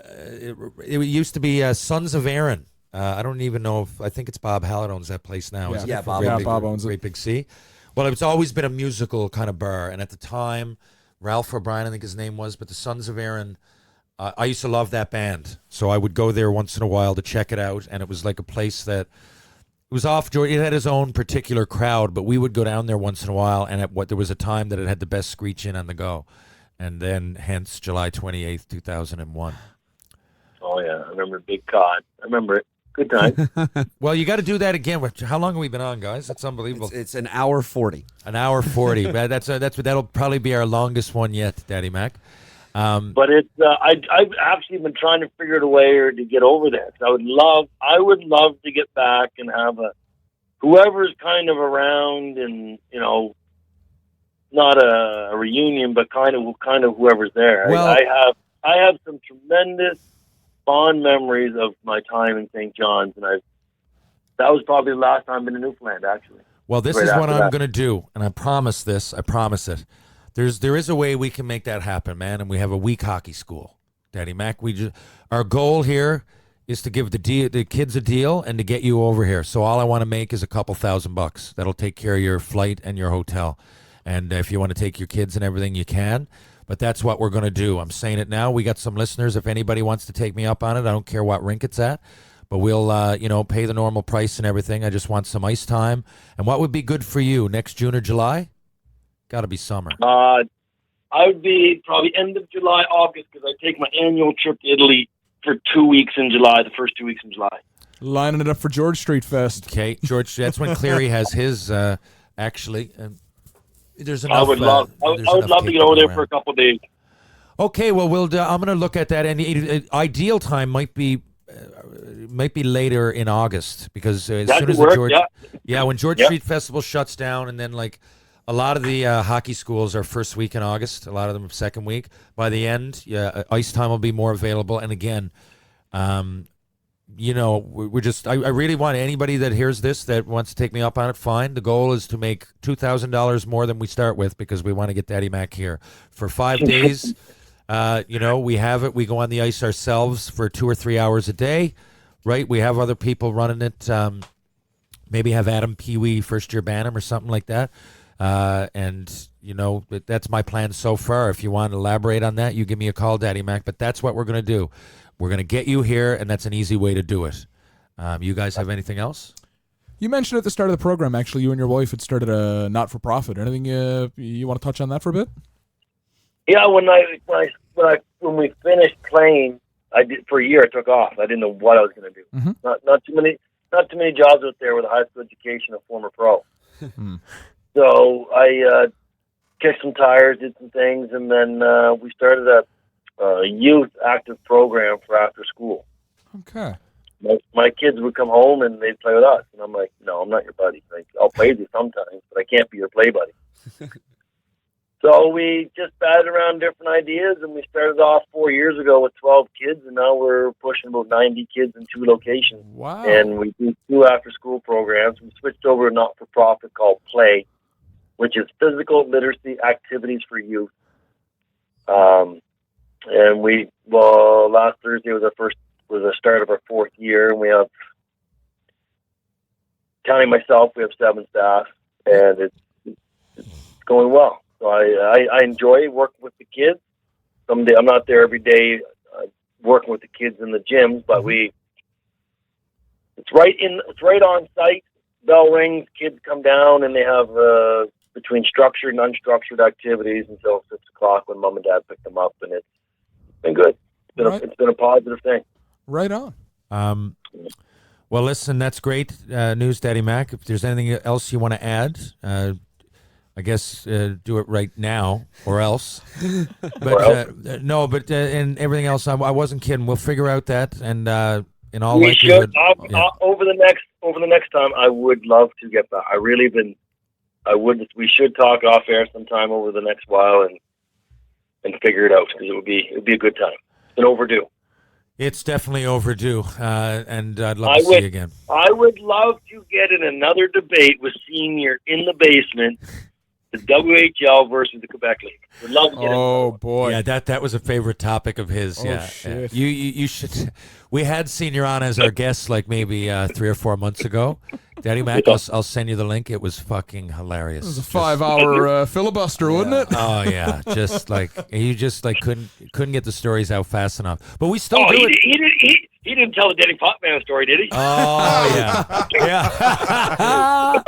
It used to be Sons of Aaron. I don't even know if, I think it's Bob Hallett owns that place now. isn't Yeah, it? Bob Great owns Big- it. Bob owns it. Great Big C. Well, it's always been a musical kind of bar. And at the time, Ralph O'Brien, I think his name was, but the Sons of Aaron, I used to love that band. So I would go there once in a while to check it out. And it was like a place that, it was off George. It had his own particular crowd, but we would go down there once in a while. And there was a time that it had the best Screech-In on the go. and then hence July 28th, 2001. Oh yeah, I remember Big Cod. I remember it. Good time. Well, you got to do that again. How long have we been on, guys? It's unbelievable. It's an hour 40. An hour 40. That'll probably be our longest one yet, Daddy Mack. But it's I've actually been trying to figure out a way to get over this. I would love to get back and have whoever's kind of around, and not a reunion, but kind of whoever's there. Well, I have some tremendous fond memories of my time in St. John's, and that was probably the last time I've been to Newfoundland, actually. Well, this is what I'm going to do, and I promise this. I promise it. There is a way we can make that happen, man, and we have a week hockey school, Daddy Mack. Our goal here is to give the kids a deal and to get you over here. So all I want to make is a couple $1,000. That'll take care of your flight and your hotel. And if you want to take your kids and everything, you can. But that's what we're going to do. I'm saying it now. We got some listeners. If anybody wants to take me up on it, I don't care what rink it's at. But we'll, pay the normal price and everything. I just want some ice time. And what would be good for you next June or July? Got to be summer. I would be probably end of July, August, because I take my annual trip to Italy for 2 weeks in July, the first 2 weeks in July. Lining it up for George Street Fest. Okay, George, that's when Cleary has his, actually. There's enough. I would love to get over there for a couple of days. Okay, well, I'm going to look at that. And the ideal time might be later in August, because as that soon as work, the George, when George Yep. Street Festival shuts down, and then a lot of the hockey schools are first week in August. A lot of them second week. By the end, ice time will be more available. And again, we're just. I really want anybody that hears this that wants to take me up on it. Fine. The goal is to make $2,000 more than we start with, because we want to get Daddy Mack here for 5 days. We have it. We go on the ice ourselves for 2 or 3 hours a day, right? We have other people running it. Maybe have Adam Pee-wee first year Bantam or something like that. That's my plan so far. If you want to elaborate on that, you give me a call, Daddy Mack. But that's what we're going to do. We're going to get you here, and that's an easy way to do it. You guys have anything else? You mentioned at the start of the program, actually, you and your wife had started a not-for-profit. Anything you want to touch on that for a bit? Yeah, when we finished playing, I did for a year. I took off. I didn't know what I was going to do. Mm-hmm. Not too many jobs out there with a high school education, a former pro. So I kicked some tires, did some things, and then we started a youth active program for after school. Okay. My kids would come home and they'd play with us, and I'm like, no, I'm not your buddy. Like, I'll play with you sometimes, but I can't be your play buddy. So we just batted around different ideas, and we started off 4 years ago with 12 kids, and now we're pushing about 90 kids in 2 locations. Wow. And we do 2 after-school programs. We switched over to a not-for-profit called Play, which is physical literacy activities for youth. And last Thursday was the start of our 4th year, and we have, counting myself, we have 7 staff, and it's going well. So I enjoy working with the kids. Someday I'm not there every day working with the kids in the gyms, but it's right on site. Bell rings, kids come down, and they have between structured and unstructured activities until 6 o'clock when mom and dad pick them up, and it's been good. It's been a positive thing. Right on. Well, listen, that's great news, Daddy Mack. If there's anything else you want to add, I guess do it right now, or else. But and everything else, I wasn't kidding. We'll figure out that, and in all likelihood, over the next time, I would love to get back. We should talk off air sometime over the next while and figure it out, because it would be a good time. It's been overdue. It's definitely overdue, and I'd love to see you again. I would love to get in another debate with Senior in the basement. The WHL versus the Quebec League. Would love to get Oh boy, yeah, that was a favorite topic of his. Oh, yeah, shit. You should. We had Senior on as our guest like maybe 3 or 4 months ago. Daddy Mack, I'll send you the link. It was fucking hilarious. it was a 5-hour filibuster, wasn't it? Oh yeah, just like you couldn't get the stories out fast enough. But we still do it. He didn't tell the Denny Potman story, did he? Oh yeah, yeah.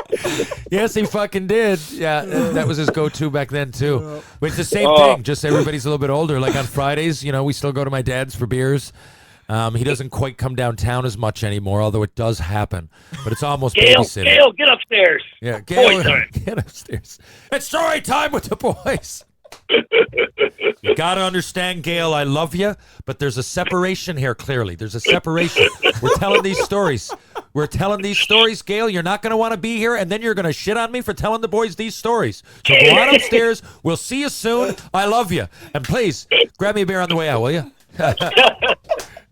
Yes, he fucking did. Yeah, that was his go-to back then too. But it's the same thing. Just everybody's a little bit older. Like on Fridays, we still go to my dad's for beers. He doesn't quite come downtown as much anymore, although it does happen. But it's almost babysitting. Gail, get upstairs. Yeah, Gail, Boy time. get upstairs. It's story time with the boys. You got to understand, Gail, I love you, but there's a separation here, clearly. There's a separation. We're telling these stories. Gail. You're not going to want to be here, and then you're going to shit on me for telling the boys these stories. So go on upstairs. We'll see you soon. I love you. And please, grab me a beer on the way out, will you?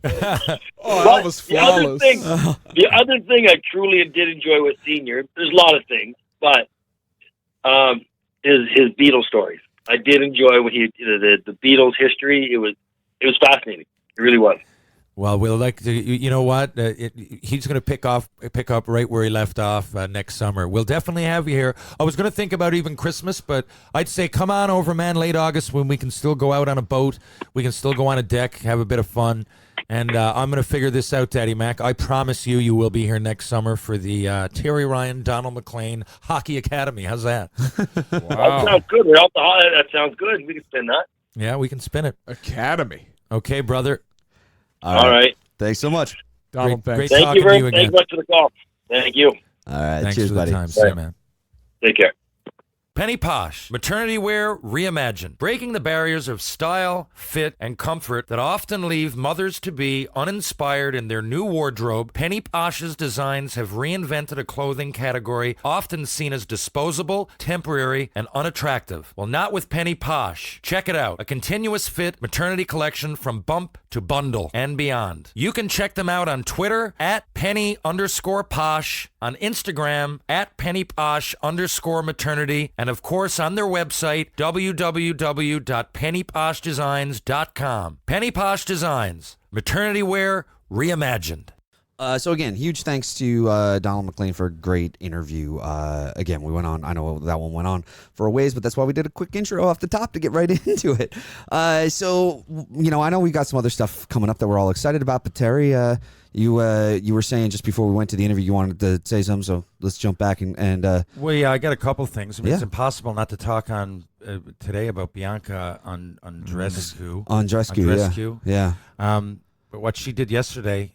Oh, that was flawless. The other thing I truly did enjoy with Senior, there's a lot of things, but his Beatles stories. I did enjoy what the Beatles history. It was fascinating. It really was. Well, we'll like to. You know what? He's going to pick up right where he left off next summer. We'll definitely have you here. I was going to think about even Christmas, but I'd say come on over, man. Late August when we can still go out on a boat, we can still go on a deck, have a bit of fun. And I'm going to figure this out, Daddy Mac. I promise you will be here next summer for the Terry Ryan, Donald MacLean Hockey Academy. How's that? Wow. That sounds good. That sounds good. We can spin that. Yeah, we can spin it. Academy. Okay, brother. All right. Thanks so much. Donald, Great Thank talking you very to you again. Thank you much for the call. Thank you. All right. Thanks Cheers, for the buddy. time. See you, man. Take care. Penny Posh, maternity wear reimagined, breaking the barriers of style, fit, and comfort that often leave mothers-to-be uninspired in their new wardrobe. Penny Posh's designs have reinvented a clothing category often seen as disposable, temporary, and unattractive. Well, not with Penny Posh. Check it out, a continuous fit maternity collection from bump to bundle and beyond. You can check them out on Twitter at Penny_Posh, on Instagram at PennyPosh_maternity, and of course on their website, www.pennyposhdesigns.com. Penny Posh Designs, maternity wear reimagined. So again, huge thanks to Donald MacLean for a great interview. Again, we went on. I know that one went on for a ways, but that's why we did a quick intro off the top to get right into it. So I know we got some other stuff coming up that we're all excited about. But Terry, you were saying just before we went to the interview you wanted to say something. So let's jump back and. Well, yeah, I got a couple things. I mean, yeah. It's impossible not to talk on today about Bianca Andreescu. Andreescu, yeah. But what she did yesterday,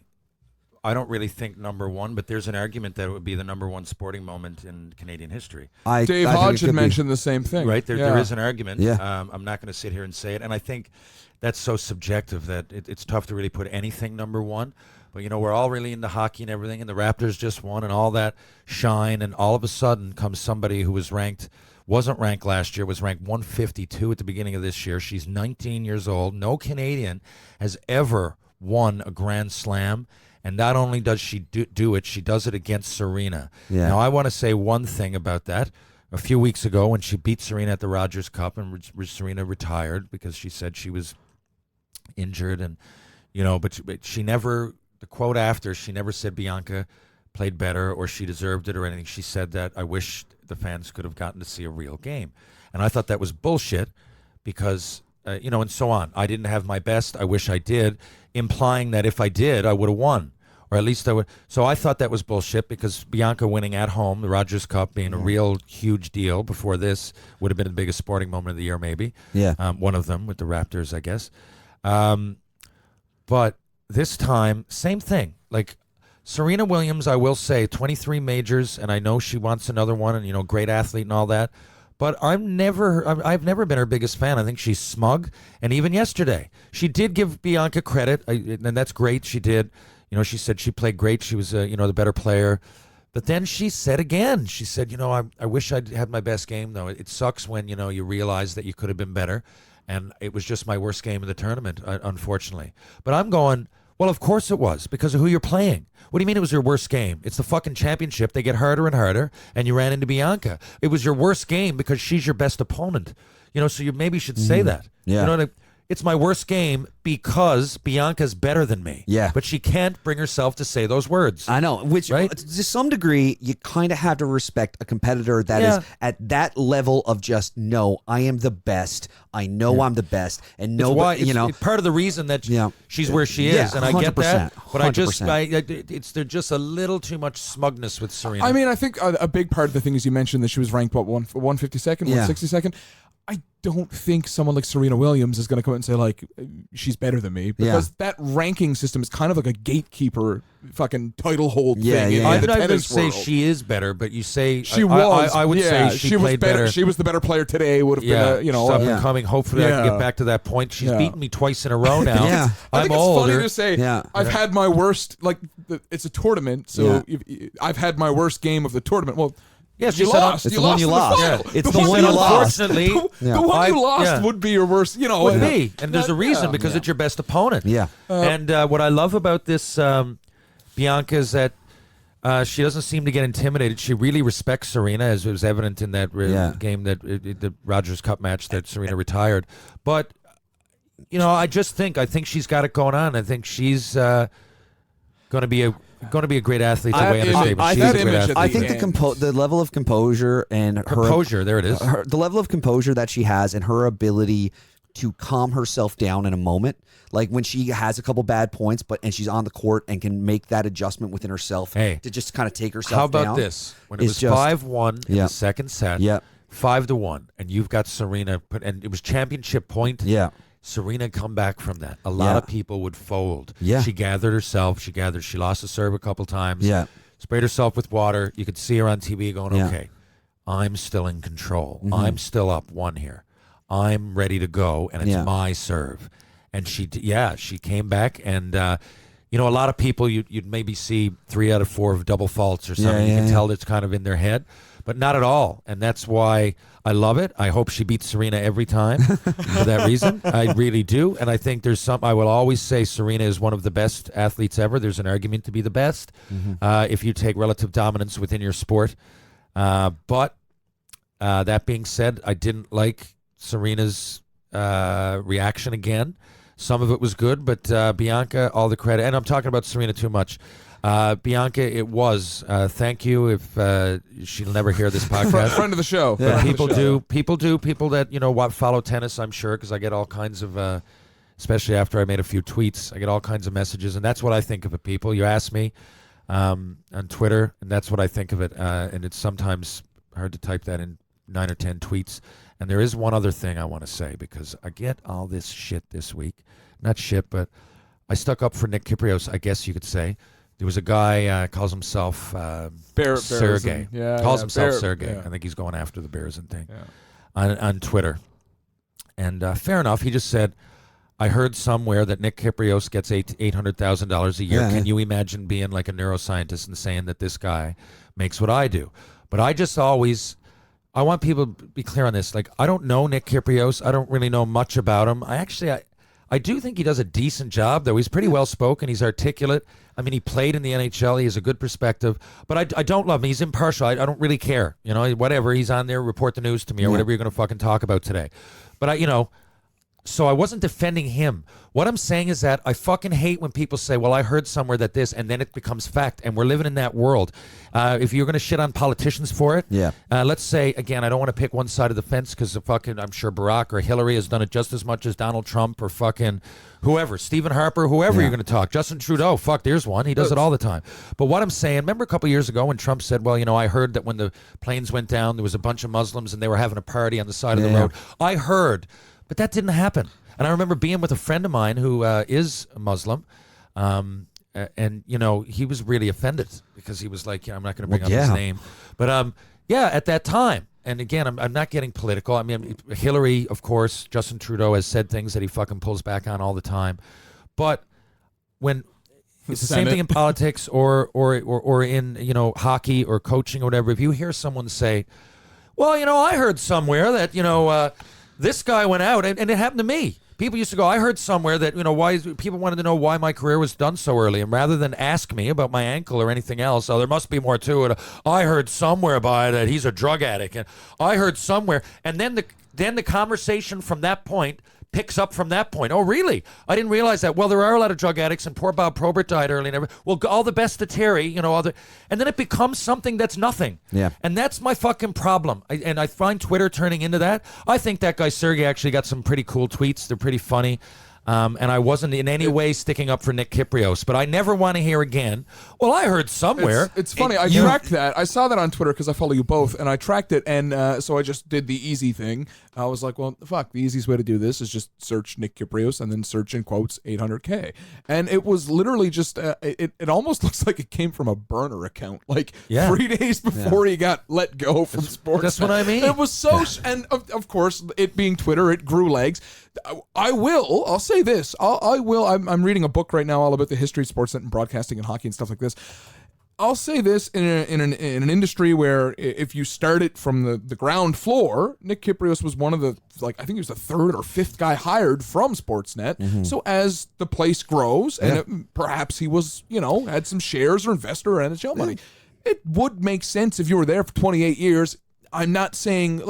I don't really think number one, but there's an argument that it would be the number one sporting moment in Canadian history. Dave Hodgson mentioned the same thing. Right? There is an argument. Yeah. I'm not going to sit here and say it. And I think that's so subjective that it's tough to really put anything number one. But, we're all really into hockey and everything, and the Raptors just won and all that shine. And all of a sudden comes somebody who wasn't ranked last year, was ranked 152 at the beginning of this year. She's 19 years old. No Canadian has ever won a Grand Slam. And not only does she do it, she does it against Serena. Yeah. Now, I want to say one thing about that. A few weeks ago when she beat Serena at the Rogers Cup and Serena retired because she said she was injured. And, but she never, the quote after, she never said Bianca played better or she deserved it or anything. She said that I wish the fans could have gotten to see a real game. And I thought that was bullshit because, and so on. I didn't have my best. I wish I did, implying that if I did, I would have won. Or at least I would. So I thought that was bullshit because Bianca winning at home, the Rogers Cup being a real huge deal before this would have been the biggest sporting moment of the year, maybe. Yeah. One of them with the Raptors, I guess. But this time, same thing. Like Serena Williams, I will say, 23 majors, and I know she wants another one, and great athlete and all that. But I've never been her biggest fan. I think she's smug. And even yesterday, she did give Bianca credit, and that's great. She did. She said she played great. She was, the better player. But then she said again, she said, I wish I'd had my best game, though. It sucks when, you realize that you could have been better. And it was just my worst game of the tournament, unfortunately. But I'm going, well, of course it was, because of who you're playing. What do you mean it was your worst game? It's the fucking championship. They get harder and harder, and you ran into Bianca. It was your worst game because she's your best opponent. So you maybe should say that. Yeah. it's my worst game because Bianca's better than me. Yeah. But she can't bring herself to say those words. I know, which Right? to some degree, you kind of have to respect a competitor that Yeah. is at that level of just, no, I am the best. I know I'm the best. And It's nobody, why, it's, you know. it's part of the reason that Yeah. she's where she Yeah, is. And I get that. 100%, But I just, 100%. it's there's just a little too much smugness with Serena. I mean, I think a big part of the thing is you mentioned that she was ranked, what, 152nd, Yeah. 162nd? I don't think someone like Serena Williams is going to come out and say, like, she's better than me. Because that ranking system is kind of like a gatekeeper fucking title hold Yeah, thing yeah, in the I would tennis say world. she is better, but you say She I was. I would yeah, say she was played better. She was the better player today. Would have Yeah, been, up a, and coming. Hopefully, I can Yeah. get back to that point. She's Yeah. beaten me twice in a row now. Yeah. I I'm think it's older. funny to say. Yeah. I've had my worst. Like it's a tournament, so I've had my worst game of the tournament. Well, Yeah, she you said, lost. It's you the one lost you in lost. The final. Yeah. It's the one one you you lost. Unfortunately, The one you lost yeah. would be your worst. would be, and there's a reason because it's your best opponent. Yeah. And what I love about this Bianca is that she doesn't seem to get intimidated. She really respects Serena, as it was evident in that game, that the Rogers Cup match that Serena retired. But I think she's got it going on. I think she's going to be a great athlete. The way I understand, but she's a great athlete. I think the level of composure and Composure, there it is. the level of composure that she has and her ability to calm herself down in a moment, like when she has a couple bad points, and she's on the court and can make that adjustment within herself to just kind of take herself How about down. this? When it It's was just- 5-1 in the second set, Yeah. 5-1, and you've got Serena, and it was championship point. Yeah. Serena come back from that. A lot of people would fold. Yeah. She gathered herself. She lost the serve a couple times. Yeah. Sprayed herself with water. You could see her on TV going, Yeah. okay, I'm still in control. Mm-hmm. I'm still up one here. I'm ready to go, and it's my serve. And she came back, and a lot of people you'd maybe see 3 out of 4 of double faults or something. You can tell it's kind of in their head, but not at all. And that's why I love it. I hope she beats Serena every time for that reason. I really do. And I think I will always say Serena is one of the best athletes ever. There's an argument to be the best if you take relative dominance within your sport. But that being said, I didn't like Serena's reaction again. Some of it was good, but Bianca, all the credit. And I'm talking about Serena too much. Bianca, it was. Thank you. If she'll never hear this podcast, friend of the show. but people do. People that follow tennis. I'm sure because I get all kinds of, especially after I made a few tweets, I get all kinds of messages, and that's what I think of it. People, you ask me on Twitter, and that's what I think of it. And it's sometimes hard to type that in 9 or 10 tweets. And there is one other thing I want to say because I get all this shit this week. Not shit, but I stuck up for Nick Kyprios, I guess you could say. There was a guy calls himself Sergey. Calls himself Sergey. Yeah. I think he's going after the Berzin thing on Twitter. And fair enough. He just said, I heard somewhere that Nick Kyprios gets $800,000 a year. Yeah, Can you imagine being like a neuroscientist and saying that this guy makes what I do? But I want people to be clear on this. Like, I don't know Nick Kyprios. I don't really know much about him. I do think he does a decent job, though. He's pretty well spoken. He's articulate. I mean, he played in the NHL. He has a good perspective. But I don't love him. He's impartial. I don't really care. Whatever. He's on there. Report the news to me or whatever you're going to fucking talk about today. But so I wasn't defending him. What I'm saying is that I fucking hate when people say, well, I heard somewhere that this, and then it becomes fact. And we're living in that world. If you're going to shit on politicians for it, let's say, again, I don't want to pick one side of the fence because I'm sure Barack or Hillary has done it just as much as Donald Trump or fucking whoever, Stephen Harper, whoever you're going to talk. Justin Trudeau, there's one. He does it all the time. But what I'm saying, remember a couple years ago when Trump said, well, I heard that when the planes went down, there was a bunch of Muslims and they were having a party on the side of the road. I heard. But that didn't happen. And I remember being with a friend of mine who is a Muslim, and he was really offended because he was like, I'm not going to bring up his name. But at that time, and again, I'm not getting political. I mean, Hillary, of course, Justin Trudeau has said things that he fucking pulls back on all the time. But when it's the same thing in politics or in hockey or coaching or whatever, if you hear someone say, well, I heard somewhere that this guy went out, and it happened to me. People used to go, I heard somewhere that, why people wanted to know why my career was done so early. And rather than ask me about my ankle or anything else, there must be more to it. I heard somewhere that he's a drug addict. And I heard somewhere. And then the conversation from that point picks up from that point. Oh, really? I didn't realize that. Well, there are a lot of drug addicts, and poor Bob Probert died early. And well, all the best to Terry, and then it becomes something that's nothing. Yeah. And that's my fucking problem. I find Twitter turning into that. I think that guy Sergey actually got some pretty cool tweets. They're pretty funny. And I wasn't in any way sticking up for Nick Kypreos, but I never want to hear again. Well, I heard somewhere. It's funny. I tracked that. I saw that on Twitter because I follow you both, and I tracked it, and so I just did the easy thing. I was like, well, fuck, the easiest way to do this is just search Nick Kypreos and then search in quotes 800K. And it was literally just, it almost looks like it came from a burner account, like 3 days before he got let go from sports. That's what I mean. It was so, and of course, it being Twitter, it grew legs. I'll say this. I'm reading a book right now all about the history of sports and broadcasting and hockey and stuff like this. I'll say this in an industry where if you start it from the ground floor, Nick Kypreos was one of the, I think he was the third or fifth guy hired from Sportsnet. Mm-hmm. So as the place grows, and perhaps he was, had some shares or investor or NHL money, it would make sense if you were there for 28 years. I'm not saying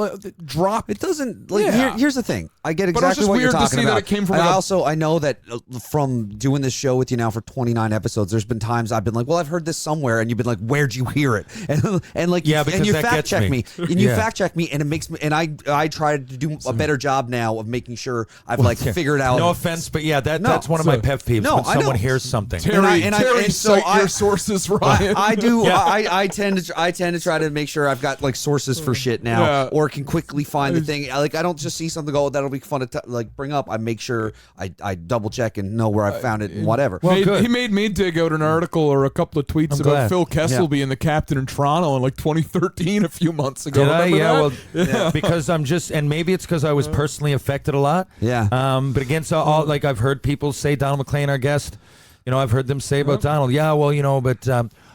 drop. It doesn't. Here's the thing. I get But it's exactly just what you're weird to talking see about. that it came from And I know that from doing this show with you now for 29 episodes, there's been times I've been like, well, I've heard this somewhere, and you've been like, where'd you hear it? And like, because and you that fact gets check me, and you fact check me, and it makes me, and I try to do a better job now of making sure I've figured out. No offense, but that's one of my pet peeves when someone hears something. Terry, your sources, Ryan. I do. I tend to try to make sure I've got sources for shit now, or can quickly find the thing. I don't just see something go that'll be fun to bring up. I make sure I double check and know where I found it and whatever. Well, he made me dig out an article or a couple of tweets about Phil Kessel being the captain in Toronto in 2013 a few months ago. Did I? Remember that? Well, because I'm just, and maybe it's because I was personally affected a lot. Yeah. But against all, I've heard people say, Donald MacLean, our guest, I've heard them say about Donald, but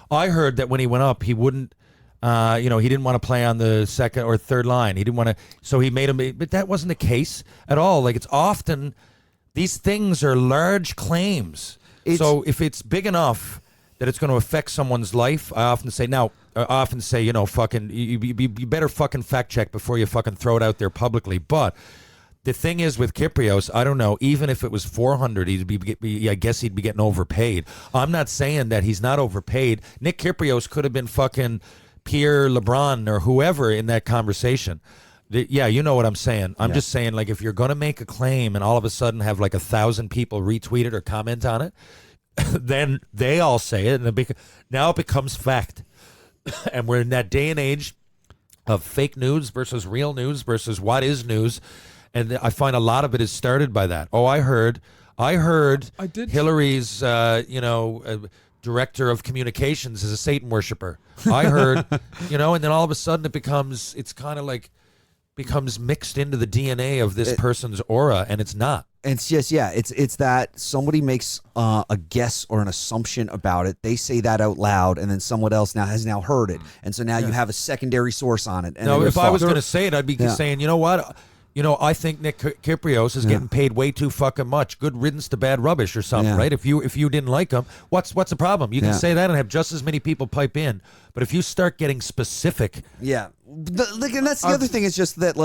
I heard that when he went up, he wouldn't. He didn't want to play on the second or third line. He didn't want to, so he made him. But that wasn't the case at all. It's often these things are large claims. So if it's big enough that it's going to affect someone's life, I often say fucking, you better fucking fact check before you fucking throw it out there publicly. But the thing is with Kypreos, I don't know. Even if it was 400, I guess he'd be getting overpaid. I'm not saying that he's not overpaid. Nick Kypreos could have been fucking Pierre LeBrun or whoever in that conversation. You know what I'm saying. I'm just saying, if you're going to make a claim and all of a sudden have 1,000 people retweet it or comment on it, then they all say it, and now it becomes fact. And we're in that day and age of fake news versus real news versus what is news, and I find a lot of it is started by that. Oh, I heard Hillary's, director of communications is a Satan worshiper. I heard, and then all of a sudden it's kind of becomes mixed into the DNA of this person's aura, and it's not. It's just, it's that somebody makes a guess or an assumption about it. They say that out loud, and then someone else has heard it. And so now you have a secondary source on it. And no, if I was going to say it, I'd be saying, you know what? I think Nick Kypreos is getting paid way too fucking much. Good riddance to bad rubbish or something, right? If you didn't like him, what's the problem? You can say that and have just as many people pipe in. But if you start getting specific, and that's the other thing is just that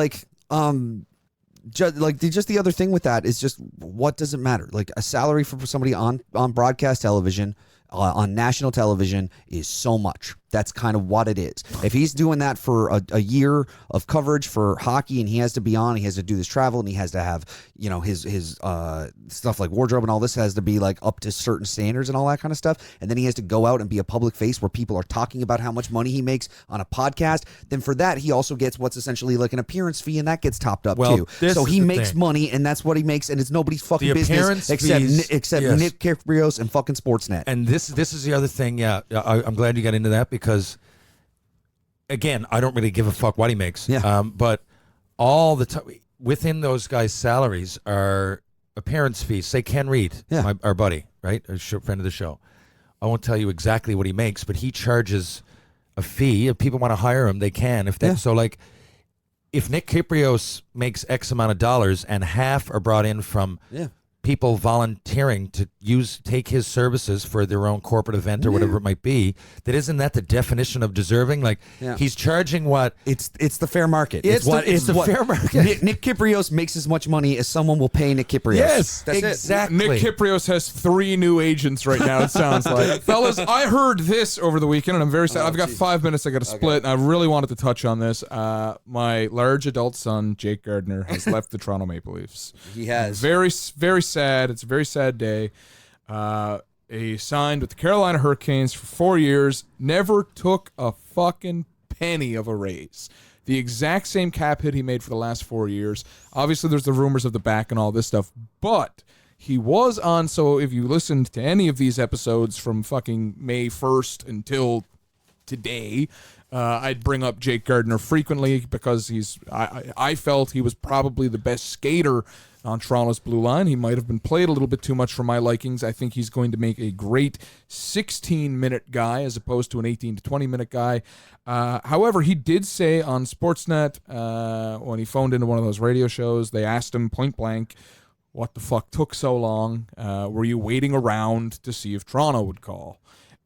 just the other thing with that is just what does it matter? A salary for somebody on broadcast television. On national television is so much. That's kind of what it is. If he's doing that for a year of coverage for hockey, and he has to be on, he has to do this travel, and he has to have his stuff like wardrobe and all this has to be up to certain standards and all that kind of stuff, and then he has to go out and be a public face where people are talking about how much money he makes on a podcast. Then for that, he also gets what's essentially an appearance fee, and that gets topped up too. So he makes money, and that's what he makes, and it's nobody's fucking business except Nick Kypreos and fucking Sportsnet. And this is the other thing. I'm glad you got into that because, again, I don't really give a fuck what he makes. But all the time within those guys' salaries are appearance fees. Say Ken Reed, our buddy, right, a friend of the show. I won't tell you exactly what he makes, but he charges a fee. If people want to hire him, they can. If Nick Kypreos makes X amount of dollars and half are brought in from people volunteering to take his services for their own corporate event or whatever it might be, isn't that the definition of deserving? Like he's charging what? It's the fair market. It's the fair market. Nick Kyprios makes as much money as someone will pay Nick Kyprios. Yes, that's exactly. Nick Kyprios has 3 new agents right now, it sounds like. Fellas, I heard this over the weekend, and I'm very sad. I've got 5 minutes I got to split, and I really wanted to touch on this. My large adult son, Jake Gardner, has left the Toronto Maple Leafs. He has. Very, very sad. It's a very sad day. He signed with the Carolina Hurricanes for 4 years, never took a fucking penny of a raise. The exact same cap hit he made for the last 4 years. Obviously, there's the rumors of the back and all this stuff, but he was on, so if you listened to any of these episodes from fucking May 1st until today, I'd bring up Jake Gardner frequently because I felt he was probably the best skater on Toronto's blue line. He might have been played a little bit too much for my likings. I think he's going to make a great 16-minute guy as opposed to an 18 to 20-minute guy. However, he did say on Sportsnet when he phoned into one of those radio shows, they asked him point blank, what the fuck took so long? Were you waiting around to see if Toronto would call?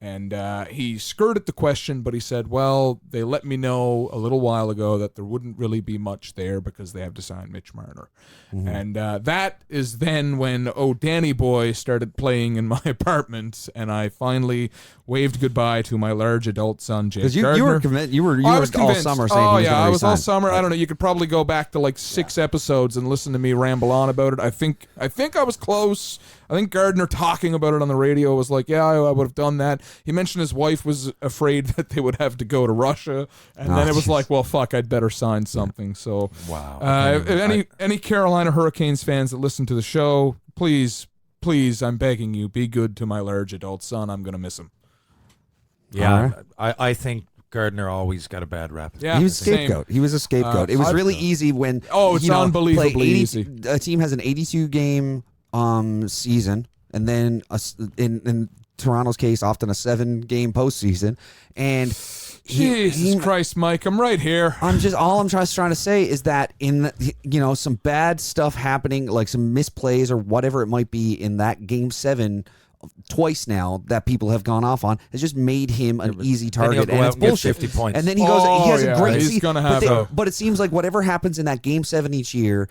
And he skirted the question, but he said, well, they let me know a little while ago that there wouldn't really be much there because they have to sign Mitch Marner. Mm-hmm. And that is then when Danny Boy started playing in my apartment, and I finally waved goodbye to my large adult son, Jake Gardner. You were convinced. You were all summer saying he was I was all resign. summer. I don't know. You could probably go back to like 6 episodes and listen to me ramble on about it. I think I was close. I think Gardner talking about it on the radio was like, yeah, I would have done that. He mentioned his wife was afraid that they would have to go to Russia, and then it was like, well, fuck, I'd better sign something. So, wow. If any Carolina Hurricanes fans that listen to the show, please, I'm begging you, be good to my large adult son. I'm gonna miss him. Yeah, I think Gardner always got a bad rap. Yeah, he was a scapegoat. He was a scapegoat. It was really easy when it's unbelievably easy. A team has an 82 game season, and then in Toronto's case, often a 7-game postseason. And Jesus Christ, Mike, I'm right here. I'm just trying to say is that in some bad stuff happening, like some misplays or whatever it might be in that game 7 twice now that people have gone off on has just made him an easy target, and it's bullshit. 50 points. And then he goes, he has a great he's season. Gonna have but it seems like whatever happens in that game 7 each year,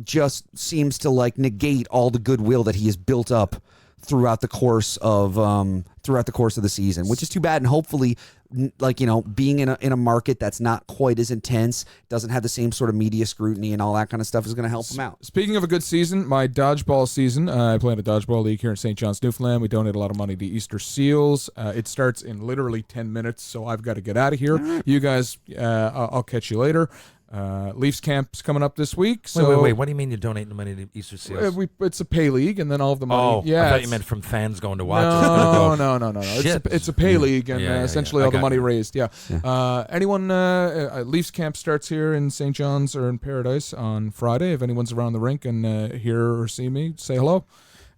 just seems to like negate all the goodwill that he has built up throughout the course of the season, which is too bad. And hopefully, being in a market that's not quite as intense, doesn't have the same sort of media scrutiny and all that kind of stuff, is going to help him out. Speaking of a good season, my dodgeball season, I play in a dodgeball league here in St. John's, Newfoundland. We donate a lot of money to Easter Seals. It starts in literally 10 minutes, so I've got to get out of here. Right. You guys, I'll catch you later. Leafs camp's coming up this week. So wait. What do you mean you're donating the money to Easter Seals? It's a pay league, and then all of the money. Oh, yeah, I thought you meant from fans going to watch. No. It's a pay league, and essentially all the money raised. Yeah. Anyone? Leafs camp starts here in St. John's or in Paradise on Friday. If anyone's around the rink and hear or see me, say hello.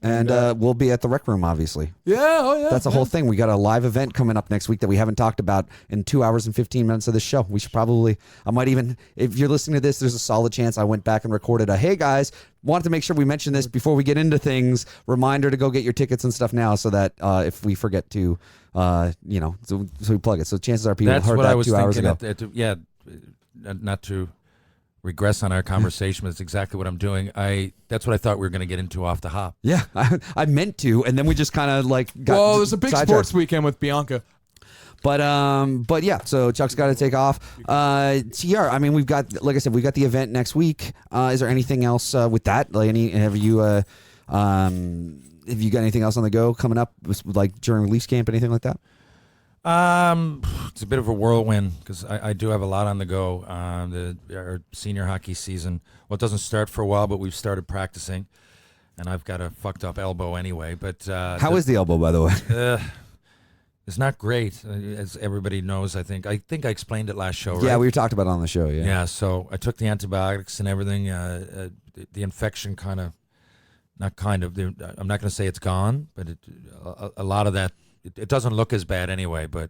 And we'll be at the Rec Room, obviously. Yeah, That's a whole thing. We got a live event coming up next week that we haven't talked about in 2 hours and 15 minutes of the show. We should probably, I might even, if you're listening to this, there's a solid chance I went back and recorded a, hey guys, wanted to make sure we mention this before we get into things. Reminder to go get your tickets and stuff now so that if we forget to, so we plug it. So chances are people heard that 2 hours ago. Not to regress on our conversation, but it's exactly what I'm doing. That's what I thought we were going to get into off the hop. Yeah, I meant to, and then we just kind of got. Well, it was a big sports weekend with Bianca. But yeah, so Chuck's got to take off. TR, I mean, we've got, like I said, we've got the event next week. Is there anything else with that? Like, have you got anything else on the go coming up, like during Leafs camp, anything like that? It's a bit of a whirlwind because I do have a lot on the go. Our senior hockey season, well, it doesn't start for a while, but we've started practicing, and I've got a fucked up elbow anyway. But how is the elbow, by the way? It's not great, as everybody knows. I think I explained it last show, right? Yeah, we talked about it on the show. Yeah. Yeah. So I took the antibiotics and everything. The infection I'm not going to say it's gone, but a lot of that. It doesn't look as bad anyway, but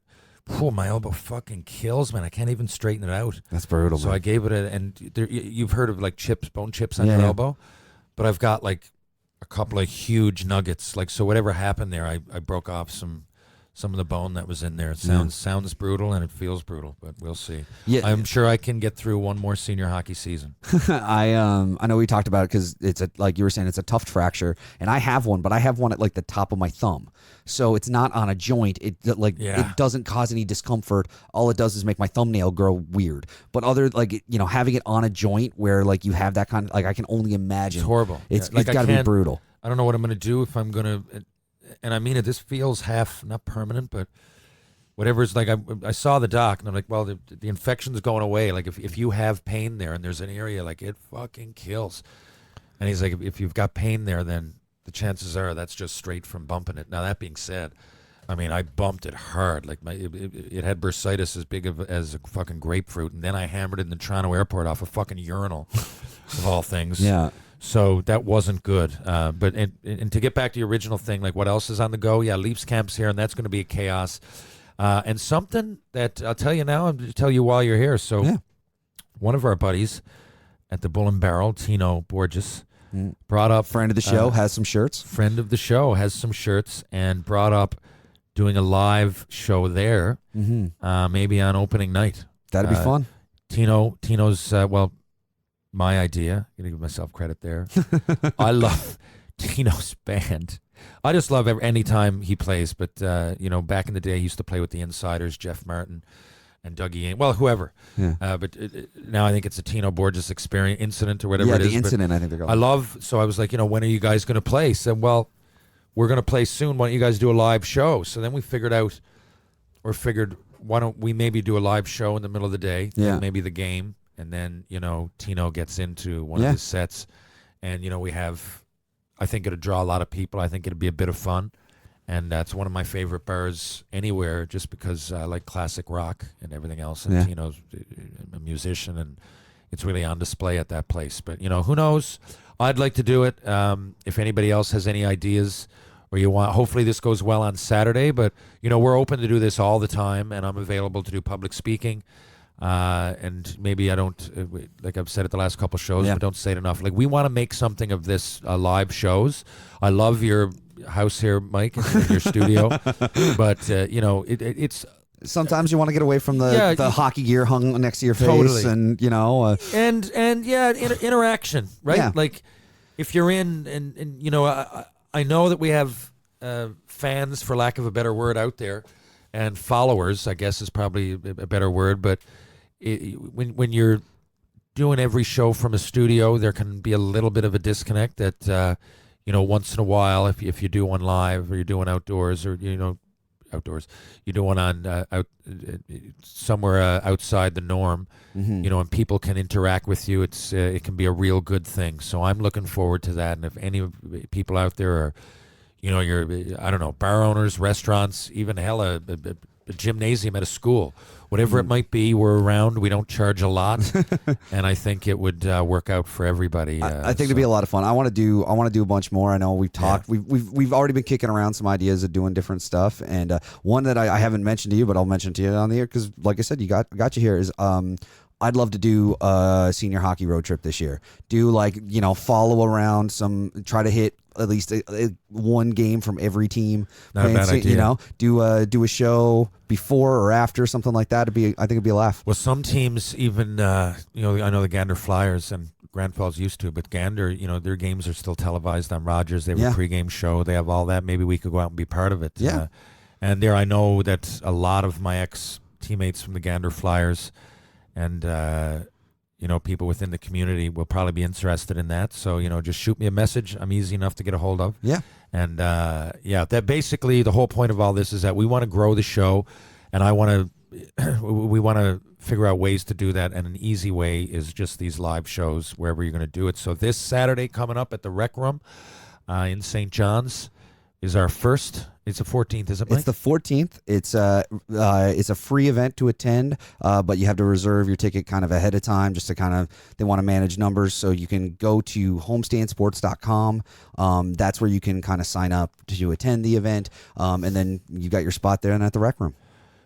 my elbow fucking kills, man. I can't even straighten it out. That's brutal. So man. I gave it you've heard of like bone chips on your elbow, but I've got like a couple of huge nuggets. Like, so whatever happened there, I broke off some of the bone that was in there. It sounds brutal and it feels brutal, but we'll see. Yeah. I'm sure I can get through one more senior hockey season. I know we talked about it because it's like you were saying, it's a tuft fracture, and I have one, but I have one at like the top of my thumb, so it's not on a joint. It doesn't cause any discomfort. All it does is make my thumbnail grow weird. But having it on a joint where like you have that kind of, like, I can only imagine. It's horrible. It's got to be brutal. I don't know what I'm going to do if I'm going to. And I mean it, this feels half, not permanent, but whatever. It's like I saw the doc, and I'm like, well, the infection's going away. Like, if you have pain there and there's an area, like, it fucking kills. And he's like, if you've got pain there, then the chances are that's just straight from bumping it. Now, that being said, I mean, I bumped it hard. Like, it had bursitis as big as a fucking grapefruit, and then I hammered it in the Toronto airport off a fucking urinal, of all things. Yeah. So that wasn't good. But to get back to the original thing, like, what else is on the go? Yeah, Leafs camp's here, and that's going to be a chaos. And something that I'll tell you now, and tell you while you're here. So one of our buddies at the Bull and Barrel, Tino Borges, brought up... Friend of the show, has some shirts. Friend of the show has some shirts, and brought up doing a live show there, maybe on opening night. That'd be fun. Tino's, my idea. I'm going to give myself credit there. I love Tino's band. I just love any time he plays. But, back in the day, he used to play with the Insiders, Jeff Martin and Dougie, whoever. Yeah. But now I think it's a Tino Borges incident or whatever it is. Yeah, the incident, I think they're called. So I was like, when are you guys going to play? He said, well, we're going to play soon. Why don't you guys do a live show? So then we figured, why don't we maybe do a live show in the middle of the day? Yeah. Maybe the game. And then, Tino gets into one of his sets. And, we have, I think it'll draw a lot of people. I think it'll be a bit of fun. And that's one of my favorite bars anywhere, just because I like classic rock and everything else. And Tino's a musician, and it's really on display at that place. But, who knows? I'd like to do it. If anybody else has any ideas or you want, hopefully this goes well on Saturday. But, we're open to do this all the time, and I'm available to do public speaking. And maybe I don't, like I've said it the last couple shows, but don't say it enough. Like, we want to make something of this live shows. I love your house here, Mike, and your studio. But, it's... Sometimes you want to get away from the hockey gear hung next to your face, and interaction, right? Yeah. Like, if you're in, and I know that we have fans, for lack of a better word, out there, and followers, I guess is probably a better word, but when you're doing every show from a studio, there can be a little bit of a disconnect that once in a while, if you do one live or you're doing outdoors, or outdoors, you're doing on somewhere outside the norm, and people can interact with you. It can be a real good thing. So I'm looking forward to that. And if any people out there are, you're, I don't know, bar owners, restaurants, even a gymnasium at a school, whatever it might be, we're around. We don't charge a lot, and I think it would work out for everybody. I think it'd be a lot of fun. I want to do a bunch more. I know we've talked. Yeah. We've already been kicking around some ideas of doing different stuff, and one that I haven't mentioned to you, but I'll mention to you on the air because, like I said, you got you here is. I'd love to do a senior hockey road trip this year. Do follow around try to hit at least one game from every team. Not a bad idea. Do a show before or after, something like that. I think it'd be a laugh. Well, some teams even, I know the Gander Flyers and Grand Falls used to, but Gander, their games are still televised on Rogers. They have a pregame show. They have all that. Maybe we could go out and be part of it. Yeah. And there, I know that a lot of my ex-teammates from the Gander Flyers and people within the community will probably be interested in that. So, just shoot me a message. I'm easy enough to get a hold of. Yeah. And, that basically the whole point of all this is that we want to grow the show, and we want to figure out ways to do that. And an easy way is just these live shows wherever you're going to do it. So this Saturday coming up at the Rec Room in St. John's is our first. It's the 14th, isn't it, Mike? It's the 14th. It's a free event to attend, but you have to reserve your ticket kind of ahead of time, just to they want to manage numbers. So you can go to homestandsports.com. That's where you can kind of sign up to attend the event, and then you got your spot there and at the Rec Room.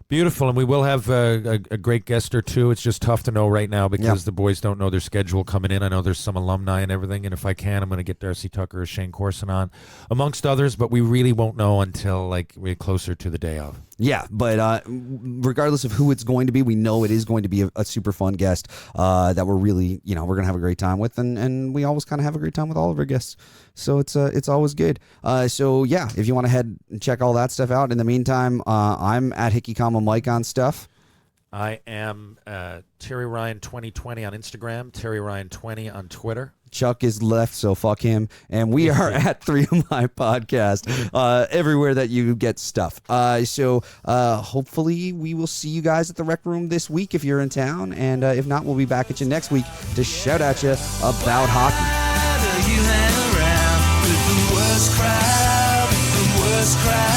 Beautiful, and we will have a great guest or two. It's just tough to know right now because the boys don't know their schedule coming in. I know there's some alumni and everything, and if I can, I'm going to get Darcy Tucker or Shane Corson on, amongst others, but we really won't know until like we're closer to the day of. Yeah, but regardless of who it's going to be, we know it is going to be a super fun guest that we're really, we're going to have a great time with, and we always kind of have a great time with all of our guests. So it's always good. So yeah, if you want to head and check all that stuff out. In the meantime, I'm at Hickey Mike on stuff. I am Terry Ryan 2020 on Instagram, Terry Ryan 20 on Twitter. Chuck is left, so fuck him. And we are at 3 of My Podcast, everywhere that you get stuff. So hopefully we will see you guys at the Rec Room this week if you're in town. And if not, we'll be back at you next week to shout at you about hockey. You hang around with the worst crowd, the worst crowd.